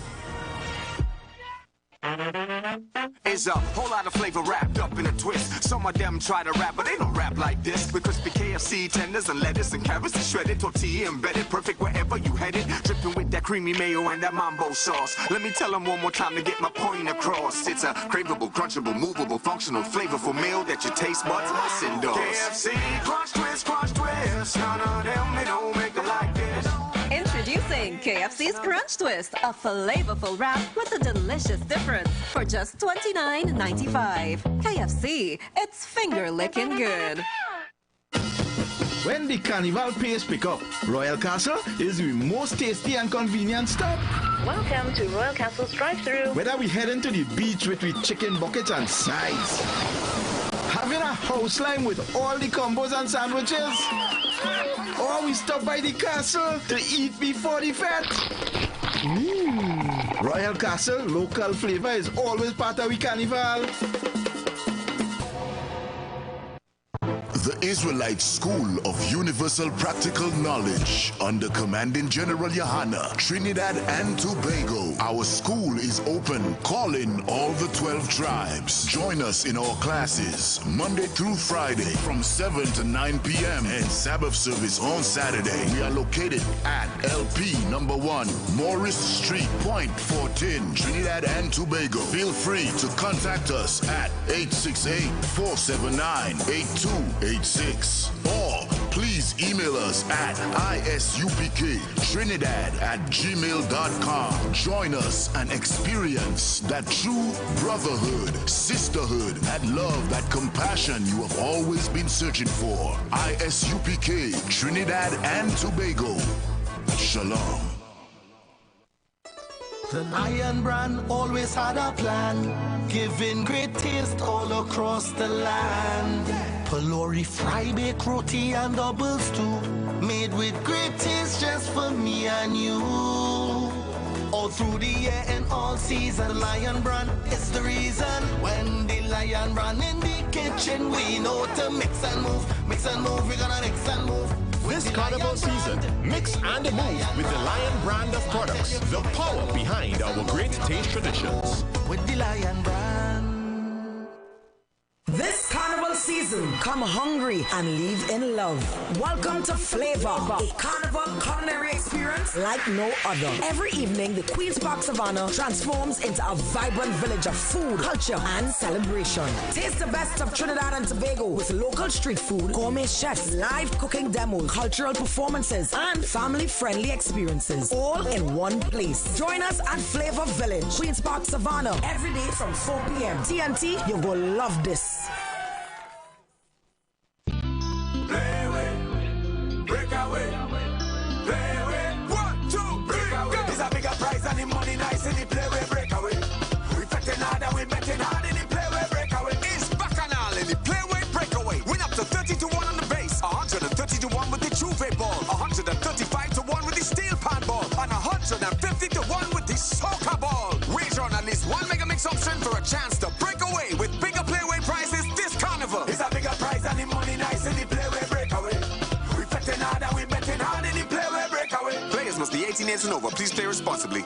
It's a whole lot of flavor wrapped up in a twist. Some of them try to rap, but they don't rap like this. With crispy KFC tenders and lettuce and carrots and shredded tortilla embedded, perfect wherever you headed. Dripping with that creamy mayo and that mambo sauce. Let me tell them one more time to get my point across. It's a craveable, crunchable, movable, functional, flavorful meal that your taste buds must endorse. KFC, crunch twist, crunch twist. this. None of them, they don't make it like this. Introducing KFC's Crunch Twist, a flavorful wrap with a delicious difference for just $29.95. KFC, it's finger-licking good. When the carnival pace pick up, Royal Castle is the most tasty and convenient stop. Welcome to Royal Castle's drive-thru. Whether we heading to the beach with chicken buckets and sides, having a house line with all the combos and sandwiches, or we stop by the castle to eat before the fete. Royal Castle local flavor is always part of the carnival. The Israelite School of Universal Practical Knowledge under Commanding General Yohana, Trinidad and Tobago. Our school is open. Call in all the 12 tribes. Join us in our classes Monday through Friday from 7 to 9 p.m. and Sabbath service on Saturday. We are located at LP number 1, Morris Street, Point 410, Trinidad and Tobago. Feel free to contact us at 868-479-8286. Or please email us at isupktrinidad@gmail.com. Join us and experience that true brotherhood, sisterhood, that love, that compassion you have always been searching for. ISUPK, Trinidad and Tobago. Shalom. The Lion Brand always had a plan, giving great taste all across the land. Pelori fry, bake roti and doubles too, made with great taste just for me and you. All through the year and all season, Lion Brand is the reason. When the Lion Brand in the kitchen, we know to mix and move, we're gonna mix and move. This carnival season, mix and move with the Lion Brand of products, the power behind our great taste traditions. With the Lion Brand. This carnival season, come hungry and leave in love. Welcome to Flavor, a carnival culinary experience like no other. Every evening, the Queen's Park Savannah transforms into a vibrant village of food, culture, and celebration. Taste the best of Trinidad and Tobago with local street food, gourmet chefs, live cooking demos, cultural performances, and family-friendly experiences, all in one place. Join us at Flavor Village, Queen's Park Savannah, every day from 4 p.m. TNT, you will love this. And the money nice in the play we breakaway. We fetting hard and we betting hard in the play we breakaway. It's Bacchanal in the play we breakaway. Win up to 30-1 on the base, 130-1 with the Juve ball, 135-1 with the steel pan ball, and 150-1 with the soccer ball. Wager on at least one mega mix option for a chance to break away with bigger playway prizes this carnival. It's a bigger prize and the money nice in the play we breakaway. We fetting hard and we betting hard in the play we breakaway. Players must be 18 years and over. Please play responsibly.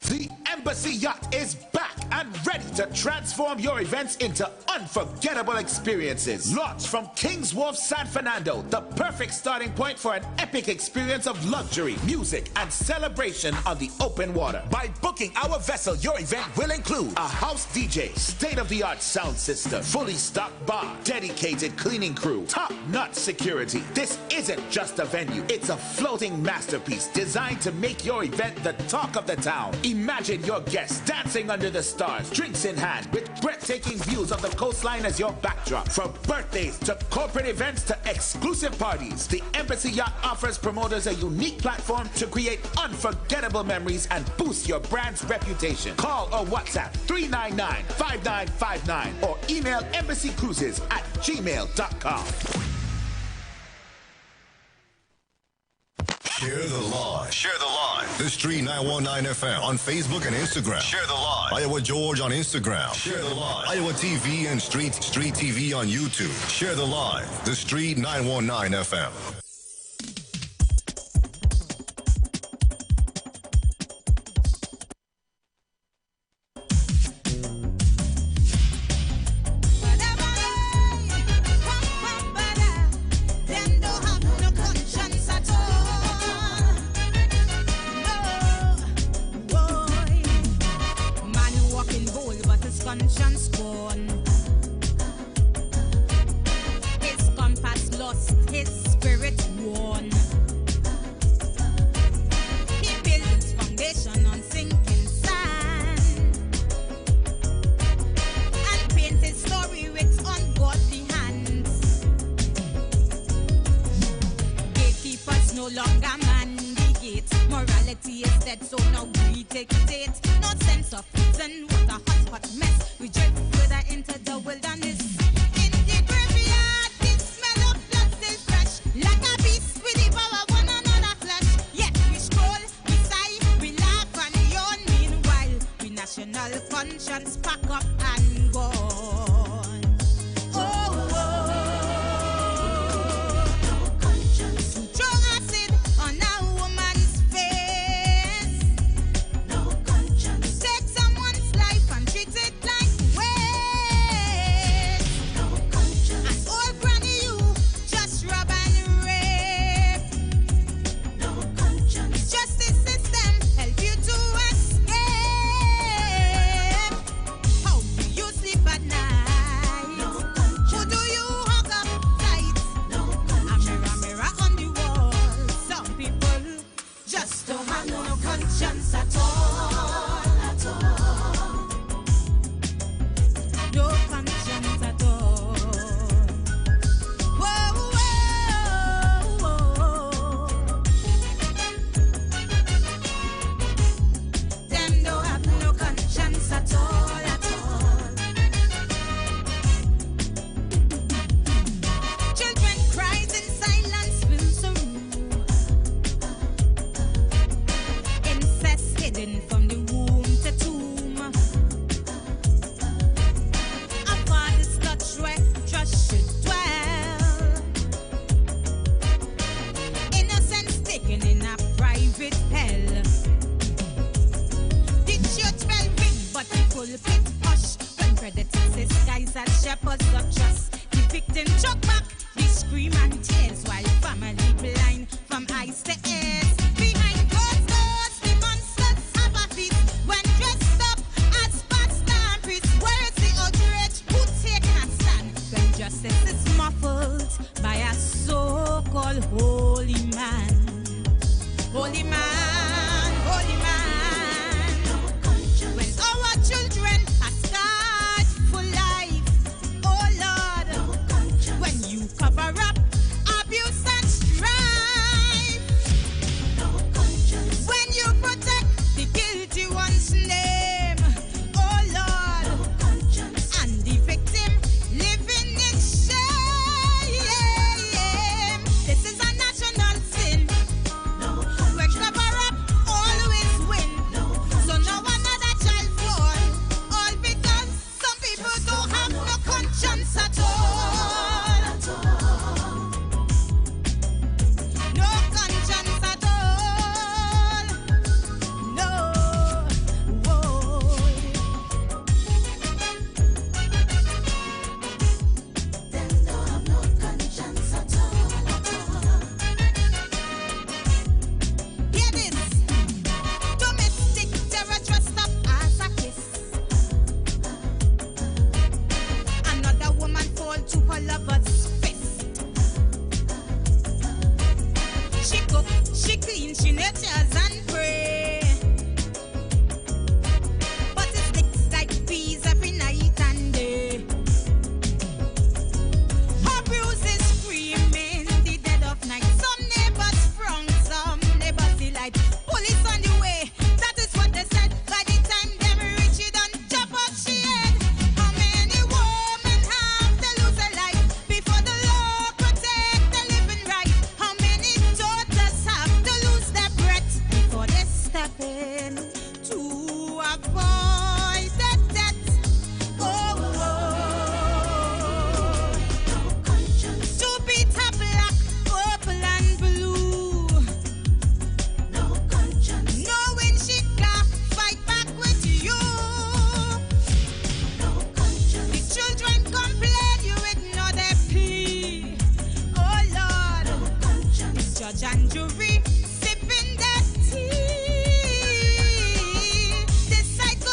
The Embassy Yacht is back and ready to transform your events into unforgettable experiences. Launched from King's Wharf, San Fernando, the perfect starting point for an epic experience of luxury, music, and celebration on the open water. By booking our vessel, your event will include a house DJ, state-of-the-art sound system, fully stocked bar, dedicated cleaning crew, top-notch security. This isn't just a venue, it's a floating masterpiece designed to make your event the talk of the town. Imagine your guests dancing under the stars, drinks in hand, with breathtaking views of the coastline as your backdrop. From birthdays to corporate events to exclusive parties, the Embassy Yacht offers promoters a unique platform to create unforgettable memories and boost your brand's reputation. Call or WhatsApp 399-5959 or email embassycruises@gmail.com. Share the live. Share the live. The Street 919 FM on Facebook and Instagram. Share the live. Iowa George on Instagram. Share the live. Iowa TV and Street TV on YouTube. Share the live. The Street 919 FM. conscience gone. His compass lost, his spirit worn. He built his foundation on sinking sand and paint his story with ungodly hands. Gatekeepers no longer man the gate. Morality is dead, so now we dictate. No sense of reason, what a hot mess. We drift further into the wilderness. In the graveyard, the smell of blood still fresh. Like a beast, we devour one another flesh. Yet we stroll, we sigh, we laugh and yawn. Meanwhile, we national conscience pack up and gone. To throw acid on a woman's face. Take someone's life and treat it like waste. An old granny you just rob and rape. Justice system help you to escape. How do you sleep at night? Who do you hug up tight? A mirror on the wall. Some people just don't have no conscience at all. No conscience at all. Whoa, whoa. Them don't have no conscience at all, at all. Children cries in silence fills the room. Incest hidden from the womb to tomb. A father's touch where trust should dwell. Innocence taken in a private hell. The church bell ring, but the pulpit hush. When predators disguise as shepherds of trust. The victim chuck back, the scream and tears, while family blind from eyes to ears. Behind closed doors, the monsters have a feast. When dressed up as pastor and priest, where's the outrage? Who taking a stand? When justice is muffled by a so-called holy man. Holy man, holy man. When our children are scarred for life, oh Lord. When you cover up abuse and strife. When you protect the guilty one's name, oh Lord. And the victim living in shame. This is a national sin. Where cover up always win. So now another child fall. All because some people don't have no conscience at all. No conscience at all. No. Whoa. Them don't have no conscience at all. Hear this. Domestic terror dressed up as a kiss. Another woman fall to her lover's fist. She cook, she clean, she nurtures and pray. But it sticks like bees every night and day. Her bruises screaming the dead of night. Some neighbors frown, some neighbors delight. Police on the way, that is what they said. By the time them reach it and chop off she head. How many women have to lose their life before the law protect the living right? How many daughters have to lose their breath before they step in to avoid the death? Oh, to beat her black, purple and blue. Knowing she can fight back with you. The children complain, you ignore their plea. Oh Lord, the judge and jury sipping their tea. This cycle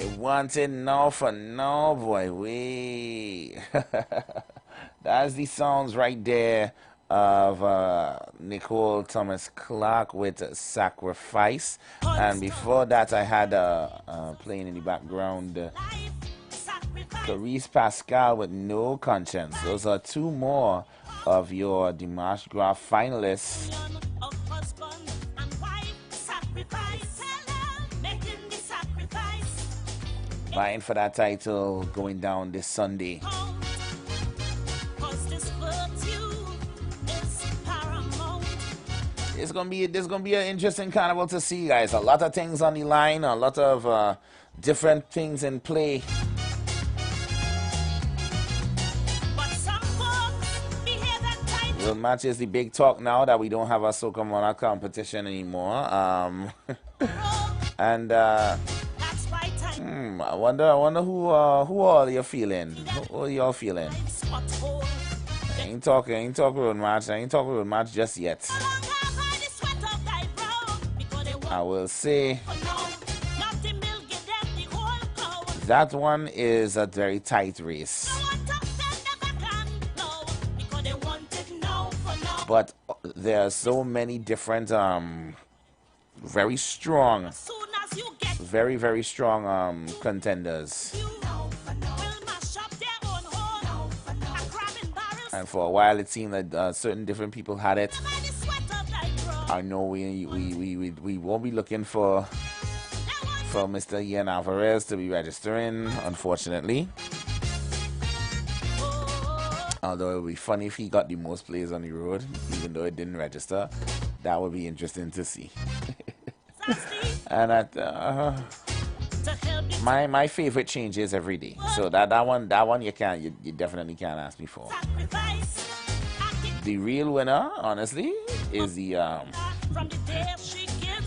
They want it now for now, boy. We. That's the sounds right there of Nicole Thomas Clark with Sacrifice. And before that, I had playing in the background Clarice Pascal with No Conscience. Those are two more of your Dimash Graf finalists. Vying for that title going down this Sunday. This gonna be an interesting carnival to see, guys. A lot of things on the line, a lot of different things in play. World Match is the big talk now that we don't have a Soca Monarch competition anymore. And I wonder who all you feeling? Who y'all feeling? I ain't talking Road Match. I ain't talking Road Match just yet. I will say that one is a very tight race. But there are so many different very strong contenders. And for a while it seemed that certain different people had it. I know we won't be looking for Mr. Ian Alvarez to be registering, unfortunately. Although it would be funny if he got the most plays on the road, even though it didn't register. That would be interesting to see. And my favorite changes every day. So that one you definitely can't ask me for. The real winner, honestly, is the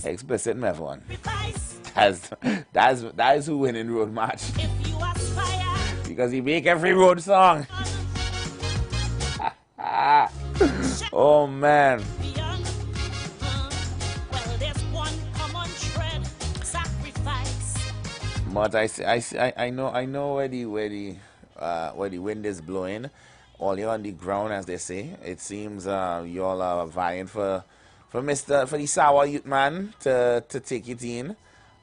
Explicit Mev one. That is who win in Road Match. Because he make every road song. Oh man. But I know where the wind is blowing. All you're on the ground, as they say. It seems y'all are vying for the sour youth man to take it in.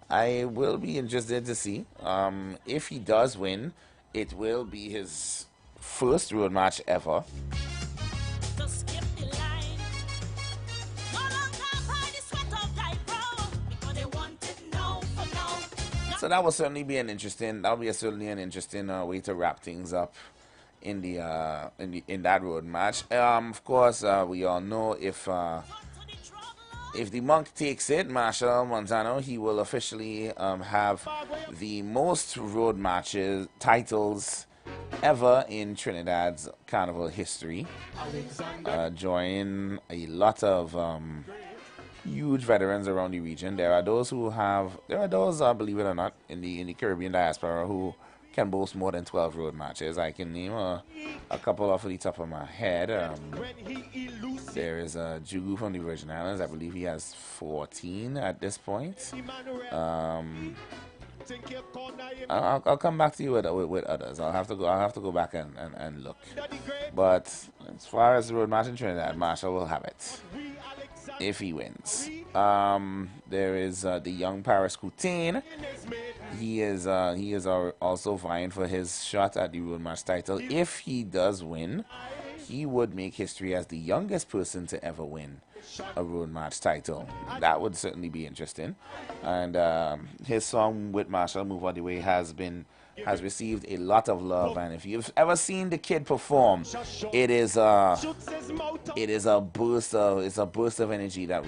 I will be interested to see. If he does win, it will be his first road match ever. So that will certainly be certainly an interesting way to wrap things up in that road match. Of course, we all know if the Monk takes it, Marshall Montano, he will officially have the most road matches titles ever in Trinidad's carnival history, joining a lot of huge veterans around the region. There are those, believe it or not, in the Caribbean diaspora who can boast more than 12 road matches. I can name a couple off the top of my head. There is Jugu from the Virgin Islands. I believe he has 14 at this point. I'll come back to you with others. I'll have to go back and look. But as far as the road match in Trinidad, Marshall will have it if he wins. There is the young Paris Coutain. He is also vying for his shot at the road match title. If he does win, he would make history as the youngest person to ever win a road match title. That would certainly be interesting. And his song with Marshall, Move All the Way, has received a lot of love, and if you've ever seen the kid perform, it is a burst of energy that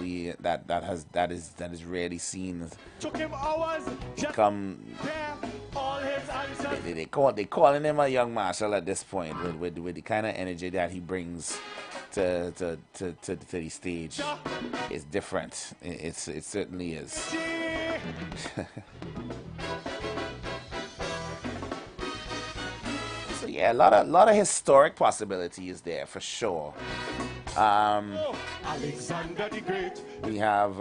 is rarely seen. They calling him a young Marshall at this point with the kind of energy that he brings to the stage. It's different. It certainly is. So yeah, a lot of historic possibilities there for sure. Alexander the Great. We have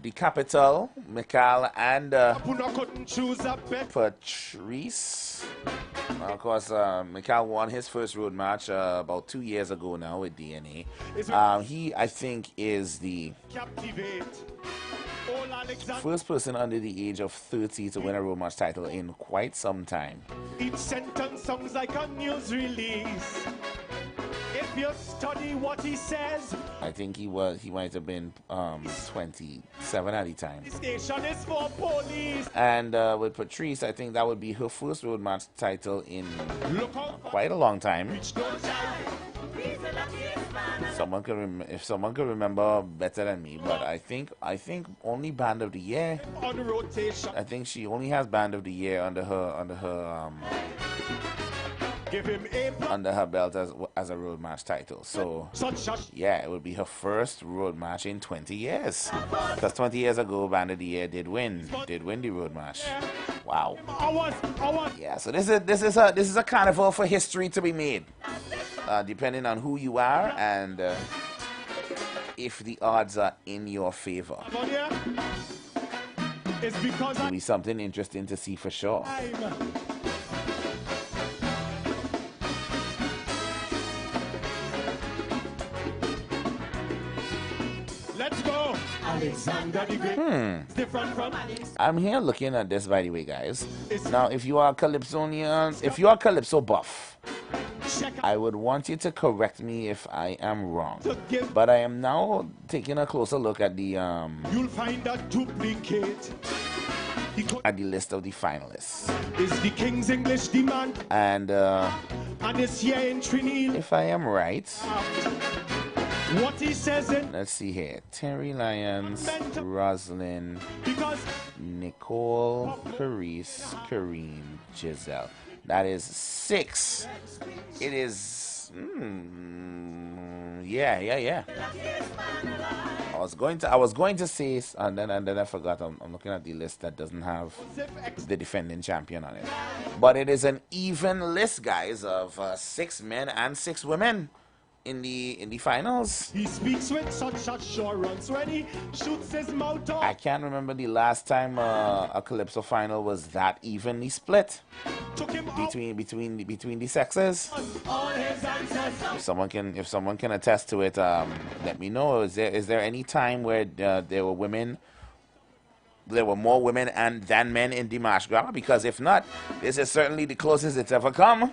the Capital, Mikal and Patrice. Of course, Mikal won his first road match about 2 years ago now with DNA. He, I think, is the first person under the age of 30 to win a road match title in quite some time. Each sentence sounds like a news release. If you study what he says, I think he might have been 27 at the time. the station is for police. And with Patrice, I think that would be her first road match title in quite a long time. If someone could remember better than me, but I think only Band of the Year. On rotation. I think she only has Band of the Year under her Give him a under her belt as a road match title. So yeah, it would be her first road match in 20 years. Because 20 years ago, Band of the Year did win the road match. Wow. Yeah. So this is a carnival for history to be made. Depending on who you are and if the odds are in your favor. It'll be something interesting to see for sure. Let's go. Alexander the Great. Different from I'm here looking at this, by the way, guys. Now, if you are Calypsonians, if you are Calypso buff, I would want you to correct me if I am wrong. But I am now taking a closer look at the you'll find a duplicate. at the list of the finalists. Is the King's English demand? And it's here in Trinidad. if I am right, what he says in let's see here. Terry Lyons, Rosalind, Nicole, Carice, Kareem, Giselle. That is 6. It is yeah. I was going to say, and then I forgot. I'm looking at the list that doesn't have the defending champion on it. But it is an even list, guys, of 6 men and 6 women in the finals. He speaks with such assurance when he shoots his mouth off. I can't remember the last time a Calypso final was that evenly split between the sexes. If someone can attest to it, let me know. Is there any time where there were more women than men in the Marsh Gras? Because if not, this is certainly the closest it's ever come.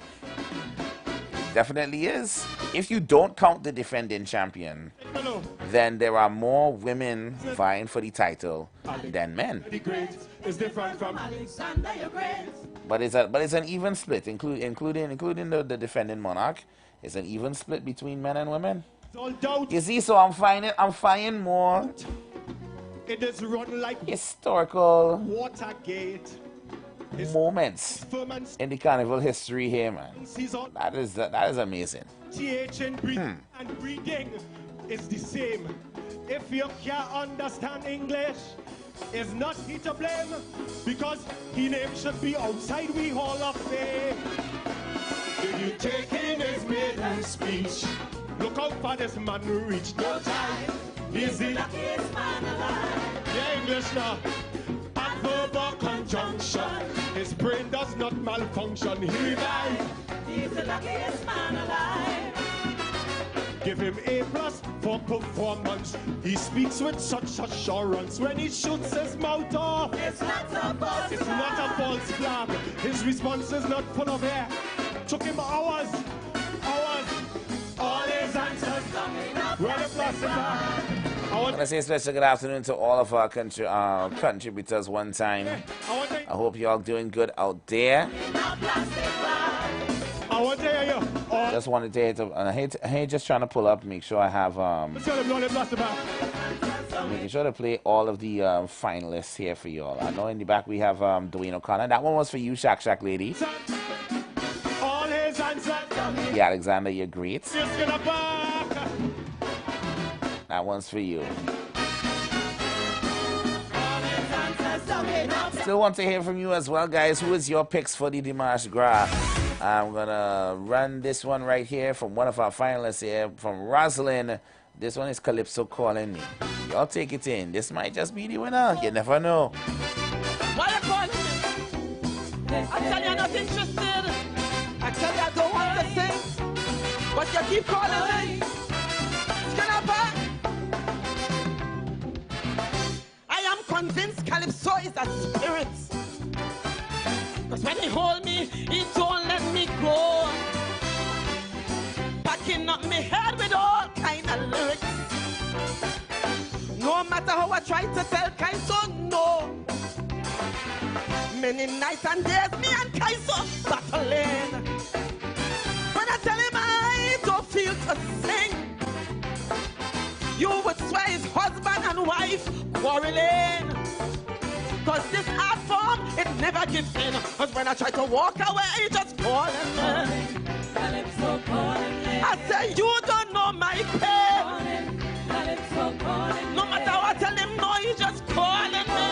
Definitely is. If you don't count the defending champion, then there are more women vying for the title than men. But it's an even split, including the defending monarch. It's an even split between men and women. You see, so I'm finding more it is run like historical Watergate. Moments in the carnival history here, man. That is amazing. TH and breeding is the same. If you can't understand English, it's not he to blame, because his name should be outside we Hall of Fame. Did you take in his maiden speech? Look out for this man who reached no time. He's the luckiest man alive. Yeah, English now. Adverb conjunction. His brain does not malfunction. He revives. He's the luckiest man alive. Give him A+ for performance. He speaks with such assurance when he shoots his mouth off. It's not a false flag. His response is not full of air. Took him hours. All his answers coming up. Where the plus I want to say a special good afternoon to all of our contributors one time. I hope you all doing good out there. I want to hear you. Just wanted to hit I hate just trying to pull up, make sure I have making sure to play all of the finalists here for you all. I know in the back we have Dwayne O'Connor. That one was for you, Shack lady. All his answers. Yeah, Alexander, you're great. That one's for you. Still want to hear from you as well, guys. Who is your picks for the Marsh Gras? I'm gonna run this one right here from one of our finalists here, from Rosalind. This one is Calypso Calling Me. Y'all take it in. This might just be the winner. You never know. Why you calling me? I tell you I'm not interested. I tell you I don't want to sing. But you keep calling me. I am convinced Calypso is a spirit. Because when he hold me, he don't let me go. Packing up my head with all kind of lyrics. No matter how I try to tell Kaiso no. Many nights and days, me and Kaiso battling. When I tell him I don't feel to sing, you would swear his husband and wife quarreling. Cause this art form, it never gives in. Cause when I try to walk away, he just calling me. I say, you don't know my pain. No matter what I tell him, no, he just calling me.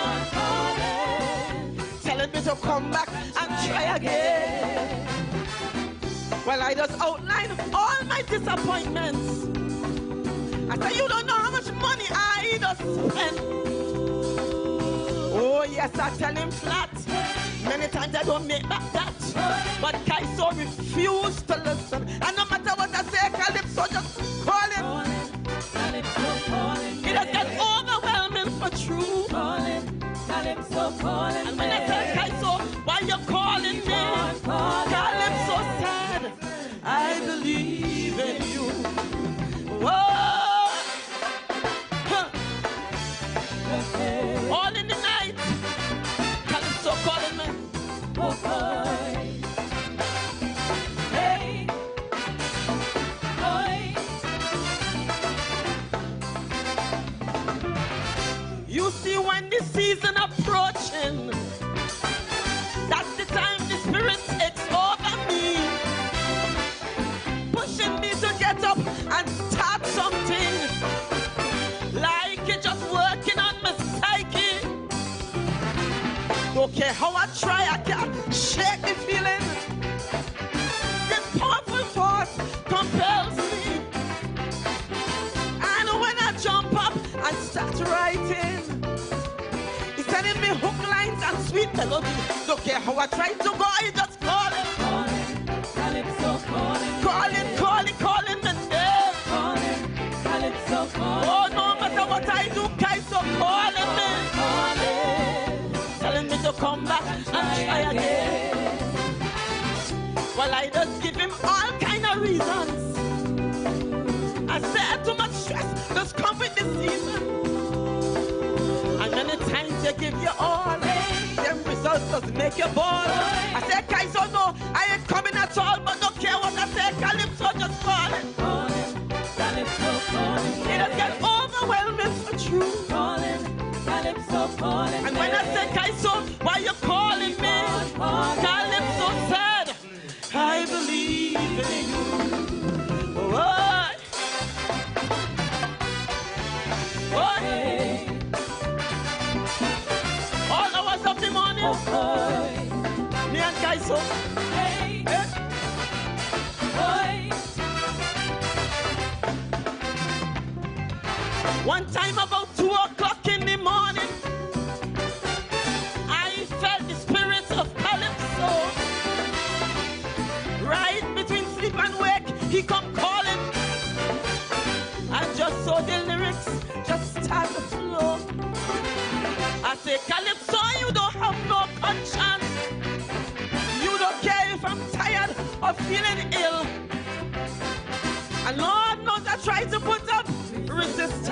Telling me to come back and try again. Well, I just outline all my disappointments. I say, you don't know how much money I just spent. Oh, yes, I tell him flat. Many times I don't make back that. But Kaiso refused to listen. And no matter what I say, Calypso just call him. It has got overwhelming for true. And when I tell Kaiso, why you calling me? Calypso said, I believe in you. Whoa! Huh. All in the night, Calypso calling me. Hey. You see when the season approaching, that's the time the spirit takes over me, pushing me to get up and start something, like it just working on my psyche. Don't care how I try, I can't shake the feeling. This powerful force compels me, and when I jump up and start writing, he's sending me hook lines and sweet melody. Don't care how I try to go, I just call him. Calling the name. Oh, no matter what I do, Kaiso calling me. Telling me to come back and try again. Well, I just give him all kind of reasons. I said too much stress, just come with the season. And many times you give you all, them results just make you ball. I said, Kaiso, no, I ain't coming at all, but don't care what I say, Calypso just calling. It has got overwhelming for true. And when I say, Kaiso, why you calling me? Calypso said, I believe in you. Oh, all hours of the morning, me and Kaiso. One time about 2 o'clock in the morning, I felt the spirit of Calypso. Right between sleep and wake, he come calling. And just so the lyrics just start to flow. I say, Calypso, you don't have no conscience. You don't care if I'm tired or feeling ill. And Lord knows I try to put up resistance,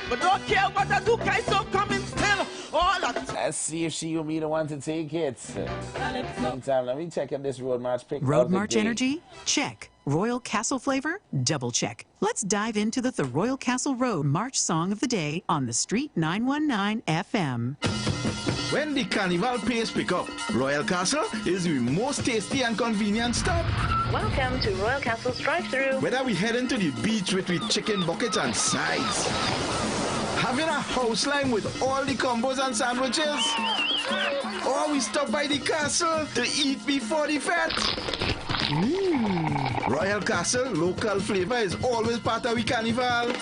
but don't care what I do, Kaiso coming still. All the time. Let's see if she will be the one to take it. Meantime, let me check if this road march pick Road March energy? Check. Royal Castle flavor? Double check. Let's dive into the Royal Castle Road March song of the day on the Street 919 FM. When the carnival pace pick up, Royal Castle is the most tasty and convenient stop. Welcome to Royal Castle's drive-thru. Whether we heading to the beach with chicken buckets and sides, having a house line with all the combos and sandwiches, Or we stop by the castle to eat before the fete. Royal Castle, local flavor is always part of the carnival.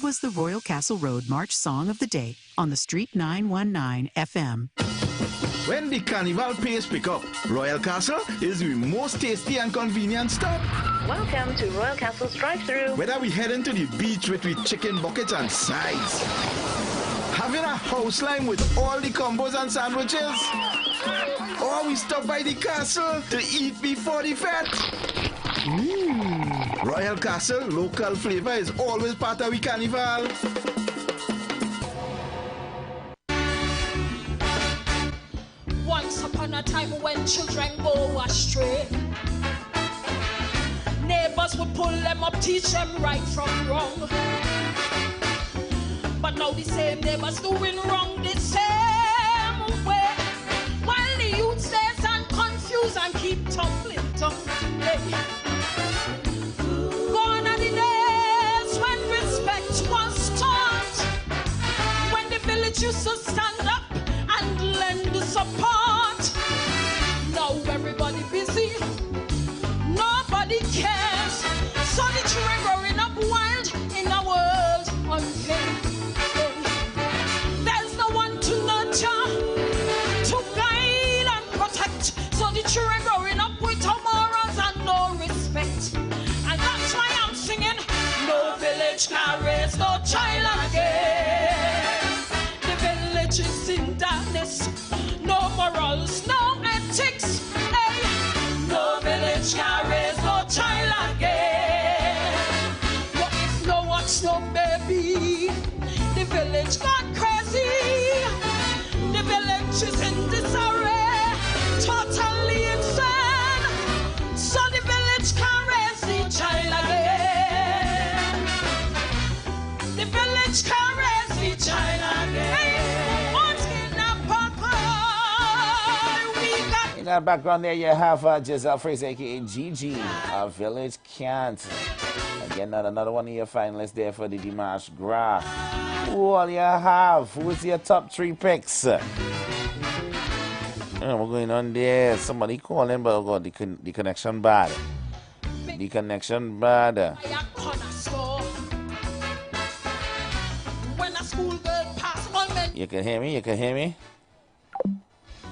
was the Royal Castle Road March Song of the Day on the Street 919 FM. When the carnival pace pick up, Royal Castle is the most tasty and convenient stop. Welcome to Royal Castle's drive-thru. Whether we head into the beach with chicken buckets and sides, having a house line with all the combos and sandwiches, or we stop by the castle to eat before the fete. Royal Castle, local flavor is always part of the carnival. Once upon a time when children go astray, neighbors would pull them up, teach them right from wrong. But now the same neighbors doing wrong the same way, while the youth stays and confused and keep tumbling down today. Gone are the days when respect was taught, when the village used to stand up and lend support. Now everybody busy, nobody cares, so the children growing up wild in a world unfair. There's no one to nurture In that background there, you have Giselle Fraser, a.k.a. Gigi, Village Can't. Again, another one of your finalists there for the Dimanche Gras. Who all you have? Who's your top 3 picks? We're going on there. Somebody calling, but oh God, the connection bad. The connection bad. You can hear me? You can hear me?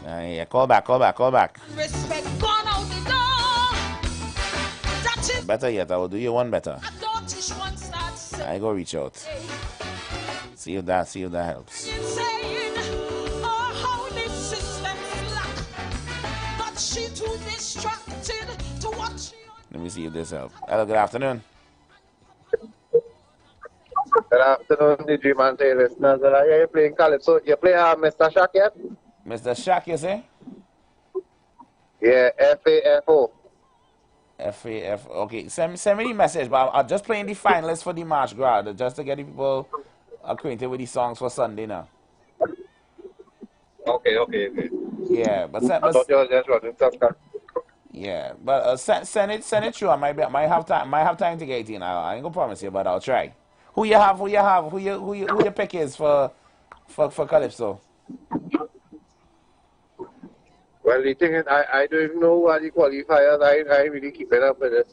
Yeah, call back. Respect gone out the door. That is Better yet, I will do you one better. a daughtish one starts I go reach out. See if that helps. saying, oh, how this system's lack. But she too distracted to watch. Let me see if this helps. Hello, good afternoon. Good afternoon, the Dream and Tay listeners. Are you playing Calypso? You play Mr. Shack yet? Mr. Shack, you say? Yeah, FAFO. FAF. Okay, send me the message, but I'm just playing the finalists for the March Gras, just to get the people acquainted with the songs for Sunday now. Okay. Yeah, but I thought you were just running some yeah, but send it through. I might have time to get it in. I ain't gonna promise you, but I'll try. Who you your pick is for Calypso? Well, the thing is, I don't even know what the qualifiers. I really keep it up with this.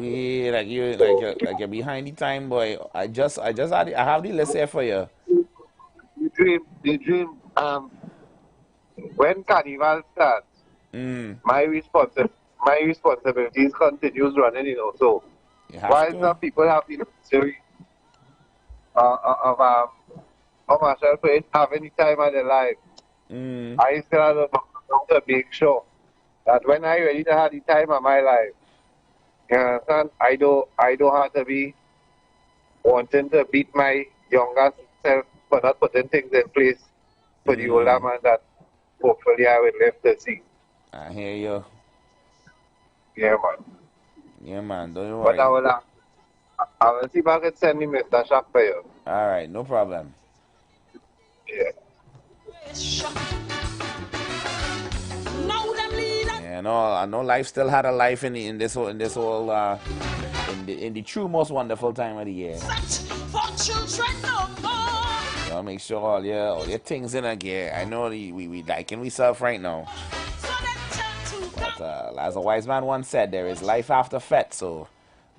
Yeah, like you're behind the time, boy. I have the list here for you. The dream. When Carnival starts, my responsibilities continues running. So while some people have the luxury of commercial place have any time of their life, I still have to make sure that when I ready to have the time of my life, you understand, I don't have to be wanting to beat my younger self for not putting things in place for the older man that hopefully I will live to see. I hear you. Yeah, man. Yeah, man. Don't worry. But I will see if I can send me Mr. Shop for you. All right, no problem. Yeah. Yeah, no, I know life still had a life in the true most wonderful time of the year. For children no more. You know, make sure all your things in a gear. I know we liking ourselves right now. But as a wise man once said, there is life after Fet, so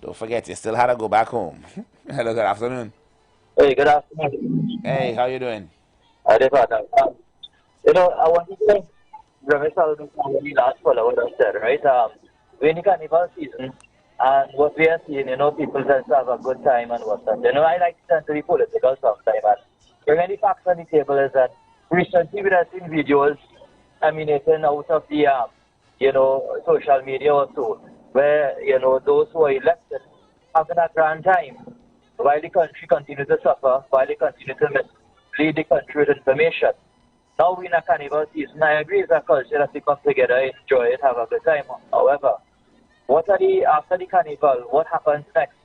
don't forget you still had to go back home. Hello, good afternoon. Hey, good afternoon. Hey, how you doing? I did that. I want to thank Ramesh Alvin last follow what I said, right? We're in the carnival season, and what we are seeing, people just have a good time and what's that. I like to turn to the political sometimes, and bringing the facts on the table is that recently we have seen videos emanating out of the, social media or so, where, those who are elected having a grand time while the country continues to suffer, while they continue to mislead the country with information. Now we're in a carnival season. I agree it's a culture that we come together, enjoy it, have a good time. However, after the carnival, what happens next?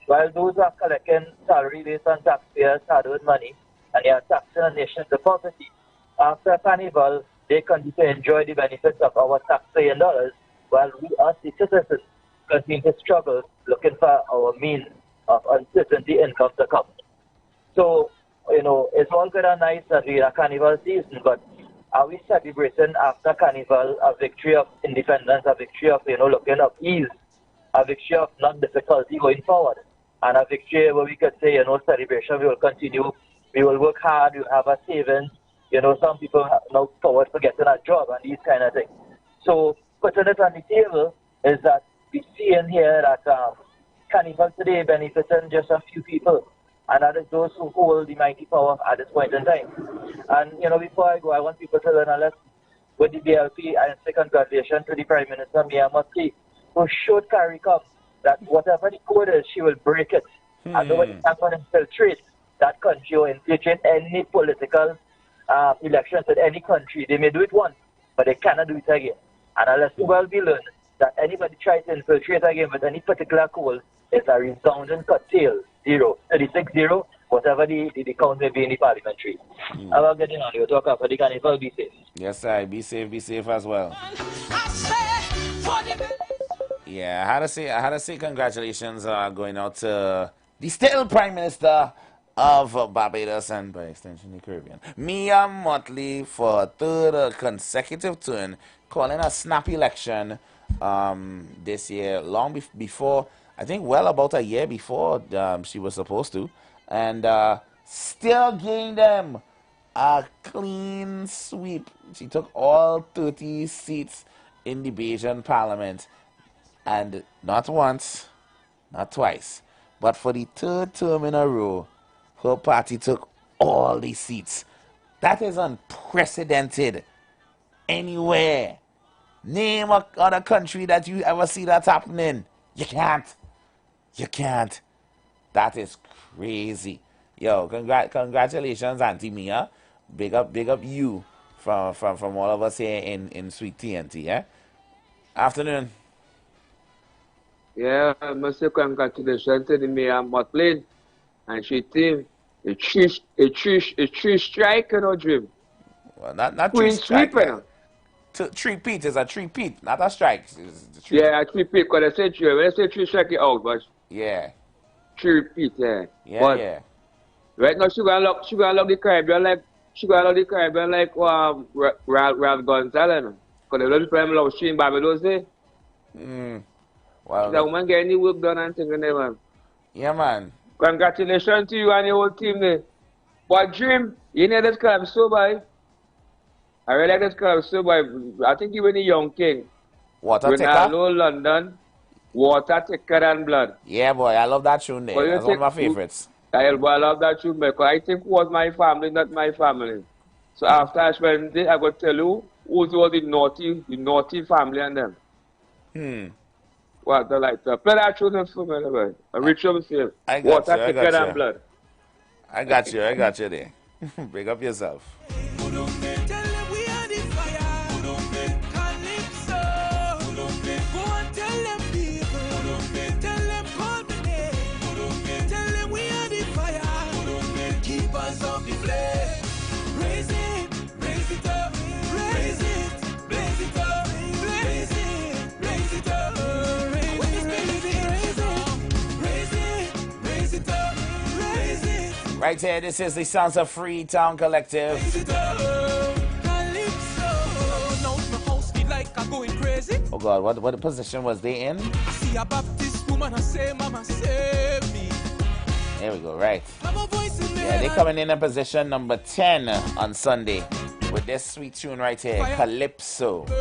While those are collecting salary based on taxpayers' hard-earned money, and they are taxing a nation to poverty, after carnival, they continue to enjoy the benefits of our taxpaying dollars, while we, as the citizens, continue to struggle looking for our means of uncertainty income to come. So, it's all good and nice that we're in a carnival season, but are we celebrating after carnival a victory of independence, a victory of, looking of ease, a victory of non-difficulty going forward, and a victory where we could say, celebration, we will continue, we will work hard, we'll have a savings, some people have now forward for getting a job and these kind of things. So, putting it on the table is that we see in here that carnival today benefiting just a few people, and that is those who hold the mighty power at this point in time. And, before I go, I want people to learn a lesson with the BLP, and say congratulations to the Prime Minister, Mia Motsi, who showed CARICOM that whatever the code is, she will break it. And nobody can infiltrate that country or infiltrate any political elections in any country. They may do it once, but they cannot do it again. And a lesson well be learned that anybody tries to infiltrate again with any particular code is a resounding cut tail. 0, 36-0, whatever the count may be in the parliamentary. I will get in on you. Talk after the carnival. Be safe. Yes, sir. Be safe as well. Yeah, I had to say congratulations going out to the still Prime Minister of Barbados and by extension the Caribbean, Mia Mottley, for a third consecutive turn, calling a snap election this year, long before, I think well about a year before she was supposed to, and still gained them a clean sweep. She took all 30 seats in the Bajan Parliament, and not once, not twice, but for the third term in a row, her party took all the seats. That is unprecedented anywhere. Name a other country that you ever see that happening. You can't. You can't. That is crazy. Yo, congratulations, Auntie Mia. Big up you from all of us here in Sweet TNT, yeah? Afternoon. Yeah, I must say congratulations to the Mayor Motley and she team. A tree strike, you know, Jim. Well, not tree strike. Three-peat is a three-peat, not a strike. Yeah, a three-peat, because they say tree. When they say tree strike, it out, but yeah. Three-peat, yeah. Yeah, but yeah. Right now, she gonna look the Caribbean like Ralph Gonzalez. Because the little problem love she in Barbados, eh? Well, that woman get any work done and things, man. Yeah, man. Congratulations to you and your whole team there. But Jim, you know this club so by. I really like this club so by. I think you were the young king. Water Taker? Ronaldo, London, Water Taker and Blood. Yeah, boy, I love that tune there. That's one of my favorites. I love that tune because I think it was my family, not my family. So after I spent it, I got to tell you who was the naughty family and them. What the like play that tune for me, boy. I reach up and I got Water Taker and Blood. I got you there. Big up yourself. Right here, this is the Sounds of Freetown Collective. Oh God, what position was they in? There we go, right. Yeah, they're coming in position number 10 on Sunday with this sweet tune right here, Calypso. But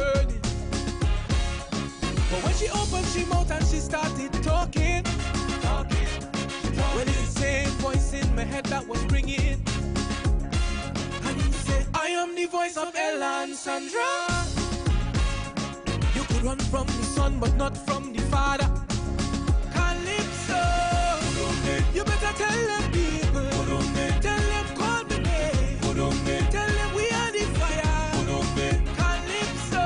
when she opened she mouth and she started talking. Well, it's the same voice in my head that was ringing. And he said, I am the voice of Ella and Sandra. You could run from the son, but not from the father. Calypso, you better tell them people. Tell them call me name. Tell them we are the fire. Calypso,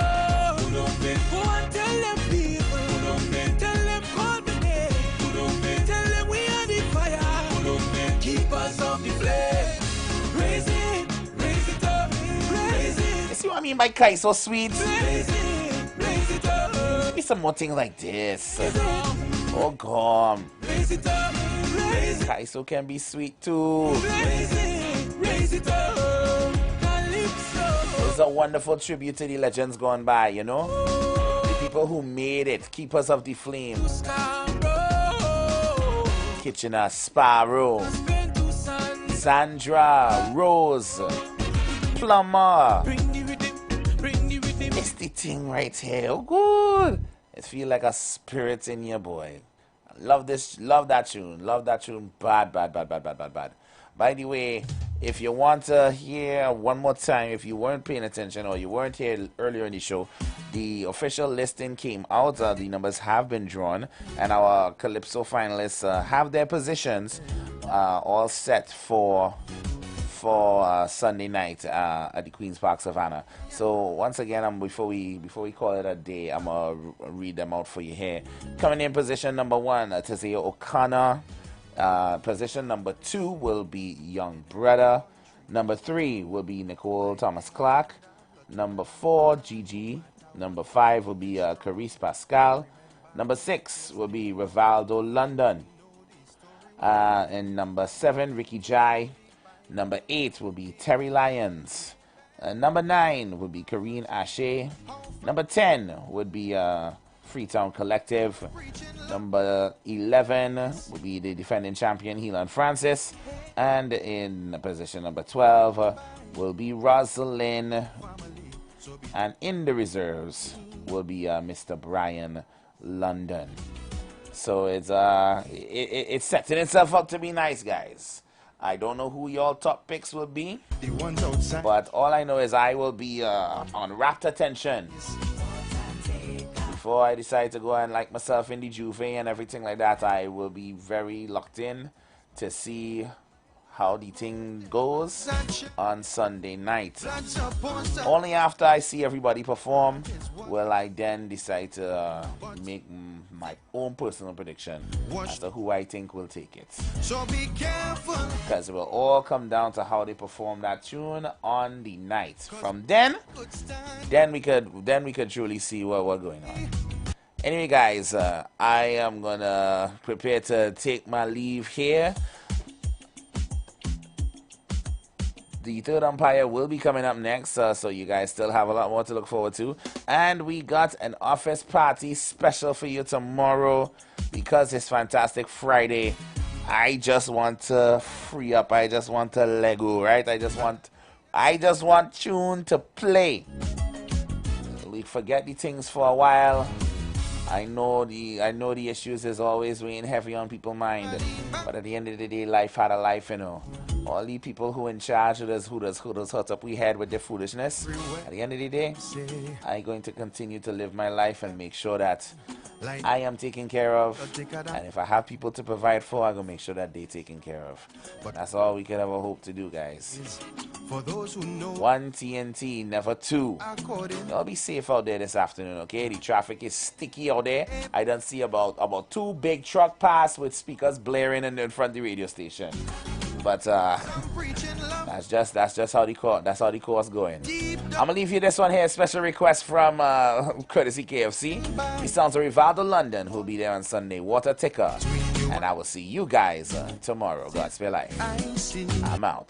go and tell them people. Tell them call me name. Tell them we are the fire. Keep us off the flame. Raise it up, raise it. You see what I mean by Kai so sweet? Raise it up. Give me some more things like this. Oh God. Raise it up, raise it. Kaiso can be sweet too. Raise it up. Calypso. It's a wonderful tribute to the legends gone by, you know? The people who made it, keepers of the flame. Kitchener, Sparrow, Sandra, Rose, Plumber. It's the thing right here. Oh, good. It feels like a spirit in your boy. Love this, love that tune. Love that tune. Bad. By the way, if you want to hear one more time, if you weren't paying attention or you weren't here earlier in the show, the official listing came out. The numbers have been drawn, and our Calypso finalists have their positions all set for Sunday night at the Queen's Park Savannah. So once again, before we call it a day, I'm gonna read them out for you here. Coming in position number 1, Tazeo O'Connor. Position number 2 will be Young Brother. Number 3 will be Nicole Thomas Clark. Number 4, Gigi. Number 5 will be Carice Pascal. Number 6 will be Rivaldo London. And number 7, Ricky Jai. Number 8 will be Terry Lyons. Number 9 would be Karine Ashe. Number 10 would be Freetown Collective. Number 11 would be the defending champion, Helan Francis. And in position number 12 will be Rosalind. And in the reserves will be Mr. Brian London. So it's setting itself up to be nice, guys. I don't know who your top picks will be, but all I know is I will be on rapt attention before I decide to go and like myself in the Juve and everything like that. I will be very locked in to see how the thing goes on Sunday night. Only after I see everybody perform will I then decide to make my own personal prediction as to who I think will take it. So be careful. Because it will all come down to how they perform that tune on the night. From then we could truly see what's going on. Anyway, guys, I am gonna prepare to take my leave here. The third umpire will be coming up next, so you guys still have a lot more to look forward to. And we got an office party special for you tomorrow because it's Fantastic Friday. I just want to free up. I just want to let go, right? I just want tune to play. We forget the things for a while. I know the issues is always weighing heavy on people's mind, but at the end of the day, life had a life, you know. All the people who in charge who does hurt up we head with their foolishness. At the end of the day, I'm going to continue to live my life and make sure that I am taken care of. And if I have people to provide for, I'm going to make sure that they're taken care of. That's all we could ever hope to do, guys. For those who know, one TNT, never two. Y'all be safe out there this afternoon, okay? The traffic is sticky out there. I done see about 2 big truck pass with speakers blaring in front of the radio station. But that's just how the course going. I'm gonna leave you this one here. Special request from courtesy KFC. The sounds of Rivaldo London, who'll be there on Sunday. Water Ticker, and I will see you guys tomorrow. God spare life. I'm out.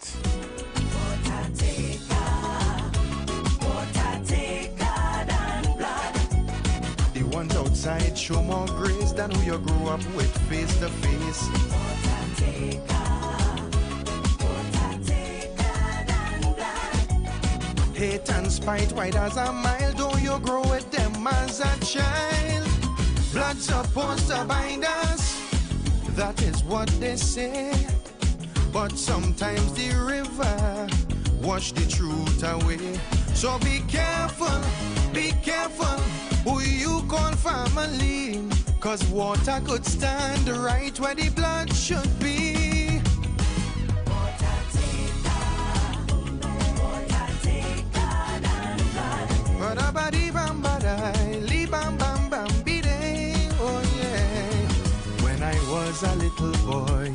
The ones outside show more grace than who you grew up with face to face. Hate and spite wide as a mile, though you grow with them as a child. Blood's supposed to bind us, that is what they say. But sometimes the river wash the truth away. So be careful who you call family, cause water could stand right where the blood should be. When I was a little boy,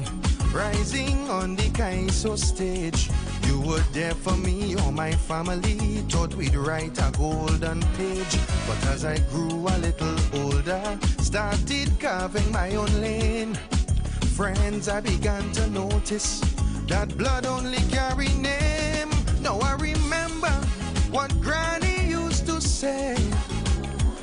rising on the Kaiso stage, you were there for me or my family. Thought we'd write a golden page, but as I grew a little older, started carving my own lane. Friends, I began to notice that blood only carry name. Now I remember what Granny used to say.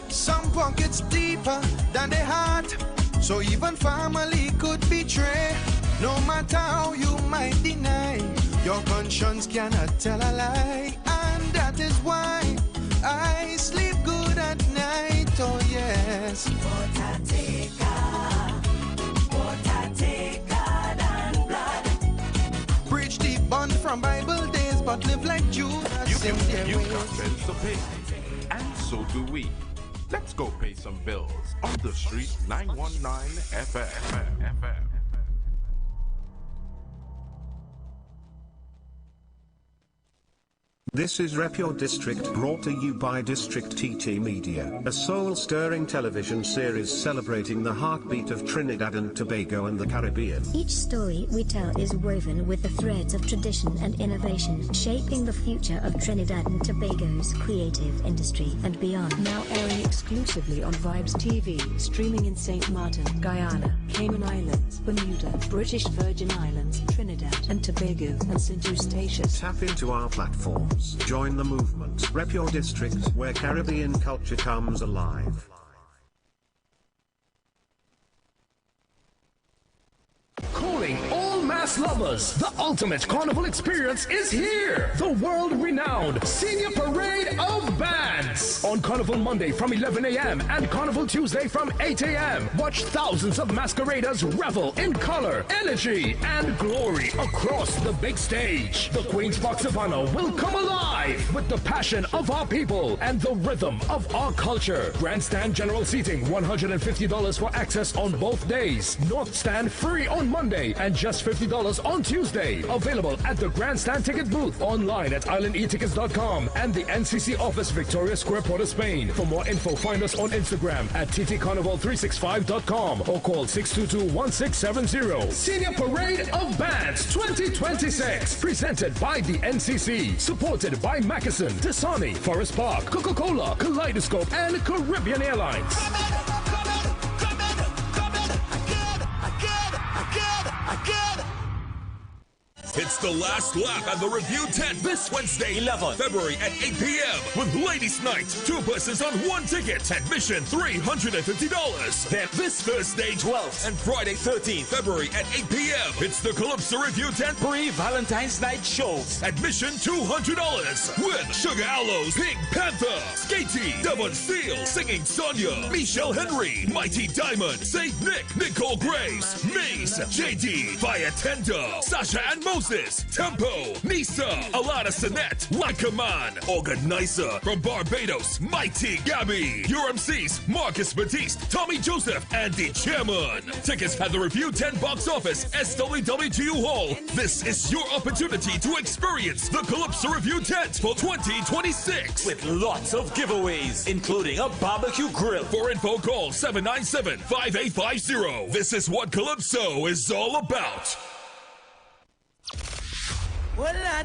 Some pockets deeper than the heart, so even family could betray. No matter how you might deny, your conscience cannot tell a lie. And that is why I sleep good at night, oh yes. Water taker than blood. Preach the bond from Bible days, but live like Judas in their ways. You've got bills to pay, and so do we. Let's go pay some bills on the street 919 FM. This is Rep Your District, brought to you by District TT Media, a soul-stirring television series celebrating the heartbeat of Trinidad and Tobago and the Caribbean. Each story we tell is woven with the threads of tradition and innovation, shaping the future of Trinidad and Tobago's creative industry and beyond. Now airing exclusively on Vibes TV, streaming in St. Martin, Guyana, Cayman Islands, Bermuda, British Virgin Islands, Trinidad and Tobago, and St. Eustatius. Tap into our platforms. Join the movement. Rep Your District, where Caribbean culture comes alive. Calling all mass lovers, the ultimate carnival experience is here. The world-renowned Senior Parade of Bands. On Carnival Monday from 11 a.m. and Carnival Tuesday from 8 a.m. Watch thousands of masqueraders revel in color, energy, and glory across the big stage. The Queen's Park Savannah will come alive with the passion of our people and the rhythm of our culture. Grandstand general seating, $150 for access on both days. North Stand free on Monday and just $50 on Tuesday. Available at the Grandstand ticket booth, online at islandetickets.com and the NCC office, Victoria Square, Port of Spain. For more info, find us on Instagram at ttcarnival365.com or call 622-1670. Senior Parade of Bands 2026, presented by the NCC, supported by Mackeson, Dasani, Forest Park, Coca-Cola, Kaleidoscope, and Caribbean Airlines. It's the last lap at the Review Tent this Wednesday, 11th February at 8 p.m. with Ladies Night, 2 persons on 1 ticket. Admission $350. Then this Thursday, 12th and Friday, 13th February at 8 p.m. It's the Calypso Review Tent Pre-Valentine's Night Shows. Admission $200 with Sugar Aloes, Pink Panther, Skatey, Devon Steele, Singing Sonia, Michelle Henry, Mighty Diamond, Saint Nick, Nicole Grace, Mace, JD, Fire Tender, Sasha and Moses, Tempo, Nisa, Alana Sinette, Wakaman, Organizer from Barbados, Mighty Gabby, your MCs, Marcus Batiste, Tommy Joseph, and the Chairman. Tickets at the Review 10 box office, SWWGU Hall. This is your opportunity to experience the Calypso Review Tent for 2026 with lots of giveaways, including a barbecue grill. For info, call 797-5850. This is what Calypso is all about. Well, I